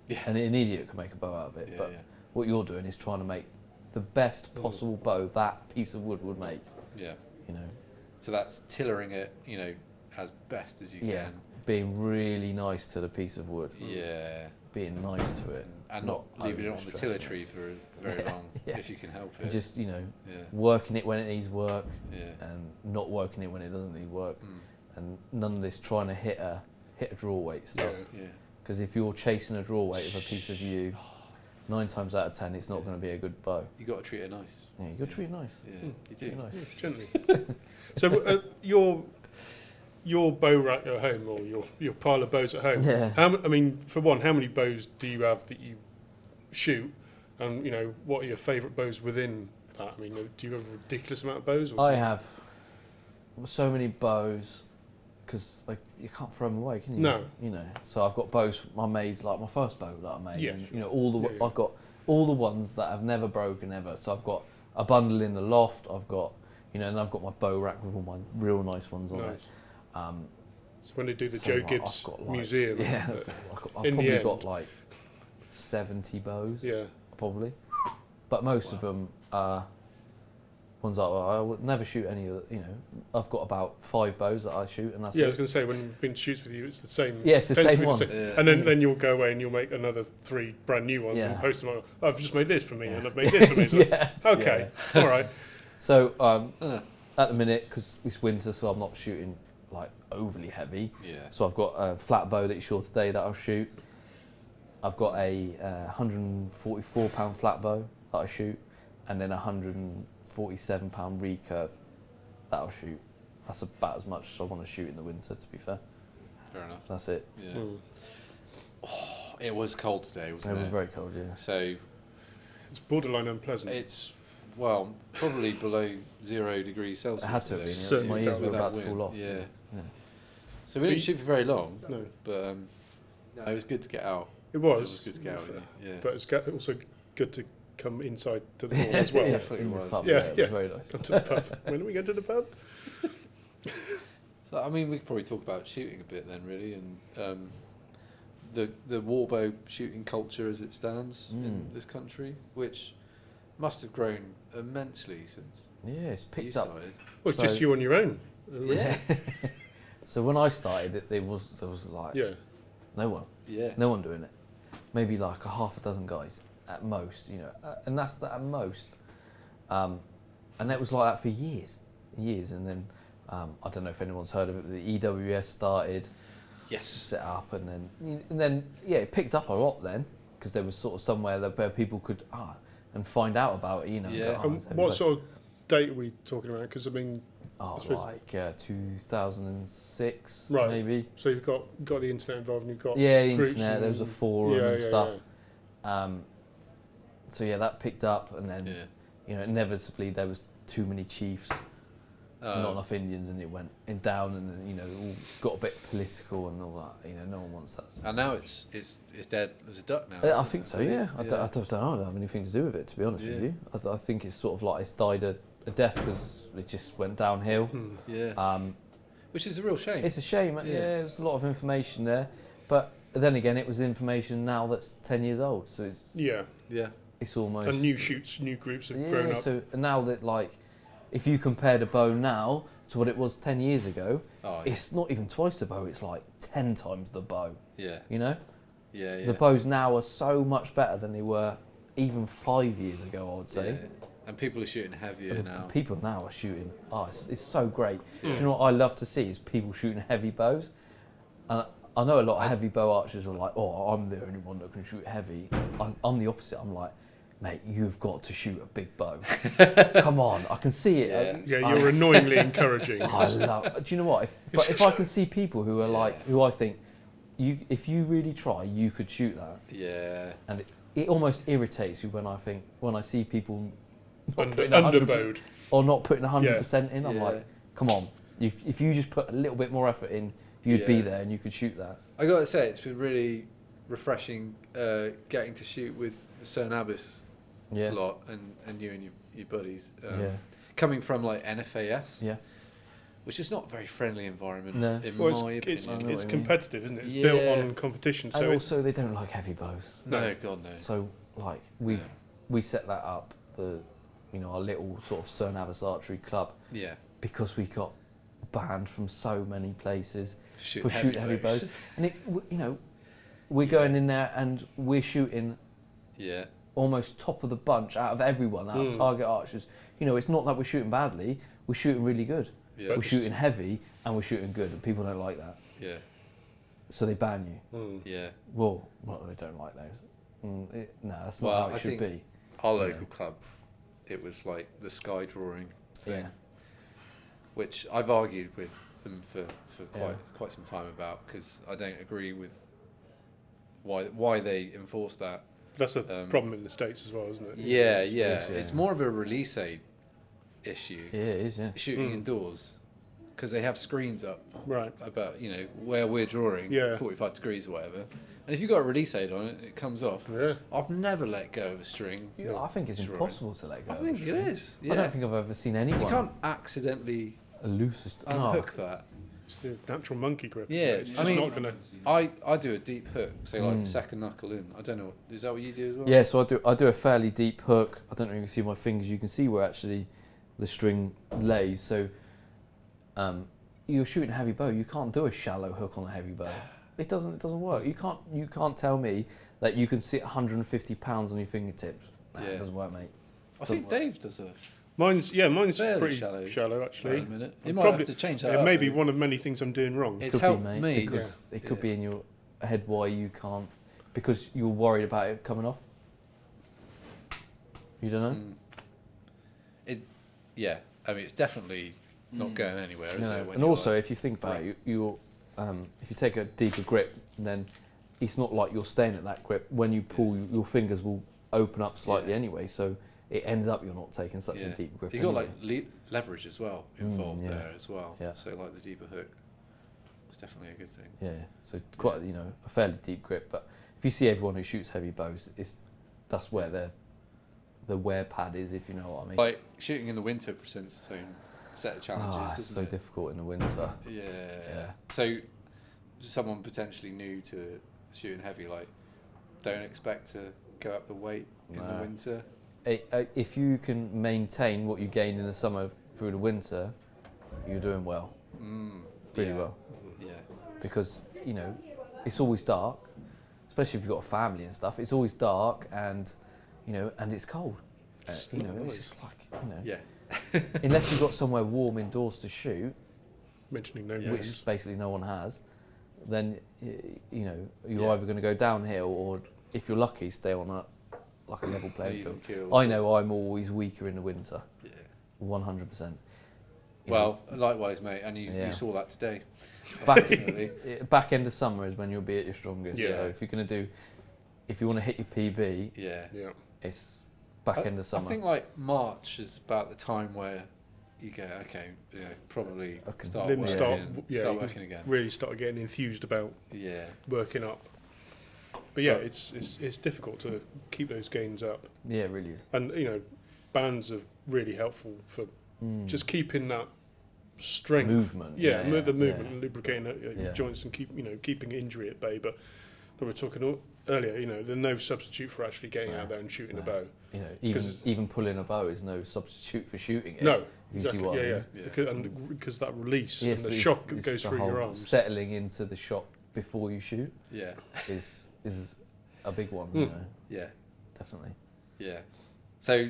Speaker 4: Yeah.
Speaker 3: And an idiot can make a bow out of it.
Speaker 4: Yeah,
Speaker 3: but
Speaker 4: yeah.
Speaker 3: what you're doing is trying to make the best possible bow that piece of wood would make.
Speaker 4: Yeah.
Speaker 3: You know.
Speaker 4: So that's tillering it, you know, as best as you
Speaker 3: Yeah.
Speaker 4: can.
Speaker 3: Being really nice to the piece of wood.
Speaker 4: Yeah.
Speaker 3: Being nice to it.
Speaker 4: And not leaving it on the tiller
Speaker 3: overstressing it.
Speaker 4: tree for very long
Speaker 3: Yeah.
Speaker 4: if you can help
Speaker 3: And
Speaker 4: it.
Speaker 3: just, you know,
Speaker 4: Yeah.
Speaker 3: working it when it needs work
Speaker 4: Yeah.
Speaker 3: and not working it when it doesn't need work.
Speaker 4: Mm.
Speaker 3: And none of this trying to hit a draw weight stuff.
Speaker 2: Yeah.
Speaker 4: Yeah.
Speaker 3: Because if you're chasing a draw weight of a piece of yew, 9 times out of 10 it's not going to be a good bow.
Speaker 4: You got to treat it nice.
Speaker 3: Yeah, you got to treat it nice.
Speaker 4: Yeah.
Speaker 2: Mm.
Speaker 4: You
Speaker 3: Treat
Speaker 4: do.
Speaker 3: it nice.
Speaker 2: Gently. So your bow rack at home or your pile of bows at home.
Speaker 3: Yeah.
Speaker 2: I mean, for one, how many bows do you have that you shoot? And you know, what are your favourite bows within that? I mean, do you have a ridiculous amount of bows? Or
Speaker 3: I have so many bows because like you can't throw them away, can you?
Speaker 2: No.
Speaker 3: You know, so I've got bows I made, like my first bow that I made.
Speaker 2: Yeah,
Speaker 3: and,
Speaker 2: sure.
Speaker 3: you know, all the
Speaker 2: Yeah, yeah.
Speaker 3: I've got all the ones that have never broken ever. So I've got a bundle in the loft. I've got, you know, and I've got my bow rack with all my real nice ones on it.
Speaker 2: Nice. So when they do the
Speaker 3: So,
Speaker 2: Joe
Speaker 3: like,
Speaker 2: Gibbs
Speaker 3: I've got, like,
Speaker 2: museum,
Speaker 3: yeah, I've
Speaker 2: in the
Speaker 3: probably
Speaker 2: end-
Speaker 3: got like 70 bows,
Speaker 2: yeah,
Speaker 3: probably. But most of them are ones that I would never shoot any of the, I've got about 5 bows that I shoot, and that's
Speaker 2: yeah. I
Speaker 3: it.
Speaker 2: was going to say when you've been shoots with you, it's the same.
Speaker 3: Yeah, it's the
Speaker 2: tends to
Speaker 3: same
Speaker 2: be
Speaker 3: ones.
Speaker 4: Yeah.
Speaker 2: And then you'll go away and you'll make another 3 brand new ones and
Speaker 3: Yeah.
Speaker 2: post them on. Oh, I've just made this for me,
Speaker 3: Yeah.
Speaker 2: and I've made this for me. So
Speaker 3: Yeah.
Speaker 2: okay, all right.
Speaker 3: So at the minute, because it's winter, so I'm not shooting like overly heavy.
Speaker 4: Yeah.
Speaker 3: So I've got a flat bow that you saw today that I'll shoot. I've got a 144 pound flat bow that I shoot, and then a 147 pound recurve that I'll shoot. That's about as much as I want to shoot in the winter, to be fair.
Speaker 4: Fair enough.
Speaker 3: That's it.
Speaker 4: Yeah.
Speaker 2: Mm.
Speaker 4: Oh, it was cold today, wasn't
Speaker 3: It
Speaker 4: it?
Speaker 3: was very cold, yeah.
Speaker 4: So
Speaker 2: It's borderline unpleasant.
Speaker 4: it's probably below 0 degrees Celsius.
Speaker 3: It had to have
Speaker 4: today.
Speaker 3: been. Yeah.
Speaker 2: Certainly
Speaker 3: My ears
Speaker 2: felt
Speaker 3: were
Speaker 4: with
Speaker 3: about
Speaker 4: that
Speaker 3: to fall
Speaker 4: wind,
Speaker 3: off.
Speaker 4: yeah.
Speaker 3: Yeah.
Speaker 4: So we didn't shoot for very long,
Speaker 2: No,
Speaker 4: but no, it was good to get out.
Speaker 2: it
Speaker 4: It
Speaker 2: was.
Speaker 4: was good to get out. Yeah.
Speaker 2: But it's also good to come inside to the hall as well.
Speaker 3: Yeah,
Speaker 4: Definitely
Speaker 3: in this
Speaker 4: was.
Speaker 3: pub,
Speaker 2: Yeah,
Speaker 3: it
Speaker 2: yeah.
Speaker 3: was very nice.
Speaker 2: Come to the pub. When do we go to the pub?
Speaker 4: So I mean, we could probably talk about shooting a bit then, really, and the warbow shooting culture as it stands in this country, which must have grown immensely since
Speaker 3: Yeah, it's
Speaker 4: you
Speaker 3: picked up.
Speaker 4: started.
Speaker 2: Well, it's just
Speaker 3: So-
Speaker 2: you on your own.
Speaker 4: Yeah.
Speaker 3: So when I started, there was like
Speaker 2: Yeah.
Speaker 3: no
Speaker 4: Yeah.
Speaker 3: one doing it. Maybe like a half a dozen guys at most, and that's at most. And that was like that for years, and then I don't know if anyone's heard of it, but the EWS started,
Speaker 4: Yes.
Speaker 3: set up, and then it picked up a lot then, because there was sort of somewhere where people could and find out about it,
Speaker 4: Yeah.
Speaker 3: go,
Speaker 2: And
Speaker 3: there's
Speaker 2: what
Speaker 3: heavy
Speaker 2: sort of date are we talking about? Because I mean,
Speaker 3: bows.
Speaker 2: I suppose-
Speaker 3: Like 2006,
Speaker 2: Right.
Speaker 3: maybe.
Speaker 2: so you've got the internet involved, and you've got
Speaker 3: Yeah, the
Speaker 2: groups
Speaker 3: internet. There was a
Speaker 2: and-
Speaker 3: forum and
Speaker 2: yeah,
Speaker 3: stuff. So yeah, that picked up, and then
Speaker 4: Yeah.
Speaker 3: inevitably there was too many chiefs, not enough Indians, and it went down, and then, it all got a bit political and all that. No one wants that.
Speaker 4: And now it's dead as a duck now.
Speaker 3: I
Speaker 4: isn't
Speaker 3: think
Speaker 4: it?
Speaker 3: so. Yeah, I don't know. I don't have anything to do with it, to be honest with you. I think it's sort of like it's died a death because it just went downhill.
Speaker 4: Yeah. Which is a real shame.
Speaker 3: It's a shame. Yeah, there's a lot of information there, but then again, it was information now that's 10 years old, so
Speaker 2: yeah.
Speaker 3: it's almost
Speaker 2: And new shoots, new groups have grown up.
Speaker 3: So now that, like, if you compare the bow now to what it was 10 years ago, it's not even twice the bow, it's like 10 times the bow.
Speaker 4: Yeah.
Speaker 3: Yeah.
Speaker 4: Yeah.
Speaker 3: The bows now are so much better than they were even 5 years ago, I would say.
Speaker 4: Yeah. And people are shooting heavier now.
Speaker 3: People now are shooting. It's so great. Do you know what I love to see is people shooting heavy bows. And I know a lot of heavy bow archers are like, oh, I'm the only one that can shoot heavy. I'm the opposite. I'm like, mate, you've got to shoot a big bow. Come on, I can see it.
Speaker 2: Yeah, you're annoyingly encouraging.
Speaker 3: I love. Do you know what? If I can see people who are like, who I think, if you really try, you could shoot that.
Speaker 4: Yeah.
Speaker 3: And it almost irritates me when I see people
Speaker 2: Underbowed.
Speaker 3: or not putting 100% in. I'm
Speaker 4: Yeah.
Speaker 3: like, come on, if you just put a little bit more effort in, you'd be there and you could shoot that.
Speaker 4: I got to say, it's been really refreshing getting to shoot with the Cern Abbas lot and you and your buddies. Coming from like NFAS, which is not a very friendly environment in my opinion.
Speaker 2: It's competitive, isn't it? It's
Speaker 4: Yeah.
Speaker 2: built on competition. So
Speaker 3: And also, they don't like heavy bows.
Speaker 4: No, God no.
Speaker 3: So like we set that up, our little sort of Cern Abbas Archery Club, because we got banned from so many places for shooting heavy bows, and we're going in there and we're shooting almost top of the bunch out of everyone, out of target archers. It's not that we're shooting badly, we're shooting really good. We're shooting heavy and we're shooting good, and people don't like that.
Speaker 4: Yeah.
Speaker 3: So they ban you.
Speaker 4: Yeah.
Speaker 3: Well, they don't like those. No, that's not how it should be.
Speaker 4: Our local club, it was like the sky drawing thing, which I've argued with them for quite some time about, because I don't agree with why they enforce that.
Speaker 2: That's a problem in the States as well, isn't it?
Speaker 4: Yeah. It's more of a release aid issue.
Speaker 3: Yeah, it is. Yeah.
Speaker 4: Shooting indoors, because they have screens up
Speaker 2: Right.
Speaker 4: about where we're drawing, 45 degrees or whatever. And if you've got a release aid on it, it comes off.
Speaker 2: Yeah.
Speaker 4: I've never let go of a string.
Speaker 3: I think it's
Speaker 4: drawing.
Speaker 3: impossible to let go.
Speaker 4: I
Speaker 3: of a
Speaker 4: think it
Speaker 3: string.
Speaker 4: is. Yeah.
Speaker 3: I don't think I've ever seen anyone
Speaker 4: You can't accidentally
Speaker 3: a loose
Speaker 4: unhook that.
Speaker 2: It's the natural monkey grip.
Speaker 4: Yeah,
Speaker 2: It's just not going to.
Speaker 4: I do a deep hook, so like second knuckle in. I don't know. Is that what you do as well?
Speaker 3: Yeah, so I do a fairly deep hook. I don't know if you can see my fingers. You can see where actually the string lays. So you're shooting a heavy bow. You can't do a shallow hook on a heavy bow. It doesn't work. You can't tell me that you can sit 150 pounds on your fingertips. Nah, it doesn't work, mate.
Speaker 4: I think Dave does a.
Speaker 2: Mine's
Speaker 4: fairly
Speaker 2: pretty
Speaker 4: shallow
Speaker 2: actually.
Speaker 4: Wait a minute. You might have to change that.
Speaker 2: It may
Speaker 4: up,
Speaker 2: be one of many things I'm doing wrong.
Speaker 4: It's
Speaker 3: Could
Speaker 4: helped
Speaker 3: be, mate,
Speaker 4: me
Speaker 3: because it could be in your head why you can't, because you're worried about it coming off. You don't know.
Speaker 4: Yeah, I mean it's definitely not going anywhere, is it?
Speaker 3: And also, if you think about it, you're if you take a deeper grip, then it's not like you're staying at that grip. When you pull, your fingers will open up slightly anyway, so it ends up you're not taking such a deep grip.
Speaker 4: You've got like leverage as well involved there as well.
Speaker 3: Yeah.
Speaker 4: So like the deeper hook is definitely a good thing.
Speaker 3: Yeah, so quite a fairly deep grip. But if you see everyone who shoots heavy bows, that's where the wear pad is, if you know what I mean.
Speaker 4: Like shooting in the winter presents its own set of challenges.
Speaker 3: It's so difficult in the winter.
Speaker 4: Yeah. So someone potentially new to shooting heavy, like don't expect to go up the weight in the winter.
Speaker 3: If you can maintain what you gain in the summer through the winter, you're doing well. Really well.
Speaker 4: Yeah.
Speaker 3: Because, it's always dark, especially if you've got a family and stuff. It's always dark and, and it's cold. It's just like,
Speaker 4: Yeah.
Speaker 3: unless you've got somewhere warm indoors to shoot,
Speaker 2: Mentioning no
Speaker 3: which
Speaker 2: names.
Speaker 3: basically no one has, then, you're either going to go downhill or, if you're lucky, stay on a level playing field. I know I'm always weaker in the winter.
Speaker 4: Yeah.
Speaker 3: 100%.
Speaker 4: Well, likewise, mate, and you saw that today.
Speaker 3: Back end of summer is when you'll be at your strongest.
Speaker 2: Yeah.
Speaker 3: So if you want to hit your PB, it's back end of summer.
Speaker 4: I think like March is about the time where you go, okay, probably start working again.
Speaker 2: Really start getting enthused about working up. But it's difficult to keep those gains up.
Speaker 3: Yeah, it really is.
Speaker 2: And bands are really helpful for just keeping that strength,
Speaker 3: movement.
Speaker 2: The movement, and lubricating your joints and keeping injury at bay. But we were talking earlier. There's no substitute for actually getting out there and shooting a bow.
Speaker 3: Even pulling a bow is no substitute for shooting it.
Speaker 2: No,
Speaker 3: you see what I mean?
Speaker 2: Because that release and the shock that goes through your arms,
Speaker 3: settling into the shot before you shoot. Is a big one.
Speaker 4: Yeah,
Speaker 3: definitely.
Speaker 4: Yeah. So,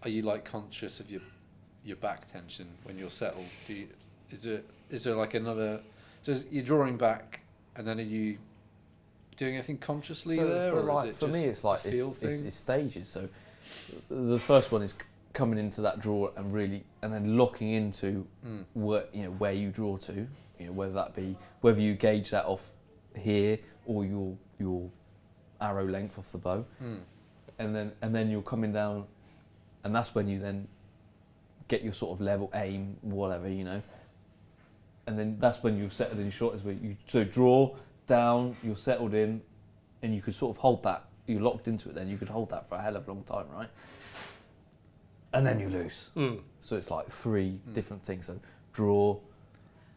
Speaker 4: are you like conscious of your back tension when you're settled? Is there like another? So you're drawing back, and then are you doing anything consciously there,
Speaker 3: for me, it's like it's stages. So the first one is coming into that draw and then locking into where you draw to. Whether you gauge that off here or your arrow length off the bow, and then you're coming down, and that's when you then get your sort of level aim, whatever, and then that's when you've settled in shot. Is where you draw down, you're settled in, and you could sort of hold that. You're locked into it. Then you could hold that for a hell of a long time, right? And then you loose. So it's like three different things. So draw,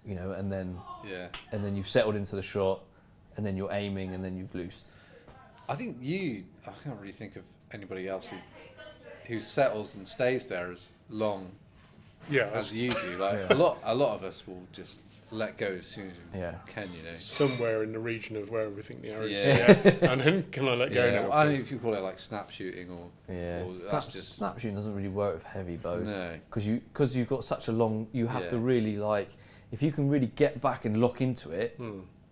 Speaker 3: and then you've settled into the shot, and then you're aiming, and then you've loosed.
Speaker 4: I think I can't really think of anybody else who settles and stays there as long as you do. Like a lot of us will just let go as soon as we can,
Speaker 2: Somewhere in the region of where we think the arrow is. And then can I let go now?
Speaker 4: I don't know if you call it like snap shooting or
Speaker 3: that's just snap shooting doesn't really work with heavy bows.
Speaker 4: No,
Speaker 3: because you've got such a long. You have to really if you can really get back and lock into it,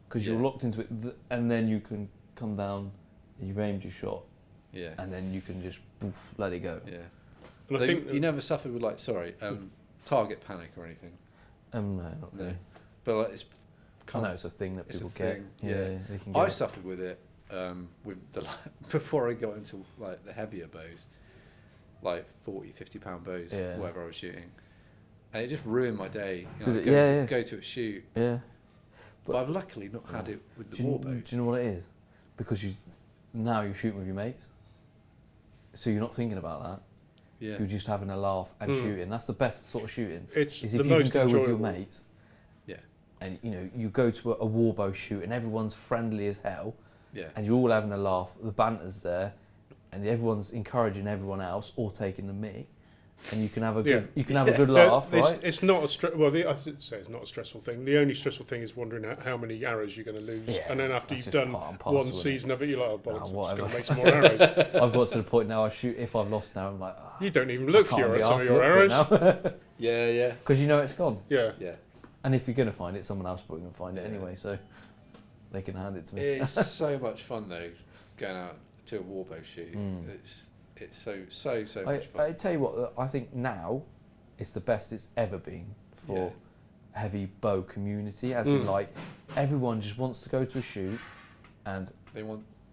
Speaker 3: because you're locked into it, and then you can come down. You've aimed your shot, and then you can just let it go.
Speaker 4: Yeah,
Speaker 2: and I think
Speaker 4: you never suffered with target panic or anything.
Speaker 3: No, not really.
Speaker 4: But
Speaker 3: I know it's a thing that people get.
Speaker 4: They can get. I suffered with it before I got into like the heavier bows, like 40, 50 pound bows, whatever I was shooting, and it just ruined my day. Go to a shoot.
Speaker 3: Yeah.
Speaker 4: But I've luckily not had it with the warbow.
Speaker 3: Do you know what it is? Because now you're shooting with your mates, so you're not thinking about that.
Speaker 4: Yeah.
Speaker 3: You're just having a laugh and shooting. That's the best sort of shooting.
Speaker 2: It's
Speaker 3: if
Speaker 2: the
Speaker 3: you
Speaker 2: most
Speaker 3: can go
Speaker 2: enjoyable.
Speaker 3: with your mates.
Speaker 4: Yeah.
Speaker 3: and you know, you go to a warbow shoot and everyone's friendly as hell, and you're all having a laugh. The banter's there, and everyone's encouraging everyone else or taking the mick. And you can have a good, you can have a good laugh, right?
Speaker 2: It's not a I should say it's not a stressful thing. The only stressful thing is wondering how many arrows you're going to lose. And then after you've done one season of it, you're like, oh, bollocks, I'm just going to make some more arrows.
Speaker 3: I've got to the point now, I shoot, if I've lost now, I'm like,
Speaker 2: you don't even look for some of your arrows.
Speaker 4: Yeah.
Speaker 3: Because you know it's gone.
Speaker 2: Yeah.
Speaker 3: And if you're going to find it, someone else probably going to find it anyway, so they can hand it to me.
Speaker 4: It's so much fun though, going out to a warbow shoot. It's so much fun.
Speaker 3: I tell you what, I think now it's the best it's ever been for heavy bow community, as in like everyone just wants to go to a shoot and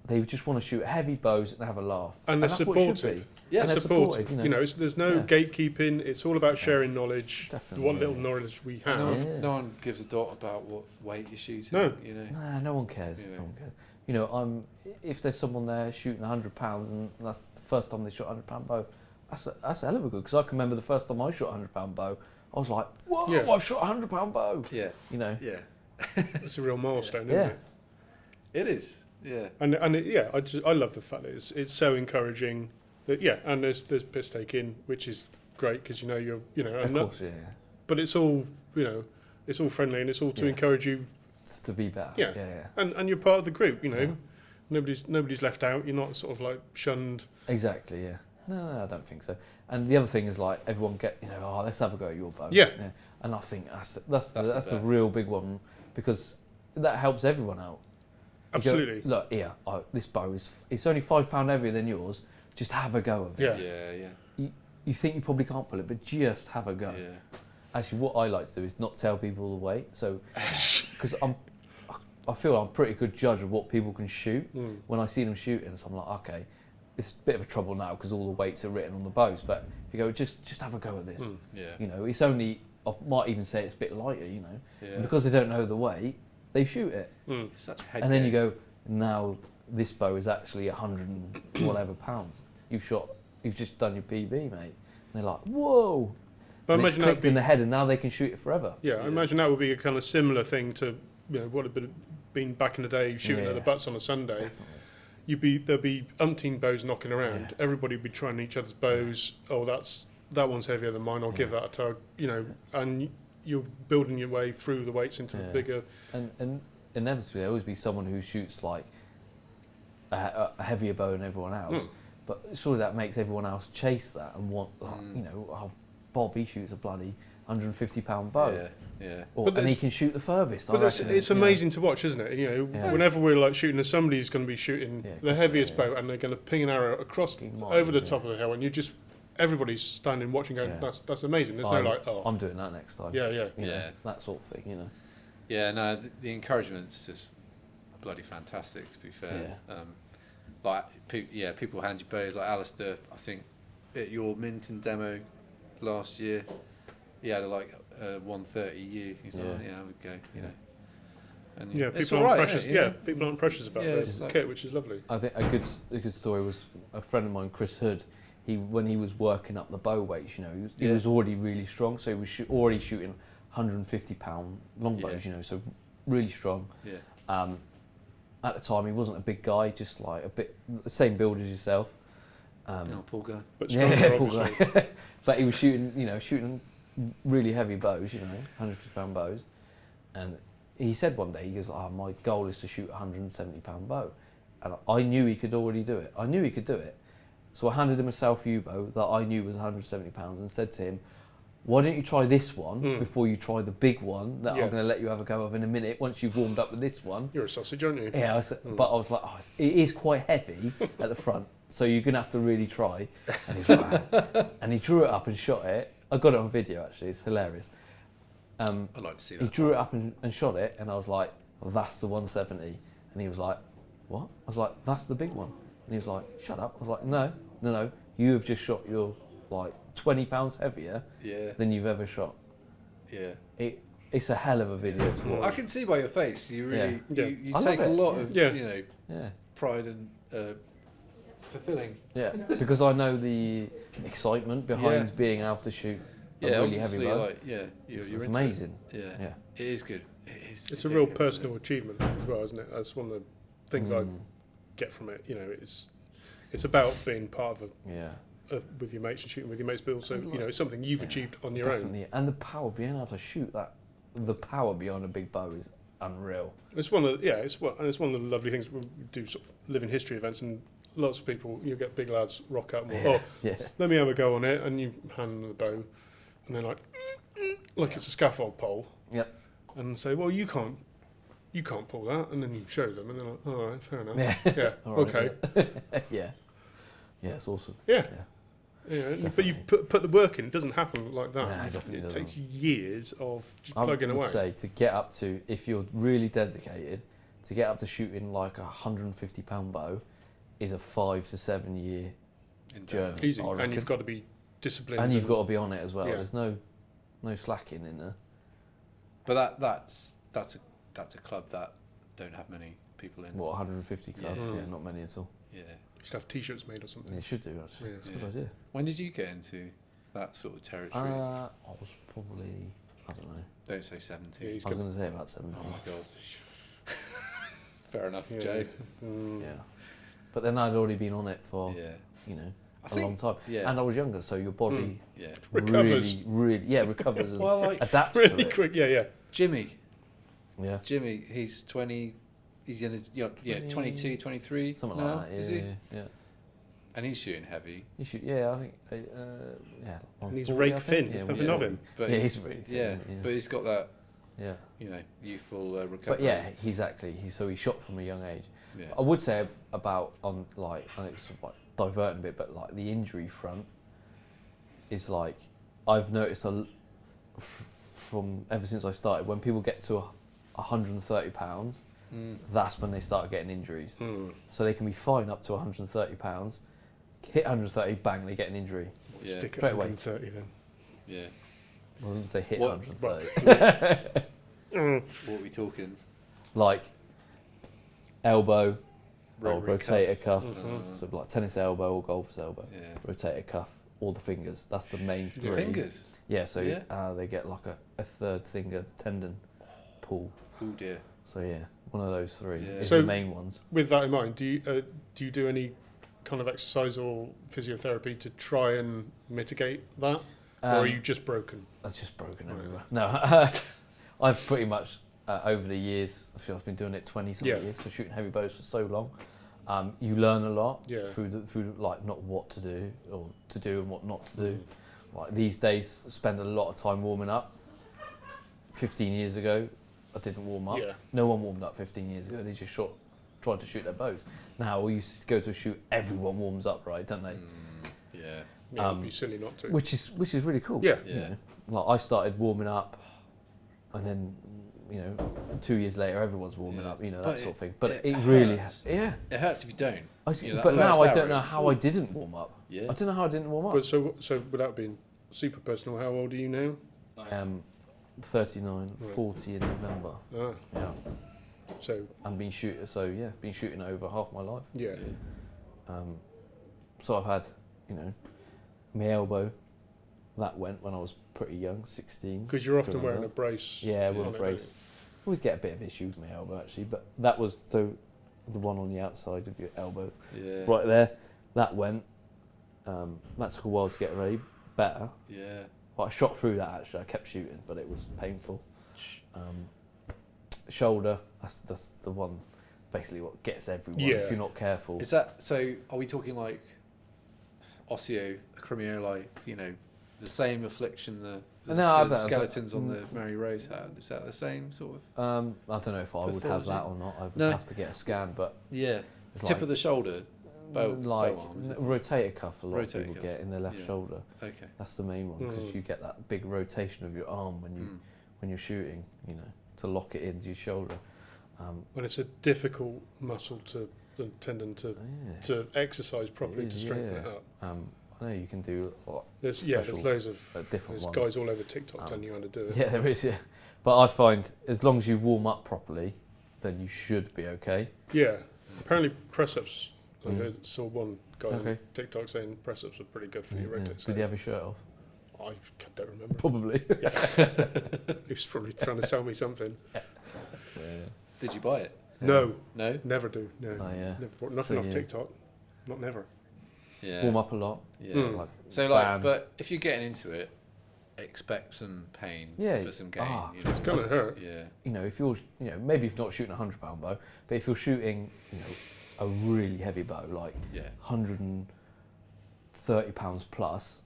Speaker 3: they just want to shoot heavy bows and have a laugh.
Speaker 2: And they're supportive.
Speaker 3: Yeah, and they're supportive.
Speaker 2: You know, there's no gatekeeping. It's all about sharing knowledge.
Speaker 3: Definitely.
Speaker 2: What little knowledge we have.
Speaker 4: No one gives a dot about what weight you're shooting.
Speaker 2: No.
Speaker 4: You know.
Speaker 3: Nah, no one cares. No one cares. You know, if there's someone there shooting £100 and that's the first time they shot a £100 bow, that's a hell of a good. Because I can remember the first time I shot a £100 bow, I was like, whoa, I've shot a £100 bow.
Speaker 4: Yeah.
Speaker 3: You know.
Speaker 4: Yeah.
Speaker 2: It's a real milestone, isn't it?
Speaker 4: It is. Yeah.
Speaker 2: And I love the fact that it's so encouraging. That and there's piss taking, which is great because you know
Speaker 3: Of course,
Speaker 2: But it's all it's all friendly and it's all to encourage you
Speaker 3: to be better.
Speaker 2: Yeah. And you're part of the group, you know. Nobody's left out. You're not sort of like shunned.
Speaker 3: Exactly. Yeah. No, I don't think so. And the other thing is like everyone let's have a go at your bow.
Speaker 2: Yeah.
Speaker 3: And I think that's the real big one because that helps everyone out.
Speaker 2: Absolutely.
Speaker 3: Go, look, this bow it's only £5 heavier than yours. Just have a go of it.
Speaker 4: Yeah.
Speaker 3: You think you probably can't pull it, but just have a go.
Speaker 4: Yeah.
Speaker 3: Actually, what I like to do is not tell people the weight. So, because I feel I'm a pretty good judge of what people can shoot when I see them shooting. So I'm like, okay, it's a bit of a trouble now because all the weights are written on the bows. But if you go, just have a go at this. You know, it's only, I might even say it's a bit lighter. You know, and because they don't know the weight, they shoot it.
Speaker 4: It's such a head
Speaker 3: and then
Speaker 4: game.
Speaker 3: you go, now this bow is actually 100 and whatever pounds. You've just done your PB, mate. And they're like, whoa.
Speaker 2: But
Speaker 3: and
Speaker 2: imagine
Speaker 3: it's clicked in the head and now they can shoot it forever.
Speaker 2: Yeah, I imagine that would be a kind of similar thing to what had been back in the day shooting at the butts on a Sunday.
Speaker 3: Definitely.
Speaker 2: There'd be umpteen bows knocking around. Everybody would be trying each other's bows. Oh, that one's heavier than mine. I'll give that a tug. You know, and you're building your way through the weights into the bigger.
Speaker 3: And inevitably there'll always be someone who shoots like a heavier bow than everyone else. But surely that makes everyone else chase that and want, Bob, he shoots a bloody £150 bow.
Speaker 4: Yeah.
Speaker 3: And he can shoot the furthest.
Speaker 2: But it's amazing to watch, isn't it? You know, whenever we're like shooting, somebody's going to be shooting the heaviest bow, and they're going to ping an arrow across over the top of the hill, and everybody's standing watching, going, "That's amazing." There's no like, "Oh,
Speaker 3: I'm doing that next time."
Speaker 2: Yeah.
Speaker 3: You know, that sort of thing. You know.
Speaker 4: Yeah. No, the encouragement's just bloody fantastic. To be fair. People hand you bows like Alistair. I think at your Minton demo last year, he had a 130U. He's like, I would go, you know. And
Speaker 2: people aren't precious. People aren't precious about this kit, which is lovely.
Speaker 3: I think a good story was a friend of mine, Chris Hood. When he was working up the bow weights, he was already really strong, so he was already shooting £150 longbows, so really strong.
Speaker 4: Yeah.
Speaker 3: At the time, he wasn't a big guy, just like a bit the same build as yourself.
Speaker 4: Poor guy.
Speaker 2: But stronger, obviously.
Speaker 3: Poor guy. But he was shooting really heavy bows, £150 bows. And he said one day, he goes, my goal is to shoot a £170 bow. And I knew he could already do it. So I handed him a Southview bow that I knew was £170 and said to him, why don't you try this one before you try the big one that I'm going to let you have a go of in a minute once you've warmed up with this one.
Speaker 2: You're a sausage, aren't you?
Speaker 3: Yeah, but I was like, it is quite heavy at the front, so you're going to have to really try. And he's like, and he drew it up and shot it. I got it on video, actually. It's hilarious.
Speaker 4: I'd like to see that.
Speaker 3: He drew it up and shot it, and I was like, that's the 170. And he was like, what? I was like, that's the big one. And he was like, shut up. I was like, no. You have just shot your, 20 pounds heavier than you've ever shot.
Speaker 4: Yeah.
Speaker 3: It's a hell of a video to watch.
Speaker 4: I can see by your face, you really you
Speaker 3: I
Speaker 4: take a lot of pride and fulfilling.
Speaker 3: Yeah, because I know the excitement behind being able to shoot a really heavy bow.
Speaker 4: You're
Speaker 3: it's
Speaker 4: into
Speaker 3: amazing.
Speaker 4: It is good.
Speaker 2: It's a real personal achievement as well, isn't it? That's one of the things I get from it. You know, it's about being part of with your mates and shooting with your mates, but also it's something you've achieved on your own.
Speaker 3: And the power being able to shoot that, the power behind a big bow is unreal.
Speaker 2: It's one of the lovely things we do. Sort of living history events, and lots of people, you get big lads rock up and let me have a go on it, and you hand them the bow, and they're like it's a scaffold pole.
Speaker 3: Yep.
Speaker 2: And say, well, you can't pull that, and then you show them, and they're like, all right, fair enough.
Speaker 3: Yeah.
Speaker 2: Okay.
Speaker 3: Yeah, it's awesome.
Speaker 2: Yeah, but you've put the work in. It doesn't happen like that.
Speaker 3: No, it definitely doesn't.
Speaker 2: takes years of just plugging away.
Speaker 3: I would say to get up to, if you're really dedicated, to get up to shooting like a £150 bow is a 5 to 7 year journey.
Speaker 2: Easy, and you've got to be disciplined.
Speaker 3: And you've got to be on it as well.
Speaker 2: Yeah.
Speaker 3: There's no slacking in there.
Speaker 4: But that's a club that don't have many people in.
Speaker 3: What, 150 club?
Speaker 4: Yeah.
Speaker 3: Not many at all.
Speaker 4: Yeah.
Speaker 2: You should have T-shirts made or something.
Speaker 3: They should do actually.
Speaker 2: Yeah.
Speaker 3: That's a good idea.
Speaker 4: When did you get into that sort of territory?
Speaker 3: I was probably, I don't know.
Speaker 4: Don't say 17.
Speaker 2: Yeah,
Speaker 3: I was going to say about 17.
Speaker 4: Oh my god. Fair enough,
Speaker 2: Yeah.
Speaker 4: Joe.
Speaker 3: Yeah. But then I'd already been on it for,
Speaker 4: I
Speaker 3: a long time.
Speaker 4: Yeah.
Speaker 3: And I was younger, so your body
Speaker 2: Recovers.
Speaker 3: really recovers and
Speaker 4: Well, like,
Speaker 3: adapts
Speaker 2: Really
Speaker 3: to it.
Speaker 2: quick, yeah.
Speaker 4: Jimmy,
Speaker 3: Yeah.
Speaker 4: he's 20. He's in his 22, 23
Speaker 3: Something
Speaker 4: now,
Speaker 3: like that,
Speaker 4: is
Speaker 3: yeah,
Speaker 4: he?
Speaker 3: yeah.
Speaker 4: And he's shooting heavy.
Speaker 3: You should, I think,
Speaker 2: And he's
Speaker 3: 140,
Speaker 2: rake
Speaker 3: I
Speaker 2: thin.
Speaker 3: think.
Speaker 2: There's
Speaker 3: Yeah,
Speaker 2: nothing of him.
Speaker 4: But
Speaker 3: he's really thin.
Speaker 4: Yeah, but he's got that,
Speaker 3: yeah.
Speaker 4: youthful recovery.
Speaker 3: But yeah, exactly. So he shot from a young age.
Speaker 4: Yeah.
Speaker 3: I would say about I know it's sort of like diverting a bit, but like the injury front is like I've noticed from ever since I started, when people get to 130 pounds, that's when they start getting injuries. So they can be fine up to 130 pounds, hit 130, bang, they get an injury.
Speaker 4: Yeah.
Speaker 2: Stick at
Speaker 3: Straight away.
Speaker 2: 130 then.
Speaker 4: Yeah.
Speaker 3: Well, I wouldn't say hit
Speaker 4: What-
Speaker 3: 130.
Speaker 4: What are we talking?
Speaker 3: Like elbow or
Speaker 4: Rotary
Speaker 3: rotator cuff,
Speaker 4: Mhm.
Speaker 3: so like tennis elbow or golfer's elbow,
Speaker 4: Yeah.
Speaker 3: rotator cuff, all the fingers. That's the main three.
Speaker 4: Fingers.
Speaker 3: Yeah, so
Speaker 4: Yeah.
Speaker 3: they get like a third finger tendon pull.
Speaker 4: Oh dear.
Speaker 3: So yeah, one of those three
Speaker 4: Yeah.
Speaker 3: is
Speaker 2: So-
Speaker 3: the main ones.
Speaker 2: With that in mind, do you do any kind of exercise or physiotherapy to try and mitigate that, or are you just broken?
Speaker 3: That's just broken
Speaker 2: Right.
Speaker 3: everywhere. No, I've pretty much over the years, I feel I've been doing it 20-something years, so shooting heavy bows for so long. You learn a lot through like not what to do or to do and what not to do. Like these days, spend a lot of time warming up. 15 years ago, I didn't warm up.
Speaker 2: Yeah.
Speaker 3: No one warmed up 15 years ago. They just tried to shoot their bows. Now, we used to go to a shoot, everyone warms up, right? Don't they?
Speaker 4: Yeah.
Speaker 2: Yeah, it'd be silly not to.
Speaker 3: Which is really cool.
Speaker 2: Yeah.
Speaker 3: You know? Like I started warming up, and then 2 years later, everyone's warming up. That
Speaker 4: But
Speaker 3: sort of thing. But
Speaker 4: it
Speaker 3: it really
Speaker 4: hurts.
Speaker 3: yeah.
Speaker 4: It hurts if you don't. That
Speaker 3: But now
Speaker 4: first
Speaker 3: I don't
Speaker 4: hour.
Speaker 3: know how I didn't warm up.
Speaker 4: Yeah.
Speaker 3: I don't know how I didn't warm up.
Speaker 2: But so without being super personal, how old are you now?
Speaker 3: I am 39, 40 in November.
Speaker 2: Ah,
Speaker 3: Yeah.
Speaker 2: so
Speaker 3: And been shooting over half my life.
Speaker 2: yeah.
Speaker 3: So I've had, my elbow, that went when I was pretty young, 16.
Speaker 2: Because you're often
Speaker 3: something like
Speaker 2: wearing a
Speaker 3: that.
Speaker 2: brace.
Speaker 3: Yeah, with
Speaker 2: on
Speaker 3: a
Speaker 2: it,
Speaker 3: brace. Always get a bit of issue with my elbow actually, but that was the one on the outside of your elbow,
Speaker 4: Yeah.
Speaker 3: right there. That went. That took a while to get ready. Better.
Speaker 4: Yeah.
Speaker 3: Well, I shot through that actually. I kept shooting, but it was painful. Shoulder. That's the one. Basically, what gets everyone
Speaker 2: Yeah.
Speaker 3: if you're not careful.
Speaker 4: Is that so? Are we talking like osteoacromiolae? The same affliction the
Speaker 3: No, I
Speaker 4: the
Speaker 3: don't-
Speaker 4: skeletons on the Mary Rose had. Is that the same sort of?
Speaker 3: I don't know if I would have
Speaker 4: Pathology?
Speaker 3: that or not. I would
Speaker 4: No.
Speaker 3: have to get a scan, but
Speaker 4: Yeah.
Speaker 3: it's
Speaker 4: Tip
Speaker 3: like-
Speaker 4: of the shoulder. Bow
Speaker 3: like
Speaker 4: arm, is it?
Speaker 3: rotator cuff. A lot of
Speaker 4: Rotator
Speaker 3: people
Speaker 4: cuff.
Speaker 3: get in their left
Speaker 4: Yeah.
Speaker 3: shoulder.
Speaker 4: Okay.
Speaker 3: That's the main one because you get that big rotation of your arm when you're shooting. To lock it into your shoulder.
Speaker 2: When it's a difficult muscle and tendon to exercise properly
Speaker 3: It
Speaker 2: to
Speaker 3: is,
Speaker 2: strengthen
Speaker 3: yeah.
Speaker 2: it up.
Speaker 3: I know you can do
Speaker 2: There's
Speaker 3: special,
Speaker 2: loads of
Speaker 3: different
Speaker 2: there's
Speaker 3: ones.
Speaker 2: guys all over TikTok telling you how to do it.
Speaker 3: Yeah, there is. Yeah, but I find as long as you warm up properly, then you should be okay.
Speaker 2: Yeah. Apparently press ups. I saw one guy on
Speaker 3: Okay.
Speaker 2: TikTok saying press ups are pretty good for your rotator.
Speaker 3: Did you have your shirt off?
Speaker 2: I don't remember.
Speaker 3: Probably.
Speaker 2: He was probably trying to sell me something.
Speaker 3: Yeah.
Speaker 4: Did you buy it?
Speaker 2: No.
Speaker 4: No?
Speaker 2: Never do. No.
Speaker 3: Oh, yeah.
Speaker 2: Never bought nothing off TikTok. Not never.
Speaker 4: Yeah.
Speaker 3: Warm up a lot.
Speaker 4: Yeah.
Speaker 2: Mm.
Speaker 4: But if you're getting into it, expect some pain for some gain. You know?
Speaker 2: It's gonna hurt.
Speaker 4: Yeah.
Speaker 3: You know, if you're, you know, maybe if you're not shooting a £100 bow, but if you're shooting, you know, a really heavy bow, like £130 plus,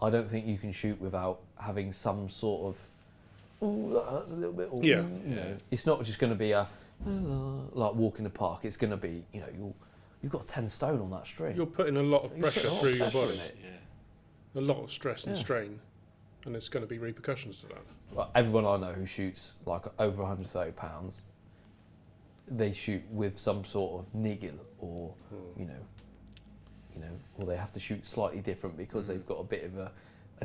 Speaker 3: I don't think you can shoot without having some sort of, ooh, that hurts a little bit. Or, you know, it's not just going to be a like walk in the park. It's going to be, you know, you've got 10 stone on that string.
Speaker 2: You're putting a lot of pressure through your body.
Speaker 4: Yeah.
Speaker 2: A lot of stress and strain, and there's going to be repercussions to that.
Speaker 3: Well, everyone I know who shoots like over £130, they shoot with some sort of niggle or you know, or they have to shoot slightly different because they've got a bit of a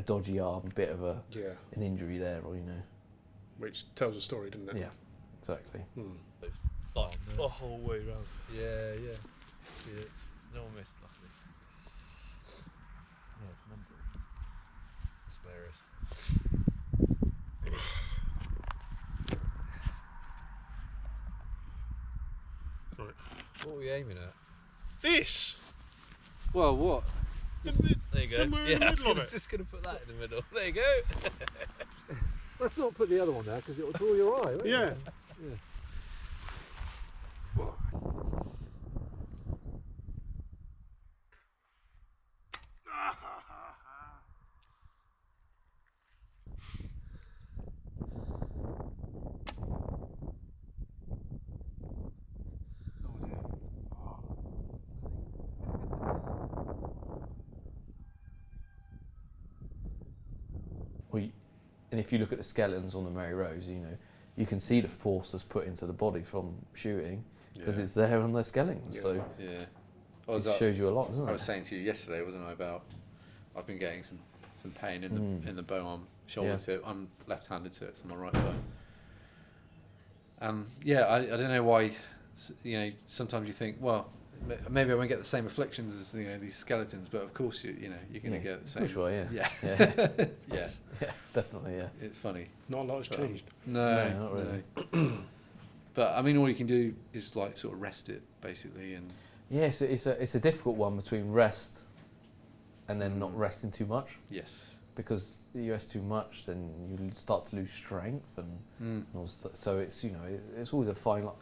Speaker 3: dodgy arm, a bit of an injury there, or you know,
Speaker 2: which tells a story, doesn't it?
Speaker 3: Yeah, exactly.
Speaker 5: Like the whole way round.
Speaker 4: Yeah.
Speaker 5: No one missed, luckily.
Speaker 4: Yeah, it's mental. It's hilarious.
Speaker 2: Right.
Speaker 4: What are we aiming at?
Speaker 2: This.
Speaker 4: Well, what?
Speaker 5: There you go.
Speaker 2: Somewhere in the middle of it.
Speaker 5: Just going to put that in the middle. There you go.
Speaker 4: Let's not put the other one there because it will draw your eye, won't
Speaker 2: Yeah.
Speaker 3: And if you look at the skeletons on the Mary Rose, you know, you can see the force that's put into the body from shooting because it's there on their skeletons. So
Speaker 4: Well,
Speaker 3: it shows you a lot, doesn't it?
Speaker 4: I was saying to you yesterday, wasn't I, about I've been getting some pain in the bow arm, shoulder tip. I'm left-handed, so it's on my right side. I don't know why. You know, sometimes you think, well, maybe I won't get the same afflictions as these skeletons, but of course you're going to get the same.
Speaker 3: For sure,
Speaker 4: yeah,
Speaker 3: yeah, definitely, yeah.
Speaker 4: It's funny.
Speaker 2: Not a lot has changed.
Speaker 3: No, not really.
Speaker 4: But I mean, all you can do is like sort of rest it basically, and
Speaker 3: it's a difficult one between rest and then not resting too much.
Speaker 4: Yes.
Speaker 3: Because you rest too much, then you start to lose strength, and so it's it's always a fine line.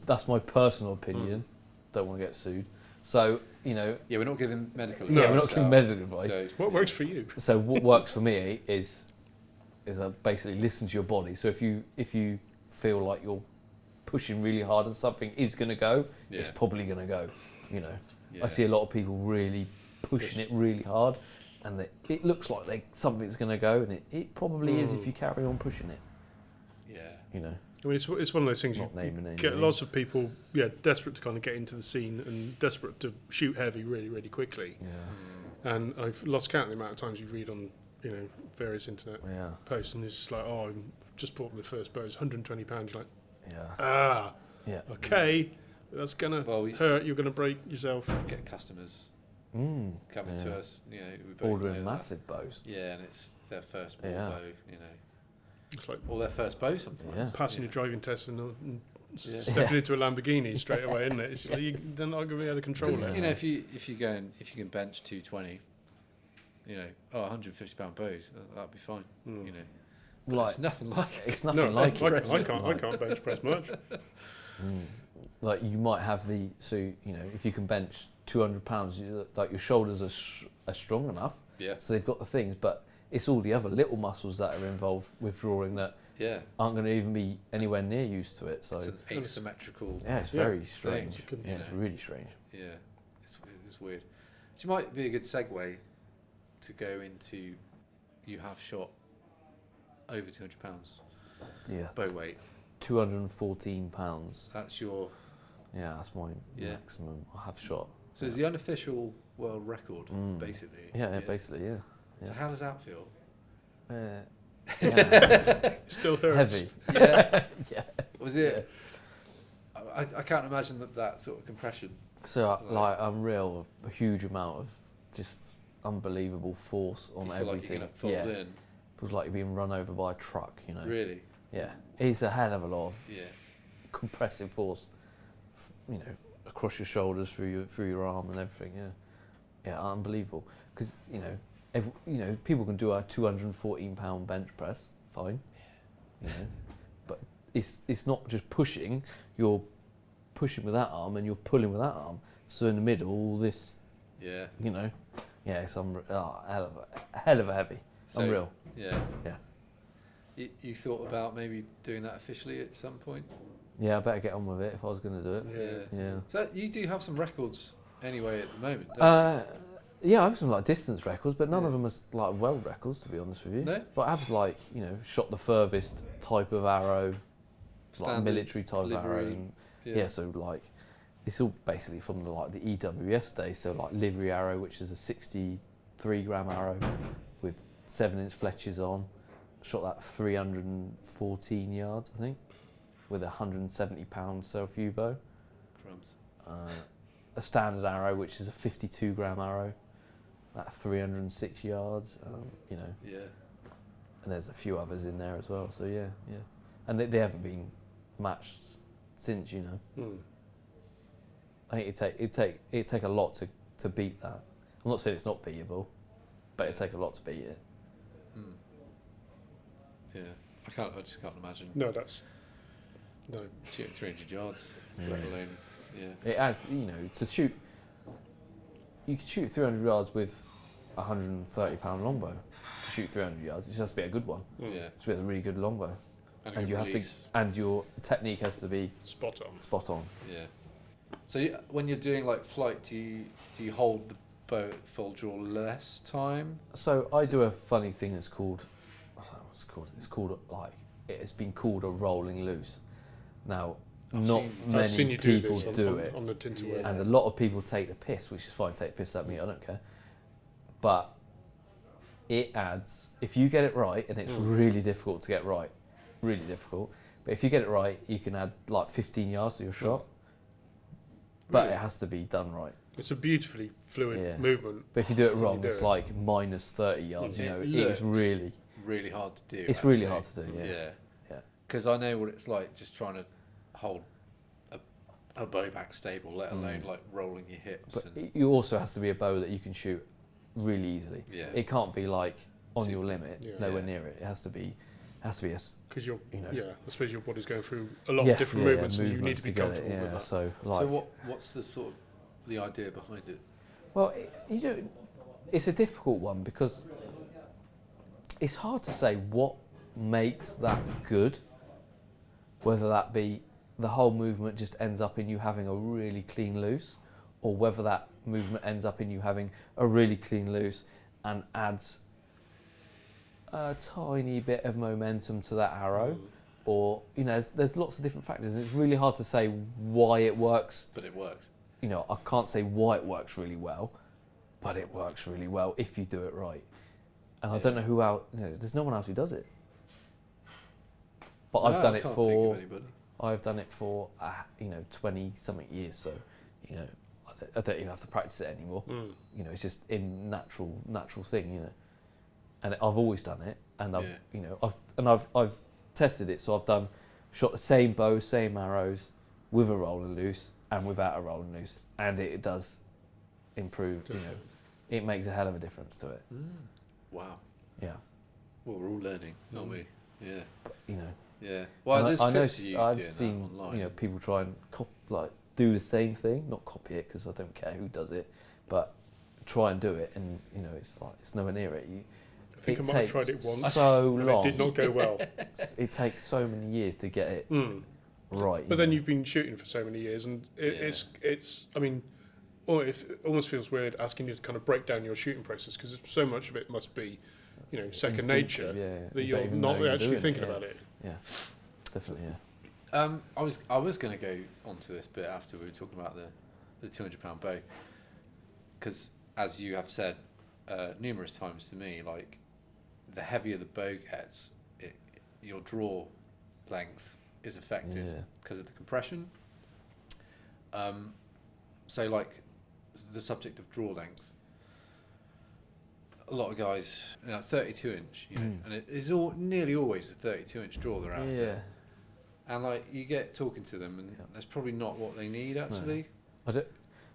Speaker 3: That's my personal opinion. Don't want to get sued. So
Speaker 4: yeah, we're not giving medical advice.
Speaker 3: Yeah, we're not giving medical advice.
Speaker 2: So what works for you?
Speaker 3: So what works for me is basically listen to your body. So if you feel like you're pushing really hard and something is going to go, it's probably going to go. I see a lot of people really pushing it really hard, and it looks like something's going to go, and it probably is if you carry on pushing it.
Speaker 4: Yeah.
Speaker 2: I mean, it's one of those things. You get lots of people, desperate to kind of get into the scene and desperate to shoot heavy really, really quickly.
Speaker 3: Yeah.
Speaker 2: And I've lost count of the amount of times you read on, various internet posts, and it's just like, I just bought my first bow. It's £120. You're like, okay, that's gonna hurt. You're gonna break yourself.
Speaker 4: Get customers coming to us, we both
Speaker 3: ordering massive bows.
Speaker 4: Yeah, and it's their first bow,
Speaker 2: It's like
Speaker 4: or their first bow sometimes.
Speaker 2: Passing your driving test and stepping into a Lamborghini straight away, isn't it? It's like they're not going to be able to control it.
Speaker 4: If you can bench 220, £150 bows, that'd be fine. But it's nothing like it.
Speaker 3: It's nothing like it.
Speaker 2: I can't bench press much.
Speaker 3: Like you might have if you can bench £200, like your shoulders are strong enough.
Speaker 4: Yeah.
Speaker 3: So they've got the things, but it's all the other little muscles that are involved with drawing that aren't going to even be anywhere near used to it. So
Speaker 4: it's an asymmetrical.
Speaker 3: Yeah, it's very strange.
Speaker 4: Thing.
Speaker 3: Yeah, it's really strange.
Speaker 4: Yeah, it's weird. So it might be a good segue to go into you have shot over £200.
Speaker 3: Yeah.
Speaker 4: Bow weight.
Speaker 3: £214.
Speaker 4: That's your.
Speaker 3: Yeah, that's my maximum I have shot.
Speaker 4: So it's the unofficial world record, basically.
Speaker 3: Yeah, basically, yeah.
Speaker 4: So how does that feel?
Speaker 2: Still hurts.
Speaker 3: Heavy.
Speaker 4: Yeah.
Speaker 3: Yeah.
Speaker 4: Was it? I can't imagine that sort of compression.
Speaker 3: So I'm real a huge amount of just unbelievable force on
Speaker 4: You feel like
Speaker 3: everything.
Speaker 4: you're going to fold in.
Speaker 3: Feels like you're being run over by a truck, you know.
Speaker 4: Really?
Speaker 3: Yeah, it's a hell of a lot of
Speaker 4: Yeah.
Speaker 3: compressive force, you know, across your shoulders, through your arm and everything. Yeah, unbelievable. Because people can do a 214-pound bench press, fine. You know, but it's not just pushing. You're pushing with that arm and you're pulling with that arm. So in the middle, all this.
Speaker 4: Yeah.
Speaker 3: You know, yeah, it's hell of a heavy.
Speaker 4: So,
Speaker 3: Unreal.
Speaker 4: Yeah.
Speaker 3: Yeah.
Speaker 4: You thought about maybe doing that officially at some point?
Speaker 3: Yeah, I better get on with it if I was going to do it.
Speaker 4: Yeah.
Speaker 3: Yeah.
Speaker 4: So you do have some records anyway at the moment, don't
Speaker 3: Yeah, I have some like distance records, but none
Speaker 4: Yeah.
Speaker 3: of them are like world records, to be honest with you.
Speaker 4: No?
Speaker 3: But I have like, shot the furthest type of arrow, like
Speaker 4: Standard
Speaker 3: military type of arrow.
Speaker 4: livery,
Speaker 3: And,
Speaker 4: yeah.
Speaker 3: so like, it's all basically from the EWS days. So like livery arrow, which is a 63-gram arrow with 7-inch fletches on. Shot that 314 yards, I think, with a 170-pound self-U bow.
Speaker 4: Crumbs.
Speaker 3: A standard arrow, which is a 52-gram arrow, at 306 yards.
Speaker 4: Yeah.
Speaker 3: And there's a few others in there as well. So yeah, and they haven't been matched since. I think it'd take a lot to beat that. I'm not saying it's not beatable, but it'd take a lot to beat it.
Speaker 4: Mm. Yeah. I just can't imagine
Speaker 2: No.
Speaker 4: shooting 300 yards,
Speaker 3: Yeah.
Speaker 4: let alone. Yeah.
Speaker 3: It has, to shoot. You could shoot 300 yards with a 130-pound longbow. To shoot 300 yards, it just has to be a good one.
Speaker 4: Yeah.
Speaker 3: It should be a really good longbow,
Speaker 4: And, a
Speaker 3: and
Speaker 4: good
Speaker 3: you
Speaker 4: release.
Speaker 3: and your technique has to be
Speaker 2: Spot on.
Speaker 3: spot on.
Speaker 4: Yeah. So when you're doing like flight, do you hold the bow at full draw less time?
Speaker 3: So I do a funny thing that's called, what's it called? It's called it's been called a rolling loose. Now, not
Speaker 2: I've seen
Speaker 3: many
Speaker 2: you do
Speaker 3: people
Speaker 2: this
Speaker 3: do it,
Speaker 2: on the Tinter
Speaker 4: Yeah.
Speaker 3: and a lot of people take the piss, which is fine. Take the piss at me, I don't care. But it adds, if you get it right, and it's really difficult to get right, really difficult. But if you get it right, you can add like 15 yards to your shot. But
Speaker 4: Really?
Speaker 3: it has to be done right.
Speaker 2: It's a beautifully fluid
Speaker 3: Yeah.
Speaker 2: movement.
Speaker 3: But if you do it
Speaker 2: When you
Speaker 3: wrong,
Speaker 2: do
Speaker 3: it's
Speaker 2: it.
Speaker 3: like minus 30 yards.
Speaker 4: It
Speaker 3: It's
Speaker 4: looks
Speaker 3: really.
Speaker 4: Really hard to do.
Speaker 3: It's really
Speaker 4: actually.
Speaker 3: hard to do, yeah.
Speaker 4: Yeah.
Speaker 3: Yeah.
Speaker 4: Because I know what it's like just trying to hold a bow back stable, let alone like rolling your hips.
Speaker 3: But
Speaker 4: And
Speaker 3: you also has to be a bow that you can shoot really easily.
Speaker 4: Yeah.
Speaker 3: It can't be like on
Speaker 4: Super-
Speaker 3: your limit,
Speaker 2: Yeah.
Speaker 3: nowhere
Speaker 4: Yeah.
Speaker 3: near it. It has to be a
Speaker 2: Because you're,
Speaker 3: you know.
Speaker 2: I suppose your body's going through a lot of different movements, and you need to be
Speaker 3: get it,
Speaker 2: comfortable with that.
Speaker 3: So like,
Speaker 4: so what's the sort of the idea behind it?
Speaker 3: well, it's a difficult one because it's hard to say what makes that good. Whether that be the whole movement just ends up in you having a really clean loose, or whether that movement ends up in you having a really clean loose and adds a tiny bit of momentum to that arrow, or there's lots of different factors, and it's really hard to say why it works.
Speaker 4: But it works.
Speaker 3: I can't say why it works really well, but it works really well if you do it right. And I don't know who else. There's no one else who does it. But I've done
Speaker 4: I
Speaker 3: it
Speaker 4: can't
Speaker 3: for.
Speaker 4: think of anybody.
Speaker 3: I've done it for 20-something years, so I don't even have to practice it anymore. It's just in natural thing, And I've always done it, and I've tested it. So I've shot the same bow, same arrows, with a rolling loose and without a rolling loose, and it does improve.
Speaker 2: Definitely.
Speaker 3: It makes a hell of a difference to it.
Speaker 4: Wow.
Speaker 3: Yeah,
Speaker 4: Well, we're all learning, aren't we? Yeah. Yeah. Well,
Speaker 3: And
Speaker 4: there's
Speaker 3: I know
Speaker 4: clips of you
Speaker 3: I've
Speaker 4: doing
Speaker 3: seen
Speaker 4: that online.
Speaker 3: people try and do the same thing, not copy it because I don't care who does it, but try and do it, and it's nowhere near it.
Speaker 2: I think I might have tried it once,
Speaker 3: so
Speaker 2: and
Speaker 3: long.
Speaker 2: it did not go well.
Speaker 3: It takes so many years to get it right.
Speaker 2: But then you've been shooting for so many years, and it's. I mean, it almost feels weird asking you to kind of break down your shooting process because so much of it must be, second nature that
Speaker 3: You don't
Speaker 2: you're
Speaker 3: even
Speaker 2: not
Speaker 3: know you're
Speaker 2: actually
Speaker 3: doing
Speaker 2: thinking
Speaker 3: it,
Speaker 2: about it.
Speaker 3: Yeah, definitely. Yeah.
Speaker 4: I was going to go onto this bit after we were talking about the 200-pound bow, because as you have said numerous times to me, like the heavier the bow gets, your draw length is affected because of the compression. So like the subject of draw length, a lot of guys, 32 inch, and it is nearly always a 32 inch draw they're after.
Speaker 3: Yeah.
Speaker 4: And like you get talking to them, and that's probably not what they need actually.
Speaker 3: No.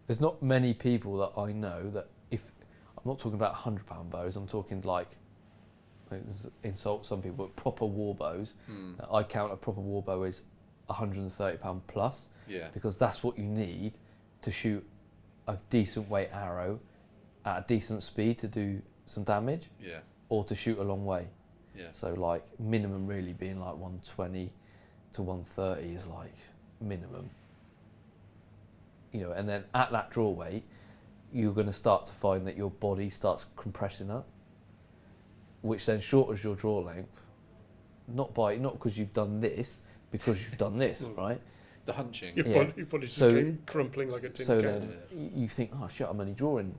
Speaker 3: There's not many people that I know that if I'm not talking about £100 bows, I'm talking like insult some people, but proper warbows. I count a proper warbow as £130 plus.
Speaker 4: Yeah.
Speaker 3: Because that's what you need to shoot a decent weight arrow at a decent speed to do some damage.
Speaker 4: Yeah.
Speaker 3: Or to shoot a long way.
Speaker 4: Yeah.
Speaker 3: So like minimum really being like 120 to 130 is like minimum. And then at that draw weight, you're going to start to find that your body starts compressing up, which then shortens your draw length. Not because you've done this, because you've done this, right?
Speaker 4: The hunching.
Speaker 2: Your body's just crumpling like a tin can.
Speaker 3: So then you think, oh shit, I'm only drawing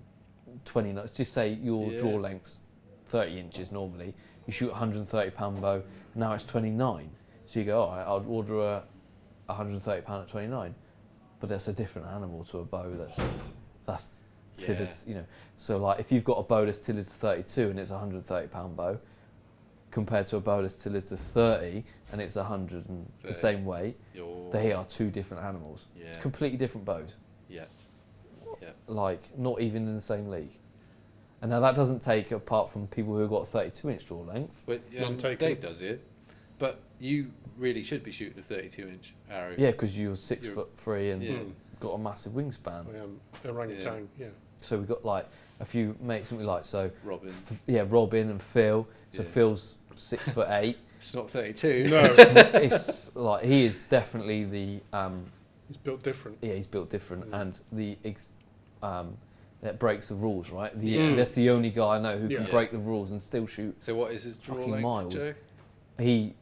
Speaker 3: 20. Let's just say your draw length's 30 inches normally. You shoot a £130 bow. Now it's 29. So you go, all right, I'll order a £130 at 29. But that's a different animal to a bow that's tillered, So like if you've got a bow that's tillered to 32 and it's a £130 bow, compared to a bow that's tillered to 30 and it's 100 and the same weight, they are two different animals.
Speaker 4: Yeah.
Speaker 3: Completely different bows.
Speaker 4: Yeah. Yeah.
Speaker 3: Like not even in the same league. And now that doesn't take apart from people who've got 32 inch draw length.
Speaker 4: But Dave does it. But you really should be shooting a 32 inch arrow.
Speaker 3: Yeah, because you're 6'3" and got a massive wingspan.
Speaker 2: Orangutan,
Speaker 3: So we've got like a few mates that we like. So
Speaker 4: Robin.
Speaker 3: Robin and Phil. So Phil's 6'8".
Speaker 4: It's not 32.
Speaker 2: No.
Speaker 3: It's like he is definitely the.
Speaker 2: He's built different.
Speaker 3: Yeah, he's built different, and that breaks the rules, right? That's the only guy I know who can break the rules and still shoot.
Speaker 4: So what is his draw
Speaker 3: fucking
Speaker 4: length,
Speaker 3: miles.
Speaker 4: Joe?
Speaker 3: He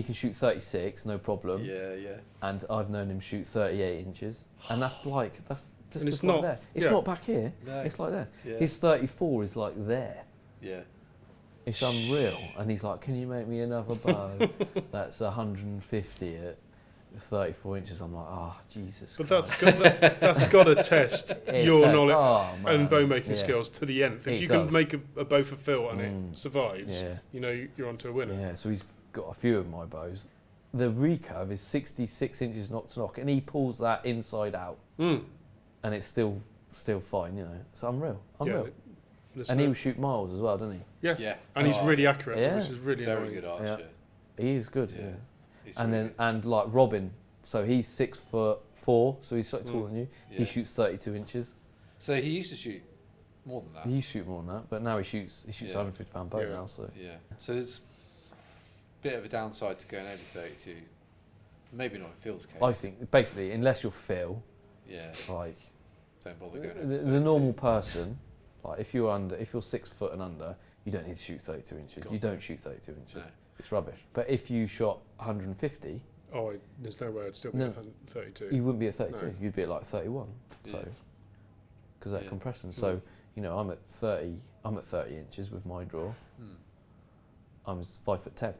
Speaker 3: can shoot 36, no problem.
Speaker 4: Yeah, yeah.
Speaker 3: And I've known him shoot 38 inches, and that's
Speaker 2: And
Speaker 3: just like there. It's not back here.
Speaker 4: No.
Speaker 3: It's like there.
Speaker 4: Yeah.
Speaker 3: His 34 is like there.
Speaker 4: Yeah.
Speaker 3: It's unreal. And he's like, "Can you make me another bow that's 150 at 34 inches?" I'm like, "Oh, Jesus."
Speaker 2: But
Speaker 3: Christ.
Speaker 2: that's got to test your knowledge and bow making
Speaker 3: Yeah.
Speaker 2: skills to the nth. If
Speaker 3: It
Speaker 2: you
Speaker 3: does.
Speaker 2: can make a bow for Phil and it survives,
Speaker 3: Yeah.
Speaker 2: You're onto a winner.
Speaker 3: Yeah, so he's got a few of my bows. The recurve is 66 inches knock to knock, and he pulls that inside out, and it's still fine. It's unreal. And he will shoot miles as well, doesn't he?
Speaker 2: Yeah.
Speaker 4: Yeah.
Speaker 2: And he's really accurate,
Speaker 3: Yeah.
Speaker 2: which is really
Speaker 4: Very
Speaker 2: annoying.
Speaker 4: good archer.
Speaker 3: He is good.
Speaker 4: Yeah.
Speaker 3: Yeah.
Speaker 4: He's
Speaker 3: And
Speaker 4: really
Speaker 3: then
Speaker 4: good.
Speaker 3: like Robin, so he's 6'4", so he's slightly taller than you.
Speaker 4: Yeah.
Speaker 3: He shoots 32 inches.
Speaker 4: So he used to shoot more than that.
Speaker 3: He used to shoot more than that, but now he shoots
Speaker 4: Yeah.
Speaker 3: £150 bow
Speaker 2: Yeah.
Speaker 3: now. So
Speaker 4: Yeah. So there's a bit of a downside to going over 32. Maybe not in Phil's case.
Speaker 3: I think basically, unless you're Phil,
Speaker 4: Yeah.
Speaker 3: like
Speaker 4: Don't bother going over
Speaker 3: the
Speaker 4: 32.
Speaker 3: normal person, like if you're 6 foot and under, you don't need to shoot 32 inches.
Speaker 4: God,
Speaker 3: You
Speaker 4: no.
Speaker 3: don't shoot 32 inches.
Speaker 4: No.
Speaker 3: It's rubbish. But if you shot 150,
Speaker 2: There's no way I'd still be
Speaker 3: No.
Speaker 2: at 32.
Speaker 3: you wouldn't be at 32.
Speaker 2: No.
Speaker 3: You'd be at like 31. So,
Speaker 4: Yeah.
Speaker 3: because that
Speaker 4: Yeah.
Speaker 3: compression. So I'm at 30. I'm at 30 inches with my draw.
Speaker 4: Hmm.
Speaker 3: I'm 5'10",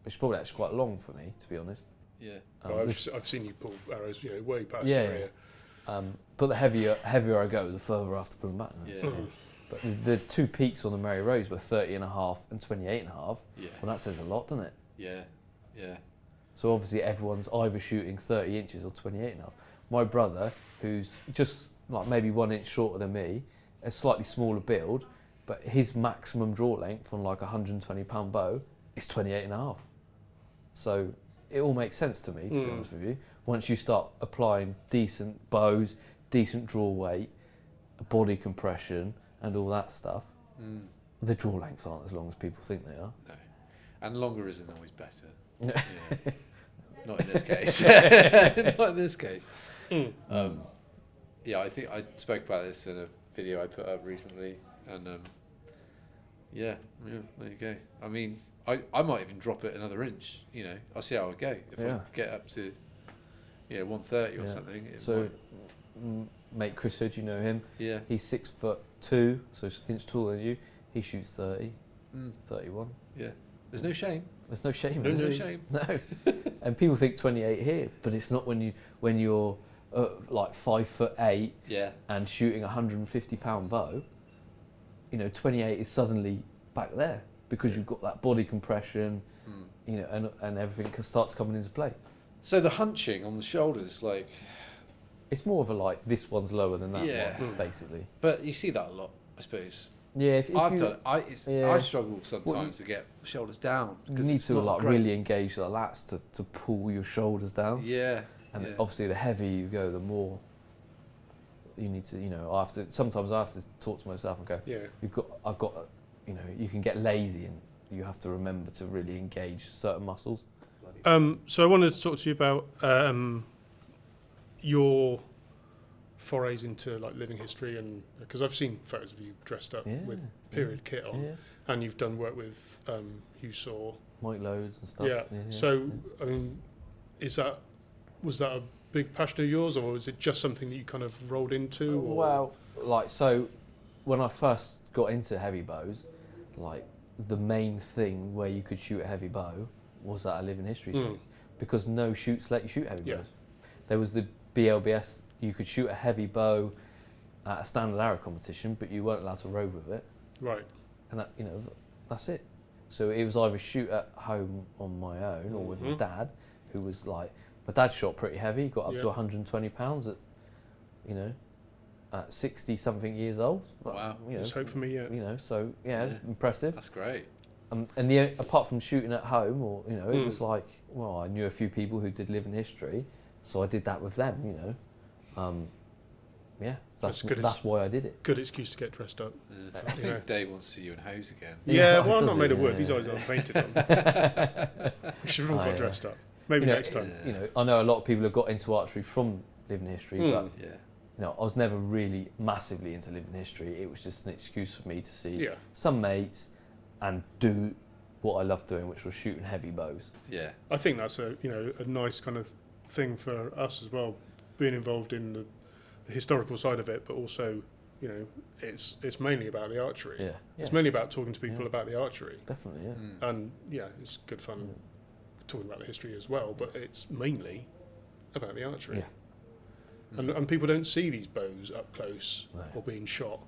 Speaker 3: which is probably actually quite long for me, to be honest.
Speaker 4: Yeah.
Speaker 2: I've seen you pull arrows, way past
Speaker 3: Yeah,
Speaker 2: your
Speaker 3: yeah.
Speaker 2: ear.
Speaker 3: But the heavier I go, the further I have to pull them back.
Speaker 4: Yeah.
Speaker 2: Mhm.
Speaker 3: But the two peaks on the Mary Rose were 30.5 and 28.5.
Speaker 4: Yeah.
Speaker 3: Well, that says a lot, doesn't it?
Speaker 4: Yeah. Yeah.
Speaker 3: So obviously everyone's either shooting 30 inches or 28.5. My brother, who's just like maybe 1 inch shorter than me, a slightly smaller build, but his maximum draw length on like a £120 bow is 28.5. So it all makes sense to me, to be honest with you. Once you start applying decent bows, decent draw weight, body compression, and all that stuff, the draw lengths aren't as long as people think they are.
Speaker 4: No. And longer isn't always better.
Speaker 3: Yeah.
Speaker 4: Yeah. Not in this case. Not in this case. Yeah, I think I spoke about this in a video I put up recently, and yeah, there you go. I mean, I might even drop it another inch. I'll see how I go. If I get up to 130 or something.
Speaker 3: So, mate Chris Hood, you know him.
Speaker 4: Yeah.
Speaker 3: He's 6'2", so an inch taller than you. He shoots 30, 31.
Speaker 4: Yeah. There's no shame.
Speaker 3: There's no shame.
Speaker 4: There's
Speaker 3: is
Speaker 4: no
Speaker 3: there?
Speaker 4: shame.
Speaker 3: No. And people think 28 here, but it's not when you're like 5'8"
Speaker 4: Yeah.
Speaker 3: and shooting a £150 bow. 28 is suddenly back there because you've got that body compression, and everything starts coming into play.
Speaker 4: So the hunching on the shoulders, like,
Speaker 3: it's more of a like this one's lower than that one, basically.
Speaker 4: But you see that a lot, I suppose.
Speaker 3: Yeah, if
Speaker 4: I struggle sometimes to get shoulders down.
Speaker 3: You need to like really engage the lats to pull your shoulders down.
Speaker 4: Yeah.
Speaker 3: And obviously, the heavier you go, the more you need to. Sometimes I have to talk to myself and go, I've got, you can get lazy and you have to remember to really engage certain muscles.
Speaker 2: So I wanted to talk to you about your forays into like living history, and because I've seen photos of you dressed up with period kit on, and you've done work with you saw
Speaker 3: Mike Loads and stuff.
Speaker 2: Yeah. So I mean, was that a big passion of yours, or was it just something that you kind of rolled into? Or?
Speaker 3: Well, like so, when I first got into heavy bows, like the main thing where you could shoot a heavy bow was at a living history thing, because no shoots let you shoot heavy bows. There was the BLBS. You could shoot a heavy bow at a standard arrow competition, but you weren't allowed to rove with it.
Speaker 2: Right.
Speaker 3: And that, that's it. So it was either shoot at home on my own or with my dad, who was like, my dad shot pretty heavy, got up to 120 pounds at 60 something years old.
Speaker 4: Wow.
Speaker 2: There's hope for me,
Speaker 3: so impressive.
Speaker 4: That's great.
Speaker 3: And apart from shooting at home, or it was like, well, I knew a few people who did living history, so I did that with them. That's why I did it.
Speaker 2: Good excuse to get dressed up.
Speaker 4: I think Dave wants to see you in hose again.
Speaker 2: Well, I'm not made of wood. These eyes aren't painted on. We should have all got dressed up. Maybe next time.
Speaker 3: I know a lot of people have got into archery from living history, but I was never really massively into living history. It was just an excuse for me to see some mates and do what I loved doing, which was shooting heavy bows.
Speaker 2: Yeah, I think that's a nice kind of thing for us as well, being involved in the historical side of it, but also it's mainly about the archery. It's mainly about talking to people about the archery.
Speaker 3: Definitely,
Speaker 2: and it's good fun talking about the history as well, but it's mainly about the archery. And people don't see these bows up close or being shot,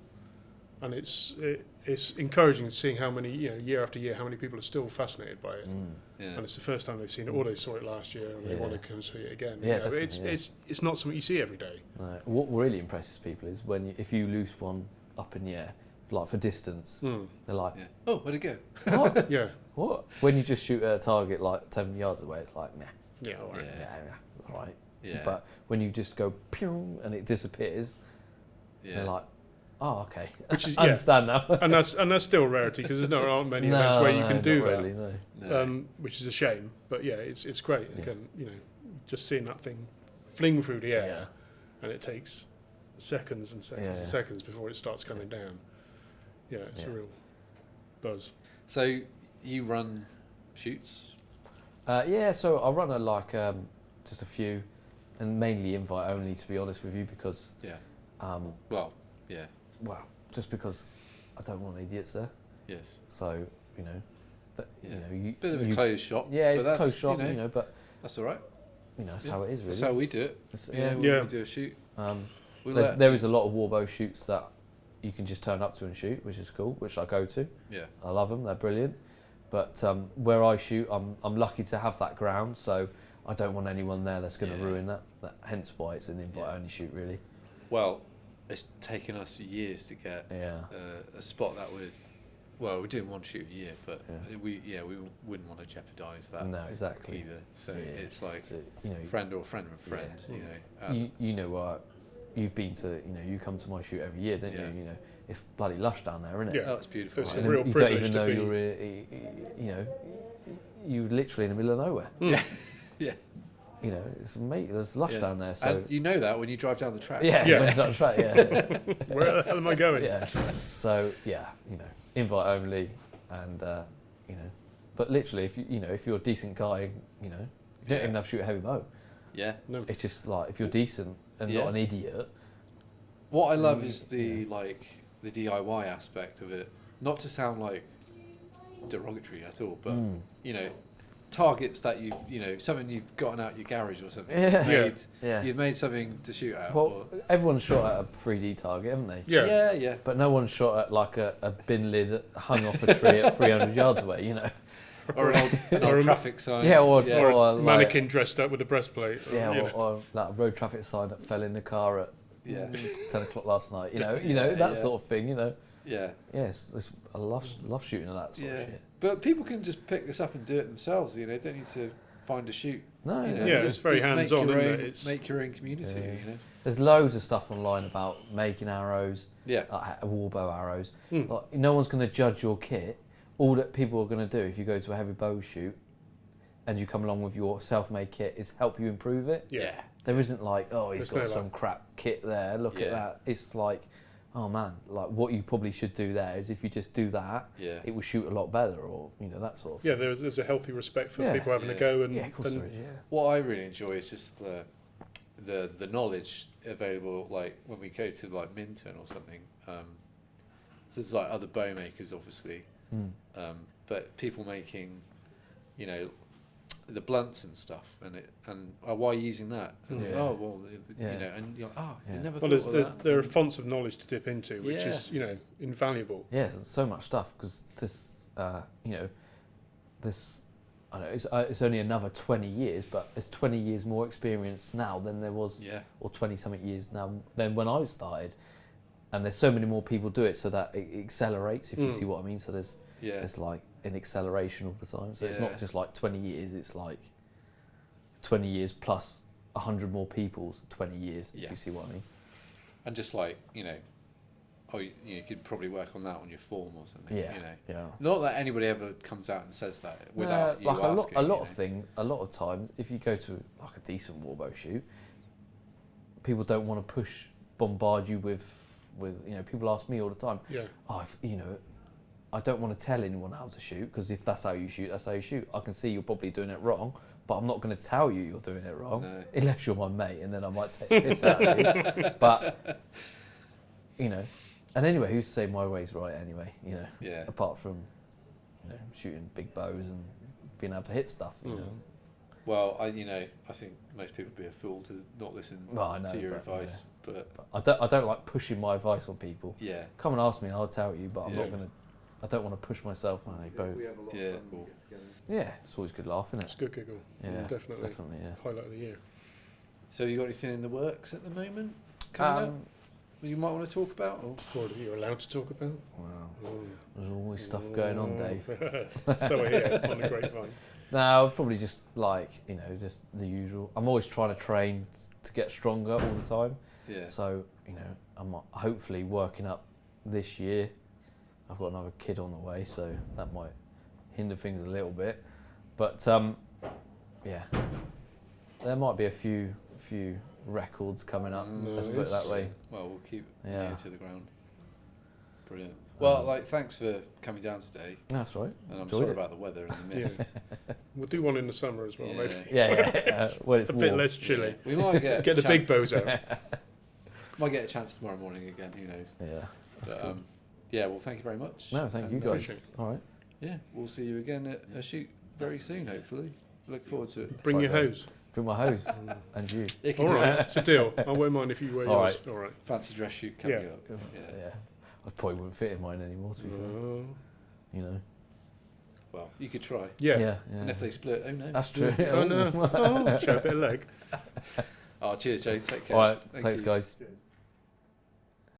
Speaker 2: and it's encouraging seeing how many year after year how many people are still fascinated by it. And it's the first time they've seen it, or they saw it last year and they want to come see it again. It's not something you see every day.
Speaker 3: What really impresses people is if you loose one up in the air, like for distance, they're like,
Speaker 4: oh, where'd it go?
Speaker 3: What?
Speaker 2: What?
Speaker 3: When you just shoot at a target like 10 yards away, it's like, nah. All right. But when you just go pew and it disappears, they're like, oh, okay.
Speaker 2: Which is,
Speaker 3: I understand now.
Speaker 2: and that's still a rarity, because there aren't many events where you can do that.
Speaker 3: Really,
Speaker 2: which is a shame. But it's great. Again, just seeing that thing fling through the air, and it takes seconds and seconds and seconds before it starts coming down. It's a real buzz.
Speaker 4: So you run shoots?
Speaker 3: So I run just a few, and mainly invite only, to be honest with you, because just because I don't want idiots there.
Speaker 4: Yes.
Speaker 3: So
Speaker 4: bit of a closed shop.
Speaker 3: Yeah, it's a closed shop, but
Speaker 4: that's all right.
Speaker 3: That's how it is, really.
Speaker 4: That's how we do it. When we do a shoot.
Speaker 3: There is a lot of warbow shoots that you can just turn up to and shoot, which is cool, which I go to.
Speaker 4: Yeah.
Speaker 3: I love them, they're brilliant. But where I shoot, I'm lucky to have that ground, so I don't want anyone there that's going to ruin that. Hence why it's an invite-only shoot, really.
Speaker 4: Well, it's taken us years to get a spot that we're doing one shoot a year, but we wouldn't want to jeopardise that.
Speaker 3: No, exactly.
Speaker 4: Either. So it's like friend or friend of a friend.
Speaker 3: You've been to you come to my shoot every year, don't you? It's bloody lush down there, isn't it?
Speaker 2: Yeah,
Speaker 4: it's beautiful.
Speaker 2: It's a real privilege to be.
Speaker 3: You don't even know you're literally in the middle of nowhere.
Speaker 4: Yeah.
Speaker 3: It's there's lush down there. So
Speaker 4: and you know that when you drive down the track.
Speaker 3: When you down the track,
Speaker 2: Where the hell am I going?
Speaker 3: So invite only, and but literally, if you're a decent guy, you don't even have to shoot a heavy bow.
Speaker 4: Yeah.
Speaker 2: No.
Speaker 3: It's just like if you're decent and not an idiot.
Speaker 4: What I love is the DIY aspect of it. Not to sound like derogatory at all, but targets that you know, something you've gotten out your garage or something.
Speaker 3: Yeah.
Speaker 4: Yeah. You've made something to shoot at.
Speaker 3: Well, everyone's shot at a 3D target, haven't they?
Speaker 2: Yeah.
Speaker 3: But no one's shot at like a bin lid hung off a tree at 300 yards away, you know.
Speaker 4: Or an old traffic sign.
Speaker 3: Yeah, or
Speaker 2: a
Speaker 3: like,
Speaker 2: mannequin dressed up with a breastplate.
Speaker 3: Or like a road traffic sign that fell in the car at 10 o'clock last night. You know, that sort of thing. You know.
Speaker 4: Yeah.
Speaker 3: Yes, I love shooting at that sort of shit.
Speaker 4: But people can just pick this up and do it themselves. You know, don't need to find a shoot.
Speaker 3: No.
Speaker 4: You know,
Speaker 2: it's very hands-on, isn't it?
Speaker 4: Make your own community. You know.
Speaker 3: There's loads of stuff online about making arrows.
Speaker 4: Yeah.
Speaker 3: Like warbow arrows. Like, no one's going to judge your kit. All that people are going to do if you go to a heavy bow shoot and you come along with your self-made kit is help you improve it.
Speaker 2: Yeah.
Speaker 3: There isn't like, oh, he's
Speaker 2: There's
Speaker 3: got
Speaker 2: no
Speaker 3: some crap kit there, look at that. It's like, oh man, like what you probably should do there is if you just do that, it will shoot a lot better, or, you know, that sort of thing.
Speaker 2: Yeah, there's a healthy respect for people having a go. And,
Speaker 3: of course there is,
Speaker 4: What I really enjoy is just the knowledge available, like when we go to like Minton or something. So there's like other bow makers, obviously. But people making, you know, the blunts and stuff, and why are you using that? And you know, and you're like, you never thought of that.
Speaker 2: There are fonts of knowledge to dip into, which is, you know, invaluable.
Speaker 3: Yeah, there's so much stuff because this, you know, this, I don't know, it's only another 20 years, but there's 20 years more experience now than there was, or 20 something years now than when I started, and there's so many more people do it, so that it accelerates, if you see what I mean. So there's like an acceleration all the time. So it's not just like 20 years, it's like 20 years plus 100 more people's 20 years, if you see what I mean.
Speaker 4: And just like, you know, you could probably work on that on your form or something.
Speaker 3: Yeah,
Speaker 4: you know.
Speaker 3: yeah.
Speaker 4: Not that anybody ever comes out and says that without you
Speaker 3: like
Speaker 4: asking.
Speaker 3: A lot of times, if you go to like a decent warbow shoot, people don't want to bombard you with, you know, people ask me all the time, you know, I don't want to tell anyone how to shoot, because if that's how you shoot, that's how you shoot. I can see you're probably doing it wrong, but I'm not going to tell you you're doing it wrong, unless you're my mate, and then I might take this out of you. But, you know, and anyway, who's to say my way's right anyway, you know, apart from, you know, shooting big bows and being able to hit stuff, you know.
Speaker 4: Well, I think most people would be a fool to not listen to your advice. But
Speaker 3: I don't like pushing my advice on people.
Speaker 4: Yeah.
Speaker 3: Come and ask me and I'll tell you, but I'm not going to. I don't want to push myself when I go.
Speaker 1: We have a lot of fun when we get together.
Speaker 3: Yeah, it's always good laughing.
Speaker 2: It's a good giggle.
Speaker 3: Yeah,
Speaker 2: definitely.
Speaker 3: Yeah.
Speaker 2: Highlight of the year.
Speaker 4: So you got anything in the works at the moment coming up? You might want to talk about?
Speaker 2: Or you're allowed to talk about?
Speaker 3: Wow. There's always stuff going on, Dave.
Speaker 2: So I hear on the grapevine.
Speaker 3: No, probably just like, you know, just the usual. I'm always trying to train to get stronger all the time.
Speaker 4: Yeah.
Speaker 3: So, you know, I'm hopefully working up this year. I've got another kid on the way, so that might hinder things a little bit. But yeah, there might be a few records coming up. Let's put it that way.
Speaker 4: Well, we'll keep
Speaker 3: ear
Speaker 4: to the ground. Brilliant. Well, thanks for coming down today.
Speaker 3: That's right.
Speaker 4: And I'm sorry about the weather and the mist.
Speaker 2: We'll do one in the summer as well, maybe.
Speaker 3: Yeah. When it's
Speaker 2: a
Speaker 3: warm.
Speaker 2: bit less chilly.
Speaker 4: Yeah. We might get
Speaker 2: the big bows out.
Speaker 4: Might get a chance tomorrow morning again. Who knows?
Speaker 3: Yeah.
Speaker 4: But, cool. Yeah. Well, thank you very much.
Speaker 3: No, thank you guys. All right.
Speaker 4: Yeah, we'll see you again at a shoot very soon. Hopefully, look forward to it.
Speaker 2: Bring your hose.
Speaker 3: Bring my hose and you.
Speaker 2: All right, it's a deal. I won't mind if you wear yours. All right.
Speaker 4: Fancy dress shoot coming up.
Speaker 3: Yeah. I probably wouldn't fit in mine anymore, to be fair. You know.
Speaker 4: Well, you could try.
Speaker 2: Yeah.
Speaker 4: And if they split, oh no.
Speaker 3: That's true.
Speaker 2: Oh no. Show a bit of leg.
Speaker 4: Cheers, Jay. Take care.
Speaker 3: All right. Thanks, guys.
Speaker 2: Cheers.